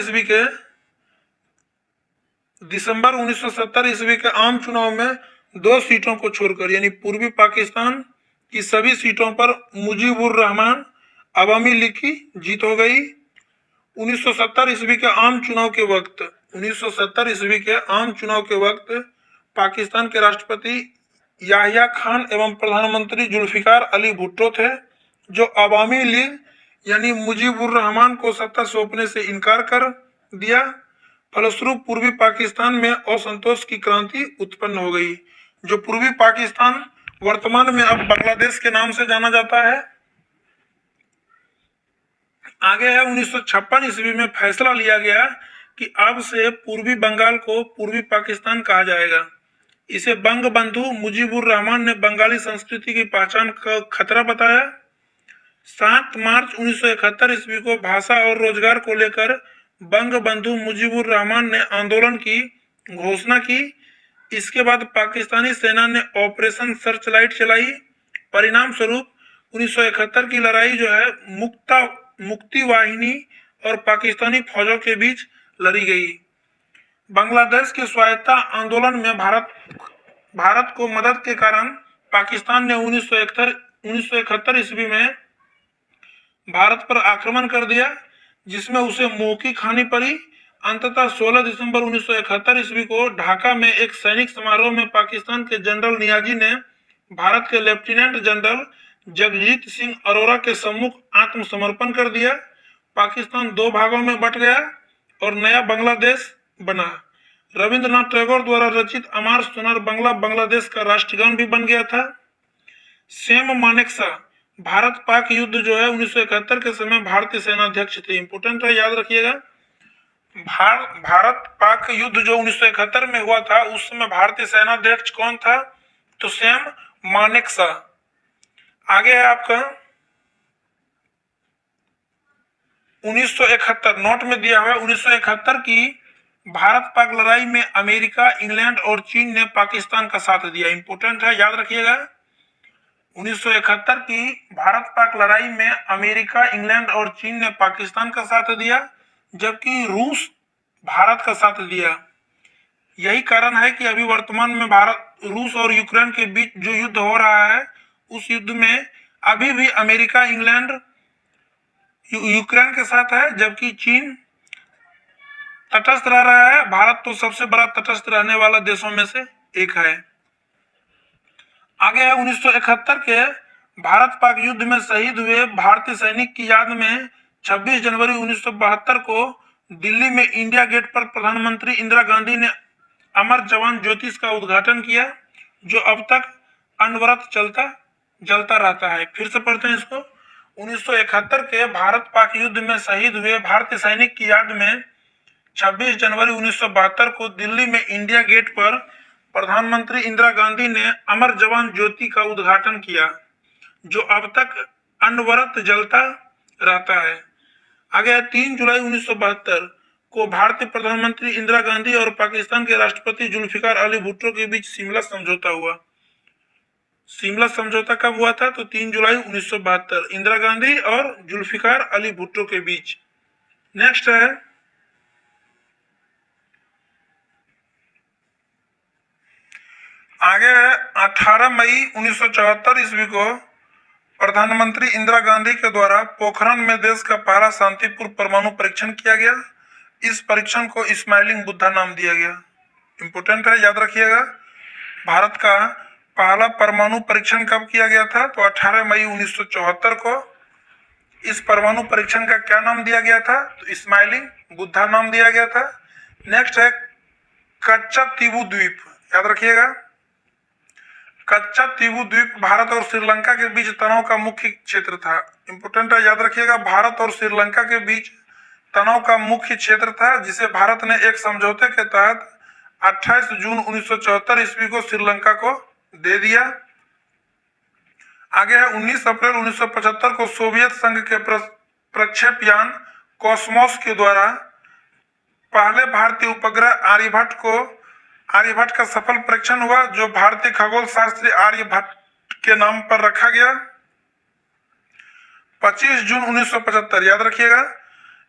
ईस्वी के आम चुनाव में 2 सीटों को छोड़कर, यानी पूर्वी पाकिस्तान की सभी सीटों पर मुजीबुर रहमान अवामी लीग की जीत हो गई। 1970 ईस्वी के आम चुनाव के वक्त पाकिस्तान के राष्ट्रपति याहिया खान एवं प्रधानमंत्री जुल्फिकार अली भुट्टो थे, जो अवामी लीग यानी मुजीबुर रहमान को सत्ता सौंपने से इनकार कर दिया। फलस्वरूप पूर्वी पाकिस्तान में असंतोष की क्रांति उत्पन्न हो गई। जो पूर्वी पाकिस्तान वर्तमान में अब बांग्लादेश के नाम से जाना जाता है। आगे है 1956 ईस्वी में फैसला लिया गया कि अब से पूर्वी बंगाल को पूर्वी पाकिस्तान कहा जाएगा। इसे बंग बंधु मुजीबुर रहमान ने बंगाली संस्कृति की पहचान का खतरा बताया। 7 मार्च 1971 ईस्वी को भाषा और रोजगार को लेकर बंग बंधु मुजीबुर रहमान ने आंदोलन की घोषणा की। इसके बाद पाकिस्तानी सेना ने ऑपरेशन सर्चलाइट चलाई। परिणाम स्वरूप 1971 की लड़ाई जो है मुक्ति वाहिनी और पाकिस्तानी फौजों के बीच लड़ी गई। बांग्लादेश के स्वायत्तता आंदोलन में भारत को मदद के कारण पाकिस्तान ने 1971 ईस्वी में भारत पर आक्रमण कर दिया, जिसमें उसे मुंह की खानी पड़ी। अंततः 16 दिसंबर 1971 ईस्वी को ढाका में एक सैनिक समारोह में पाकिस्तान के जनरल नियाजी ने भारत के लेफ्टिनेंट जनरल जगजीत सिंह अरोरा के सम्मुख आत्मसमर्पण कर दिया। पाकिस्तान 2 भागों में बट गया और नया बांग्लादेश बना। रविंद्रनाथ टैगोर द्वारा रचित अमार सोनार बांग्ला बांग्लादेश का राष्ट्रगान भी बन गया था। सैम मानेकशॉ भारत पाक युद्ध जो है 1971 के समय भारतीय सेना अध्यक्ष थे। इंपोर्टेंट है, याद रखिएगा। भारत पाक युद्ध जो 1971 में हुआ था, उस समय भारतीय सेना अध्यक्ष कौन था? तो सैम मानेकशॉ। आगे है आपका 1971, नोट में दिया हुआ 1971 की भारत पाक लड़ाई में अमेरिका, इंग्लैंड और चीन ने पाकिस्तान का साथ दिया। इंपोर्टेंट है, याद रखिएगा। 1971 की भारत पाक लड़ाई में अमेरिका, इंग्लैंड और चीन ने पाकिस्तान का साथ दिया, जबकि रूस भारत का साथ दिया। यही कारण है कि अभी वर्तमान में रूस और यूक्रेन के बीच जो युद्ध हो रहा है, उस युद्ध में अभी भी अमेरिका, इंग्लैंड यूक्रेन के साथ है, जबकि चीन तटस्थ रह रहा है। भारत तो सबसे बड़ा तटस्थ रहने वाला देशों में से एक है। आगे है 1971 के भारत पाक युद्ध में शहीद हुए भारतीय सैनिक की याद में 26 जनवरी 1972 को दिल्ली में इंडिया गेट पर प्रधानमंत्री इंदिरा गांधी ने अमर जवान ज्योतिष का उद्घाटन किया, जो अब तक अनवरत जलता रहता है। फिर से पढ़ते हैं इसको। 1971 के भारत पाक युद्ध में शहीद हुए भारतीय सैनिक की याद में 26 जनवरी 1972 को दिल्ली में इंडिया गेट पर प्रधानमंत्री इंदिरा गांधी ने अमर जवान ज्योति का उद्घाटन किया, जो अब तक अनवरत जलता रहता है। आगे 3 जुलाई 1972 को भारतीय प्रधानमंत्री इंदिरा गांधी और पाकिस्तान के राष्ट्रपति जुल्फिकार अली भुट्टो के बीच शिमला समझौता हुआ। शिमला समझौता कब हुआ था? तो 3 जुलाई 1972, इंदिरा गांधी और जुल्फिकार अली भुट्टो के बीच। नेक्स्ट है आगे है 18 मई 1974 ईस्वी को प्रधानमंत्री इंदिरा गांधी के द्वारा पोखरण में देश का पहला शांतिपूर्ण परमाणु परीक्षण किया गया। इस परीक्षण को स्माइलिंग बुद्धा नाम दिया गया। इंपोर्टेंट है, याद रखिएगा। भारत का पहला परमाणु परीक्षण कब किया गया था? तो 18 मई 1974 को। इस परमाणु परीक्षण का क्या नाम दिया गया था? तो स्माइलिंग बुद्धा नाम दिया गया था। नेक्स्ट है कच्चा तीबू द्वीप, याद रखिएगा। कच्चा तीबू द्वीप भारत और श्रीलंका के बीच तनाव का मुख्य क्षेत्र था। इंपोर्टेंट है, याद रखिएगा। भारत और श्रीलंका के बीच तनाव का मुख्य क्षेत्र था, जिसे भारत ने एक समझौते के तहत 28 जून 1974 ईस्वी को श्रीलंका को दे दिया। आगे है 19 अप्रैल 1975 को सोवियत संघ के प्रक्षेपयान कॉस्मोस के द्वारा पहले भारतीय उपग्रह आर्यभट्ट का सफल परीक्षण हुआ, जो भारतीय खगोल शास्त्री आर्यभट्ट के नाम पर रखा गया। 25 जून 1975, याद रखिएगा,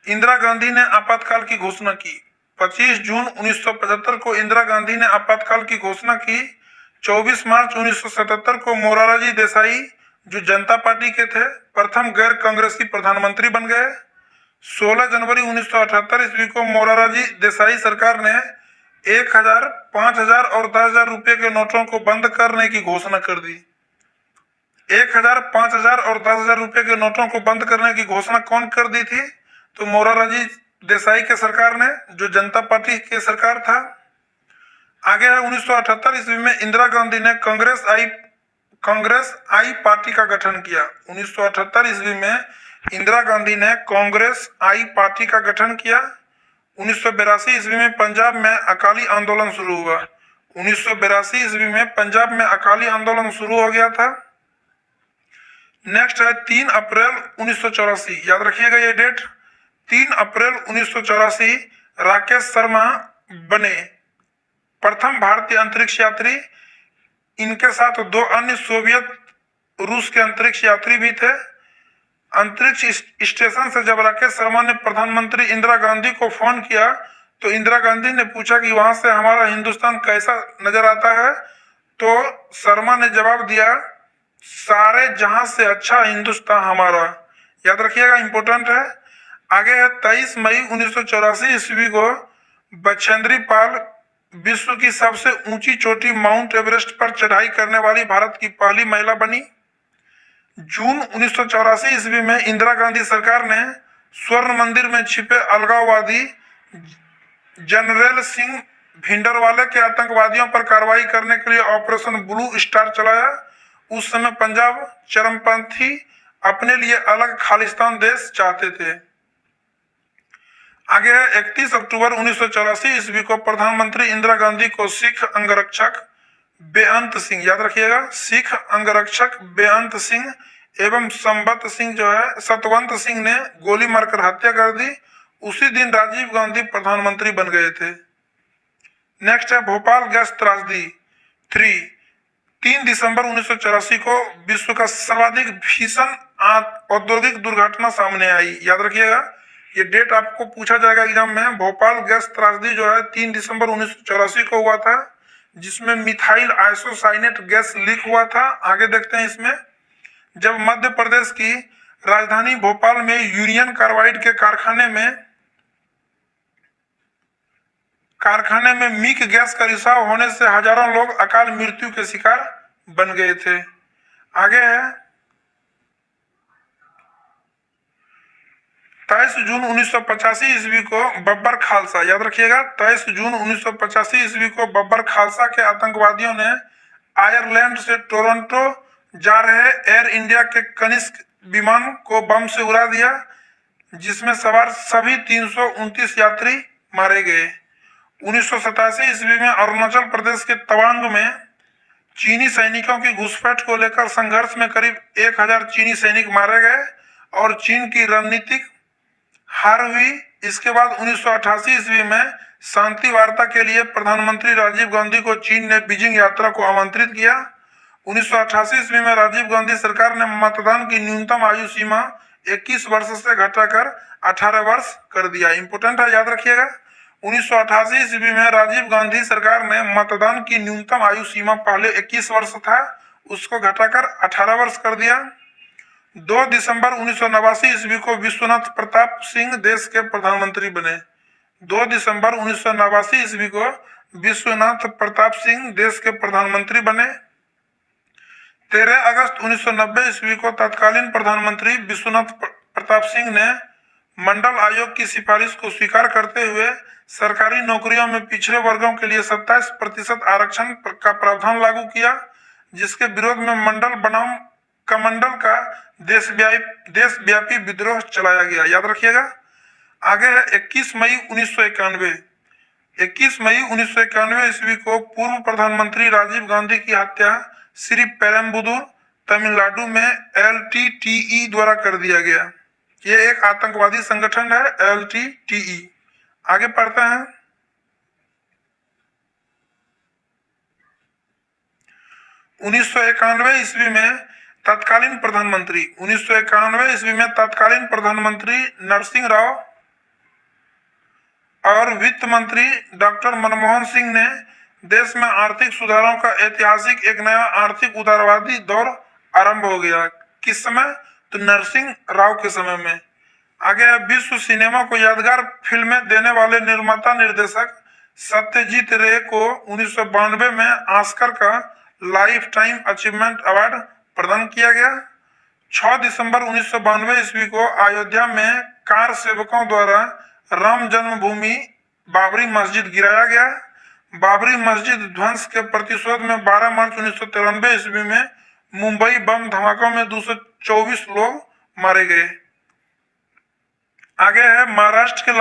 इंदिरा गांधी ने आपातकाल की घोषणा की। 25 जून 1975 को इंदिरा गांधी ने आपातकाल की घोषणा की। 24 मार्च 1977 को मोरारजी देसाई, जो जनता पार्टी के थे, प्रथम गैर कांग्रेसी प्रधानमंत्री बन गए। 16 जनवरी 1978 ईस्वी को मोरारजी देसाई सरकार ने 1000, 5000 और 10,000 रुपए के नोटों को बंद करने की घोषणा कर दी। 1000, 5000 और 10,000 रुपए के नोटों को बंद करने की घोषणा कौन कर दी थी? तो मोरारजी देसाई के सरकार ने, जो जनता पार्टी की सरकार था। आगे है 1978 ईस्वी में इंदिरा गांधी ने कांग्रेस आई पार्टी का गठन किया। 1978 ईस्वी में इंदिरा गांधी ने कांग्रेस आई पार्टी का गठन किया। 1982 ईस्वी में पंजाब में अकाली आंदोलन शुरू हुआ। 1982 ईस्वी में पंजाब में अकाली आंदोलन शुरू हो गया था। नेक्स्ट है 3 अप्रैल 1984, याद रखिएगा ये डेट। 3 अप्रैल 1984 राकेश शर्मा बने प्रथम भारतीय अंतरिक्ष यात्री। इनके साथ 2 अन्य सोवियत रूस के अंतरिक्ष यात्री भी थे। अंतरिक्ष स्टेशन से जब राकेश शर्मा ने प्रधानमंत्री इंदिरा गांधी को फोन किया तो इंदिरा गांधी ने पूछा कि वहां से हमारा हिंदुस्तान कैसा नजर आता है, तो शर्मा ने जवाब दिया, सारे जहां से अच्छा हिंदुस्तान हमारा। याद रखिएगा, इंपॉर्टेंट है। आगे है 23 मई 1984 ईस्वी को बछेंद्री पाल विश्व की सबसे ऊंची चोटी माउंट एवरेस्ट पर चढ़ाई करने वाली भारत की पहली महिला बनी। जून 1984 ईस्वी में इंदिरा गांधी सरकार ने स्वर्ण मंदिर में छिपे अलगाववादी जनरल सिंह भिंडरवाले के आतंकवादियों पर कार्रवाई करने के लिए ऑपरेशन ब्लू स्टार चलाया। उस समय पंजाब चरमपंथी अपने लिए अलग खालिस्तान देश चाहते थे। आगे है 31 अक्टूबर 1984 ईस्वी को प्रधानमंत्री इंदिरा गांधी को सिख अंगरक्षक बेअंत सिंह, याद रखिएगा, सिख अंगरक्षक बेअंत सिंह एवं सतवंत सिंह ने गोली मारकर हत्या कर दी। उसी दिन राजीव गांधी प्रधानमंत्री बन गए थे। नेक्स्ट है भोपाल गैस त्रासदी 3। 3 दिसंबर 1984 को विश्व का सर्वाधिक भीषण औद्योगिक दुर्घटना सामने आई। याद रखिएगा, ये डेट आपको पूछा जाएगा एग्जाम में। भोपाल गैस त्रासदी जो है 3 दिसंबर 1984 को हुआ था, जिसमें मिथाइल आइसोसाइनेट गैस लीक हुआ था। आगे देखते हैं इसमें। जब मध्य प्रदेश की राजधानी भोपाल में यूनियन कार्बाइड के कारखाने में मीक गैस का रिसाव होने से हजारों लोग अकाल मृत्यु के शिकार बन गए थे। आगे है 23 जून 1985 ईस्वी को बब्बर खालसा, याद रखिएगा, 23 जून 1985 ईस्वी को बब्बर खालसा के आतंकवादियों ने आयरलैंड से टोरंटो जा रहे एयर इंडिया के कनिष्क विमान को बम से उड़ा दिया, जिसमें सवार सभी 329 यात्री मारे गए। 1987 ईस्वी में अरुणाचल प्रदेश के तवांग में चीनी सैनिकों की घुसपैठ को लेकर संघर्ष में करीब 1000 चीनी सैनिक मारे गए और चीन की रणनीतिक हार हुई। इसके बाद 1988 ईस्वी में शांति वार्ता के लिए प्रधानमंत्री राजीव गांधी को चीन ने बीजिंग यात्रा को आमंत्रित किया। 1988 ईस्वी में राजीव गांधी सरकार ने मतदान की न्यूनतम आयु सीमा 21 वर्ष से घटाकर 18 वर्ष कर दिया। इंपोर्टेंट है, याद रखिएगा। 1988 ईस्वी में राजीव गांधी सरकार ने मतदान की न्यूनतम आयु सीमा पहले 21 वर्ष था, उसको घटाकर 18 वर्ष कर दिया। 2 दिसंबर 1989 ईस्वी को विश्वनाथ प्रताप सिंह देश के प्रधानमंत्री बने। 2 दिसंबर 1989 ईस्वी को विश्वनाथ प्रताप सिंह देश के प्रधानमंत्री बने। 13 अगस्त 1990 ईस्वी को तत्कालीन प्रधानमंत्री विश्वनाथ प्रताप सिंह ने मंडल आयोग की सिफारिश को स्वीकार करते हुए सरकारी नौकरियों में पिछड़े वर्गों के लिए 27% आरक्षण का प्रावधान लागू किया, जिसके विरोध में मंडल बनाम कमंडल का देशव्यापी विद्रोह चलाया गया। याद रखिएगा। आगे है 21 मई 1991। 21 मई 1991 ईस्वी को पूर्व प्रधानमंत्री राजीव गांधी की हत्या श्री पेरम्बुदुर तमिलनाडु में LTTE द्वारा कर दिया गया। ये एक आतंकवादी संगठन है LTTE। आगे पढ़ते हैं। 1991 ईस्वी में तत्कालीन प्रधानमंत्री नरसिंह राव और वित्त मंत्री डॉक्टर मनमोहन सिंह ने देश में आर्थिक सुधारों का ऐतिहासिक एक नया आर्थिक उदारवादी दौर आरंभ हो गया। किस समय? तो नरसिंह राव के समय में। आगे विश्व सिनेमा को यादगार फिल्में देने वाले निर्माता निर्देशक सत्यजीत रे को 1992 में ऑस्कर का लाइफ टाइम अचीवमेंट अवार्ड प्रदान किया गया। 6 दिसंबर 1992 ईस्वी को अयोध्या में कार सेवकों द्वारा राम जन्मभूमि बाबरी मस्जिद गिराया गया। बाबरी मस्जिद ध्वंस के प्रतिशोध में 12 मार्च 1993 ईस्वी में मुंबई बम धमाकों में 224 लोग मारे गए। आगे है महाराष्ट्र के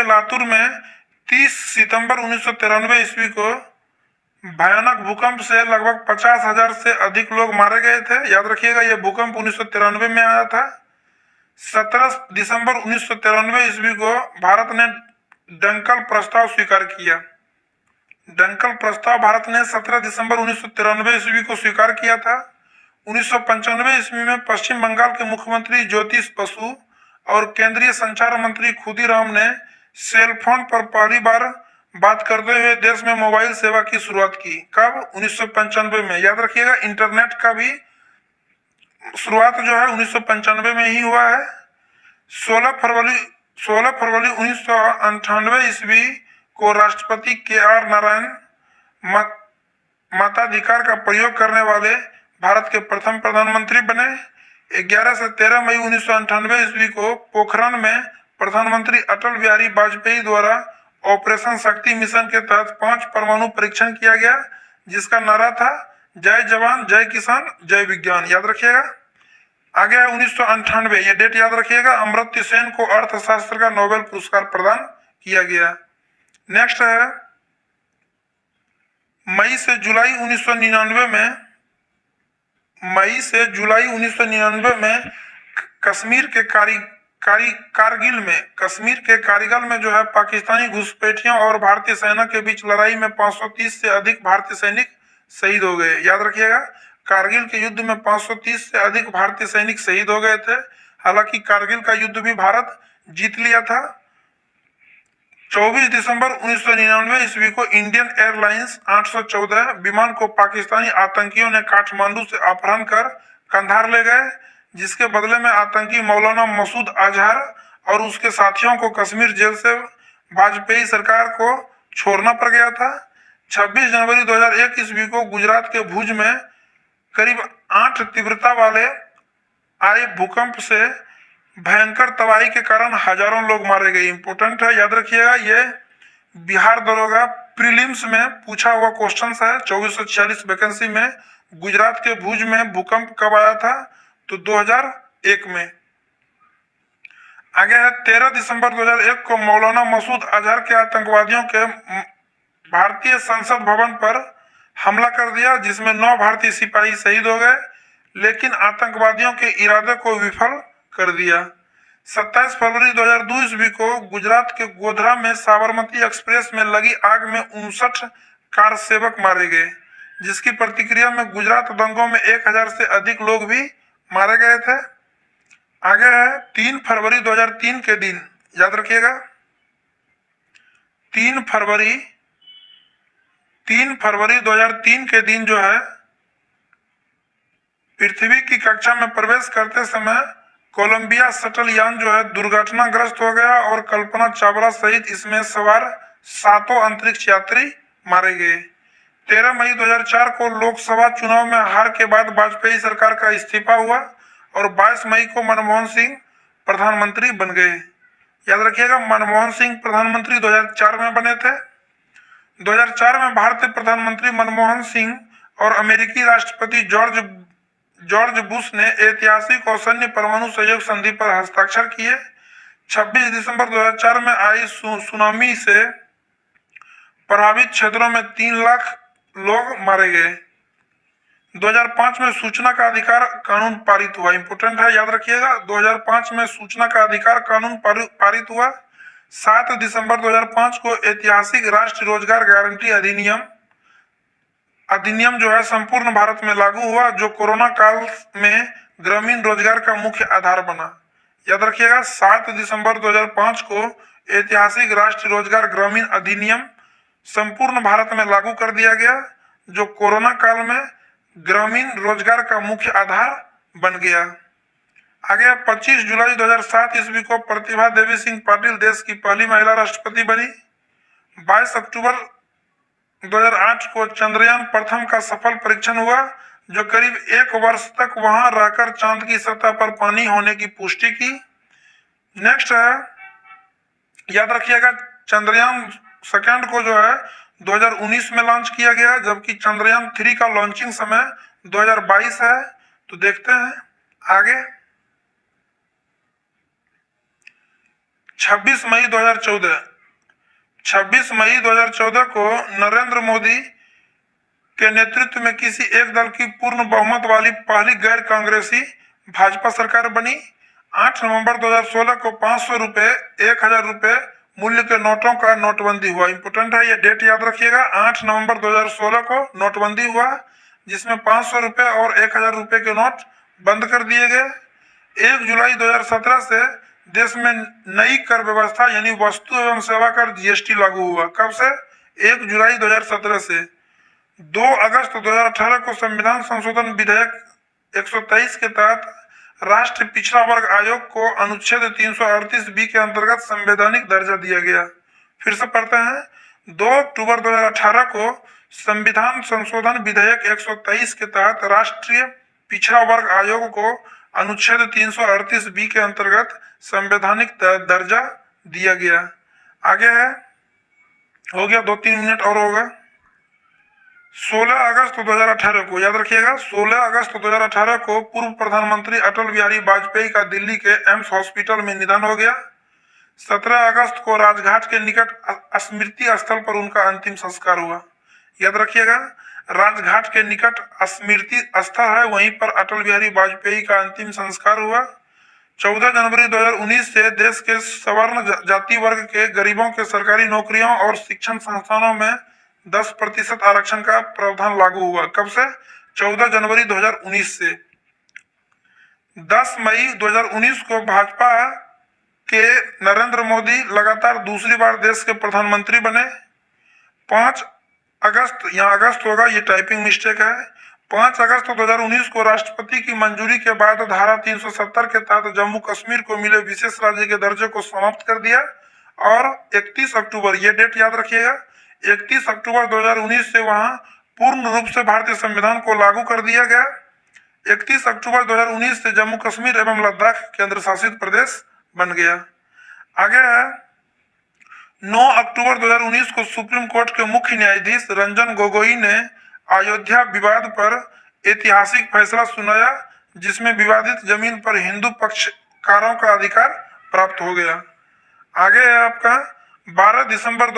लातूर में 30 सितंबर 1993 ईस्वी को भयानक भूकंप से लगभग 50,000 से अधिक लोग मारे गए थे। याद रखिएगा, यह भूकंप 1993 में आया था। 17 दिसंबर 1993 ईस्वी को भारत ने डंकल प्रस्ताव स्वीकार किया। डंकल प्रस्ताव भारत ने 17 दिसंबर 1993 ईस्वी को स्वीकार किया था। 1995 ईस्वी में पश्चिम बंगाल के मुख्यमंत्री ज्योतिष बसु और केंद्रीय संचार मंत्री खुदीराम ने सेल फोन पर पहली बार बात करते हुए देश में मोबाइल सेवा की शुरुआत की। कब? 1995 में। याद रखिएगा, इंटरनेट का भी शुरुआत जो है 1995 में ही हुआ है। 16 फरवरी 1998 ईस्वी को राष्ट्रपति के.आर. नारायण मताधिकार का प्रयोग करने वाले भारत के प्रथम प्रधानमंत्री बने। 11 से 13 मई 1998 ईस्वी को पोखरण में प्रधानमंत्री अटल बिहारी वाजपेयी द्वारा ऑपरेशन शक्ति मिशन के तहत 5 परमाणु परीक्षण किया गया, जिसका नारा था जय जवान, जय किसान, जय विज्ञान। याद रखिएगा। आगे है 1998, ये डेट याद रखिएगा। अमर्त्य सेन को अर्थशास्त्र का नोबेल पुरस्कार प्रदान किया गया। नेक्स्ट है मई से जुलाई 1999 में कश्मीर के कारगिल में जो है पाकिस्तानी घुसपैठियों और भारतीय सेना के बीच लड़ाई में 530 से अधिक भारतीय सैनिक शहीद हो गए। याद रखिएगा, कारगिल के युद्ध में 530 से अधिक भारतीय सैनिक शहीद हो गए थे। हालांकि कारगिल का युद्ध भी भारत जीत लिया था। 24 दिसंबर 1999 ईस्वी को इंडियन एयरलाइंस 814 विमान को पाकिस्तानी आतंकियों ने काठमांडू से अपहरण कर कंधार ले गए, जिसके बदले में आतंकी मौलाना मसूद अजहर और उसके साथियों को कश्मीर जेल से वाजपेयी सरकार को छोड़ना पड़ गया था। 26 जनवरी 2001 ईस्वी को गुजरात के भुज में करीब 8 तीव्रता वाले आए भूकंप से भयंकर तबाही के कारण हजारों लोग मारे गए। इंपोर्टेंट है, याद रखिएगा। ये बिहार दरोगा प्रीलिम्स में पूछा हुआ क्वेश्चन है। 2446 वैकेंसी में गुजरात के भुज में भूकंप कब आया था? तो 2001 में। आगे है 13 दिसंबर 2001 को मौलाना मसूद अजहर के आतंकवादियों के भारतीय संसद भवन पर हमला कर दिया, जिसमें 9 भारतीय सिपाही शहीद हो गए, लेकिन आतंकवादियों के इरादे को विफल कर दिया। 27 फरवरी 2002 ईस्वी को गुजरात के गोधरा में साबरमती एक्सप्रेस में लगी आग में 59 कार सेवक मारे गए, जिसकी प्रतिक्रिया में गुजरात दंगों में 1000 से अधिक लोग भी मारे गए थे। आगे है 3 फरवरी 2003 के दिन, याद रखिएगा। 3 फरवरी 2003 के दिन जो है पृथ्वी की कक्षा में प्रवेश करते समय कोलंबिया शटल यान जो है दुर्घटनाग्रस्त हो गया और कल्पना चावला सहित इसमें सवार 7 अंतरिक्ष यात्री मारे गए। 13 मई 2004 को लोकसभा चुनाव में हार के बाद वाजपेयी सरकार का इस्तीफा हुआ और 22 मई को मनमोहन सिंह प्रधानमंत्री बन गए। याद रखिएगा, मनमोहन सिंह प्रधानमंत्री 2004 में बने थे। 2004 में भारतीय प्रधानमंत्री मनमोहन सिंह और अमेरिकी राष्ट्रपति जॉर्ज बुश ने ऐतिहासिक और सैन्य परमाणु सहयोग संधि पर हस्ताक्षर किए। 26 दिसंबर 2004 में आई सुनामी से प्रभावित क्षेत्रों में 3 लाख लोग मारे गए। 2005 में सूचना का अधिकार कानून पारित हुआ। इंपोर्टेंट है, याद रखिएगा। 2005 में सूचना का अधिकार कानून पारित हुआ। 7 दिसंबर 2005 को ऐतिहासिक राष्ट्रीय रोजगार गारंटी अधिनियम जो है संपूर्ण भारत में लागू हुआ, जो कोरोना काल में ग्रामीण रोजगार का मुख्य आधार बना। याद रखिएगा, 7 दिसंबर 2005 को ऐतिहासिक राष्ट्रीय रोजगार ग्रामीण अधिनियम संपूर्ण भारत में लागू कर दिया गया, जो कोरोना काल में ग्रामीण रोजगार का मुख्य आधार बन गया। आगे 25 जुलाई 2007 ईस्वी को प्रतिभा देवी सिंह पाटिल देश की पहली महिला राष्ट्रपति बनी। 22 अक्टूबर 2008 को चंद्रयान प्रथम का सफल परीक्षण हुआ, जो करीब 1 वर्ष तक वहां रहकर चांद की सतह पर पानी होने की पुष्टि की। नेक्स्ट है, याद रखिएगा, चंद्रयान सेकंड को जो है 2019 में लॉन्च किया गया, जबकि चंद्रयान 3 का लॉन्चिंग समय 2022 है। तो देखते हैं आगे। 26 मई 2014 को नरेंद्र मोदी के नेतृत्व में किसी एक दल की पूर्ण बहुमत वाली पहली गैर कांग्रेसी भाजपा सरकार बनी। 8 नवंबर 2016 को 500 रुपए, 1000 रुपए मूल्य के नोटों का नोटबंदी हुआ। इंपोर्टेंट है, ये डेट याद रखिएगा। 8 नवंबर 2016 को नोटबंदी हुआ, जिसमें 500 रुपए और 1000 रुपए के नोट बंद कर दिए गए। 1 जुलाई 2017 से देश में नई कर व्यवस्था यानी वस्तु एवं सेवा कर जीएसटी लागू हुआ। कब से? 1 जुलाई 2017 से। 2 अगस्त 2018 को संविधान संशोधन विधेयक 123 के तहत राष्ट्रीय पिछड़ा वर्ग आयोग को अनुच्छेद 338 के अंतर्गत संवैधानिक दर्जा दिया गया। फिर से पढ़ते हैं। 2 अक्टूबर 2018 को संविधान संशोधन विधेयक 123 के तहत राष्ट्रीय पिछड़ा वर्ग आयोग को अनुच्छेद 338 के अंतर्गत संवैधानिक दर्जा दिया गया। आगे है, हो गया 2-3 मिनट और होगा। 16 अगस्त 2018 को याद रखिएगा, 16 अगस्त 2018 को पूर्व प्रधानमंत्री अटल बिहारी वाजपेयी का दिल्ली के एम्स हॉस्पिटल में निधन हो गया। 17 अगस्त को राजघाट के निकट स्मृति स्थल पर उनका अंतिम संस्कार हुआ। याद रखिएगा, राजघाट के निकट स्मृति स्थल है, वहीं पर अटल बिहारी वाजपेयी का अंतिम संस्कार हुआ। 14 जनवरी 2019 से देश के सवर्ण जाति वर्ग के गरीबों के सरकारी नौकरियों और शिक्षण संस्थानों में 10% आरक्षण का प्रावधान लागू हुआ। कब से? 14 जनवरी 2019 से। 10 मई 2019 को भाजपा के नरेंद्र मोदी लगातार दूसरी बार देश के प्रधानमंत्री बने। 5 अगस्त, यहाँ अगस्त होगा, ये टाइपिंग मिस्टेक है। 5 अगस्त 2019 को राष्ट्रपति की मंजूरी के बाद धारा 370 के तहत जम्मू कश्मीर को मिले विशेष राज्य के दर्जे को समाप्त कर दिया। और 31 अक्टूबर, ये डेट याद रखिएगा, 31 अक्टूबर 2019 से वहां पूर्ण रूप से भारतीय संविधान को लागू कर दिया गया। 31 अक्टूबर 2019 से जम्मू कश्मीर एवं लद्दाख केंद्र शासित प्रदेश बन गया। आगे है, 9 अक्टूबर 2019 को सुप्रीम कोर्ट के मुख्य न्यायाधीश रंजन गोगोई ने अयोध्या विवाद पर ऐतिहासिक फैसला सुनाया, जिसमें विवादित जमीन पर हिंदू पक्षकारों का अधिकार प्राप्त हो गया। आगे है आपका 12 दिसंबर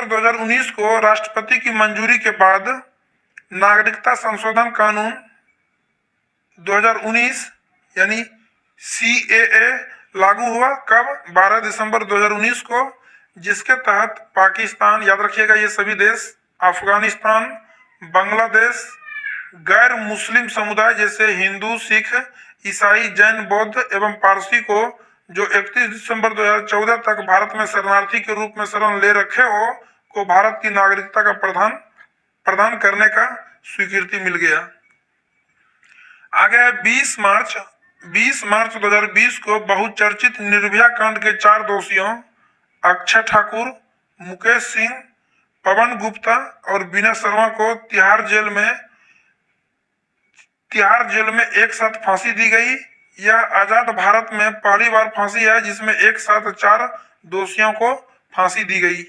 2019 को राष्ट्रपति की मंजूरी के बाद नागरिकता संशोधन कानून 2019 यानी CAA लागू हुआ। कब? 12 दिसंबर 2019 को, जिसके तहत पाकिस्तान, याद रखिएगा ये सभी देश, अफगानिस्तान, बांग्लादेश, गैर मुस्लिम समुदाय जैसे हिंदू, सिख, ईसाई, जैन, बौद्ध एवं पारसी को जो 31 दिसंबर 2014 तक भारत में शरणार्थी के रूप में शरण ले रखे हो, को भारत की नागरिकता का प्रदान करने का स्वीकृति मिल गया। आगे है 20 मार्च 2020 को बहुचर्चित निर्भया कांड के 4 दोषियों अक्षय ठाकुर, मुकेश सिंह, पवन गुप्ता और विनय शर्मा को तिहाड़ जेल में एक साथ फांसी दी गई। यह आजाद भारत में पहली बार फांसी है जिसमें एक साथ 4 दोषियों को फांसी दी गई।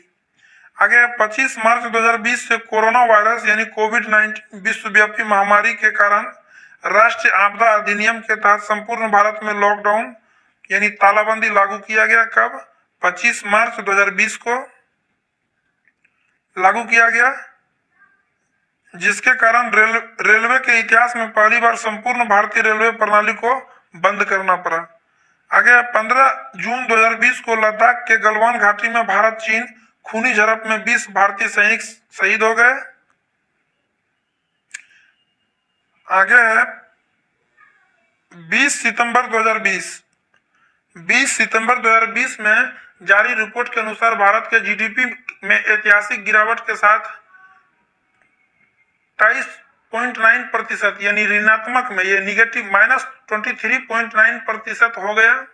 आगे 25 मार्च 2020 से कोरोना वायरस यानी कोविड-19 विश्वव्यापी महामारी के कारण राष्ट्रीय आपदा अधिनियम के तहत संपूर्ण भारत में लॉकडाउन यानी तालाबंदी लागू किया गया। कब? 25 मार्च 2020 को लागू किया गया, जिसके कारण रेलवे के इतिहास में पहली बार संपूर्ण भारतीय रेलवे प्रणाली को बंद करना पड़ा। आगे 15 जून 2020 को लद्दाख के गलवान घाटी में भारत चीन खूनी झड़प में 20 भारतीय सैनिक शहीद हो गए। आगे है 20 सितंबर 2020 में जारी रिपोर्ट के अनुसार भारत के जीडीपी में ऐतिहासिक गिरावट के साथ 23.9% यानी ऋणात्मक में, ये निगेटिव -23.9% हो गया।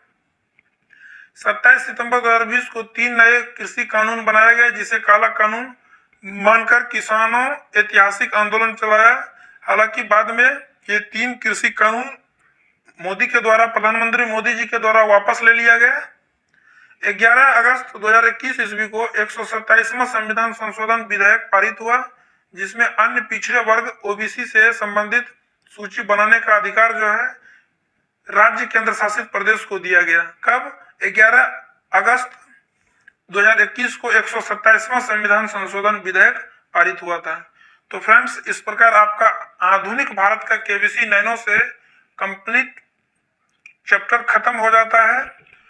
27 सितंबर 2020 को 3 नए कृषि कानून बनाए गए, जिसे काला कानून मानकर किसानों ऐतिहासिक आंदोलन चलाया। हालांकि बाद में ये 3 कृषि कानून प्रधानमंत्री मोदी जी के द्वारा वापस ले लिया गया। 11 अगस्त 2021 ईस्वी को 127वां संविधान संशोधन विधेयक पारित हुआ, जिसमें अन्य पिछड़े वर्ग ओबीसी से संबंधित सूची बनाने का अधिकार जो है राज्य केंद्र शासित प्रदेश को दिया गया। कब? 11 अगस्त 2021 को 127वां संविधान संशोधन विधेयक पारित हुआ था। तो फ्रेंड्स, इस प्रकार आपका आधुनिक भारत का केबीसी नैनो से कंप्लीट चैप्टर खत्म हो जाता है।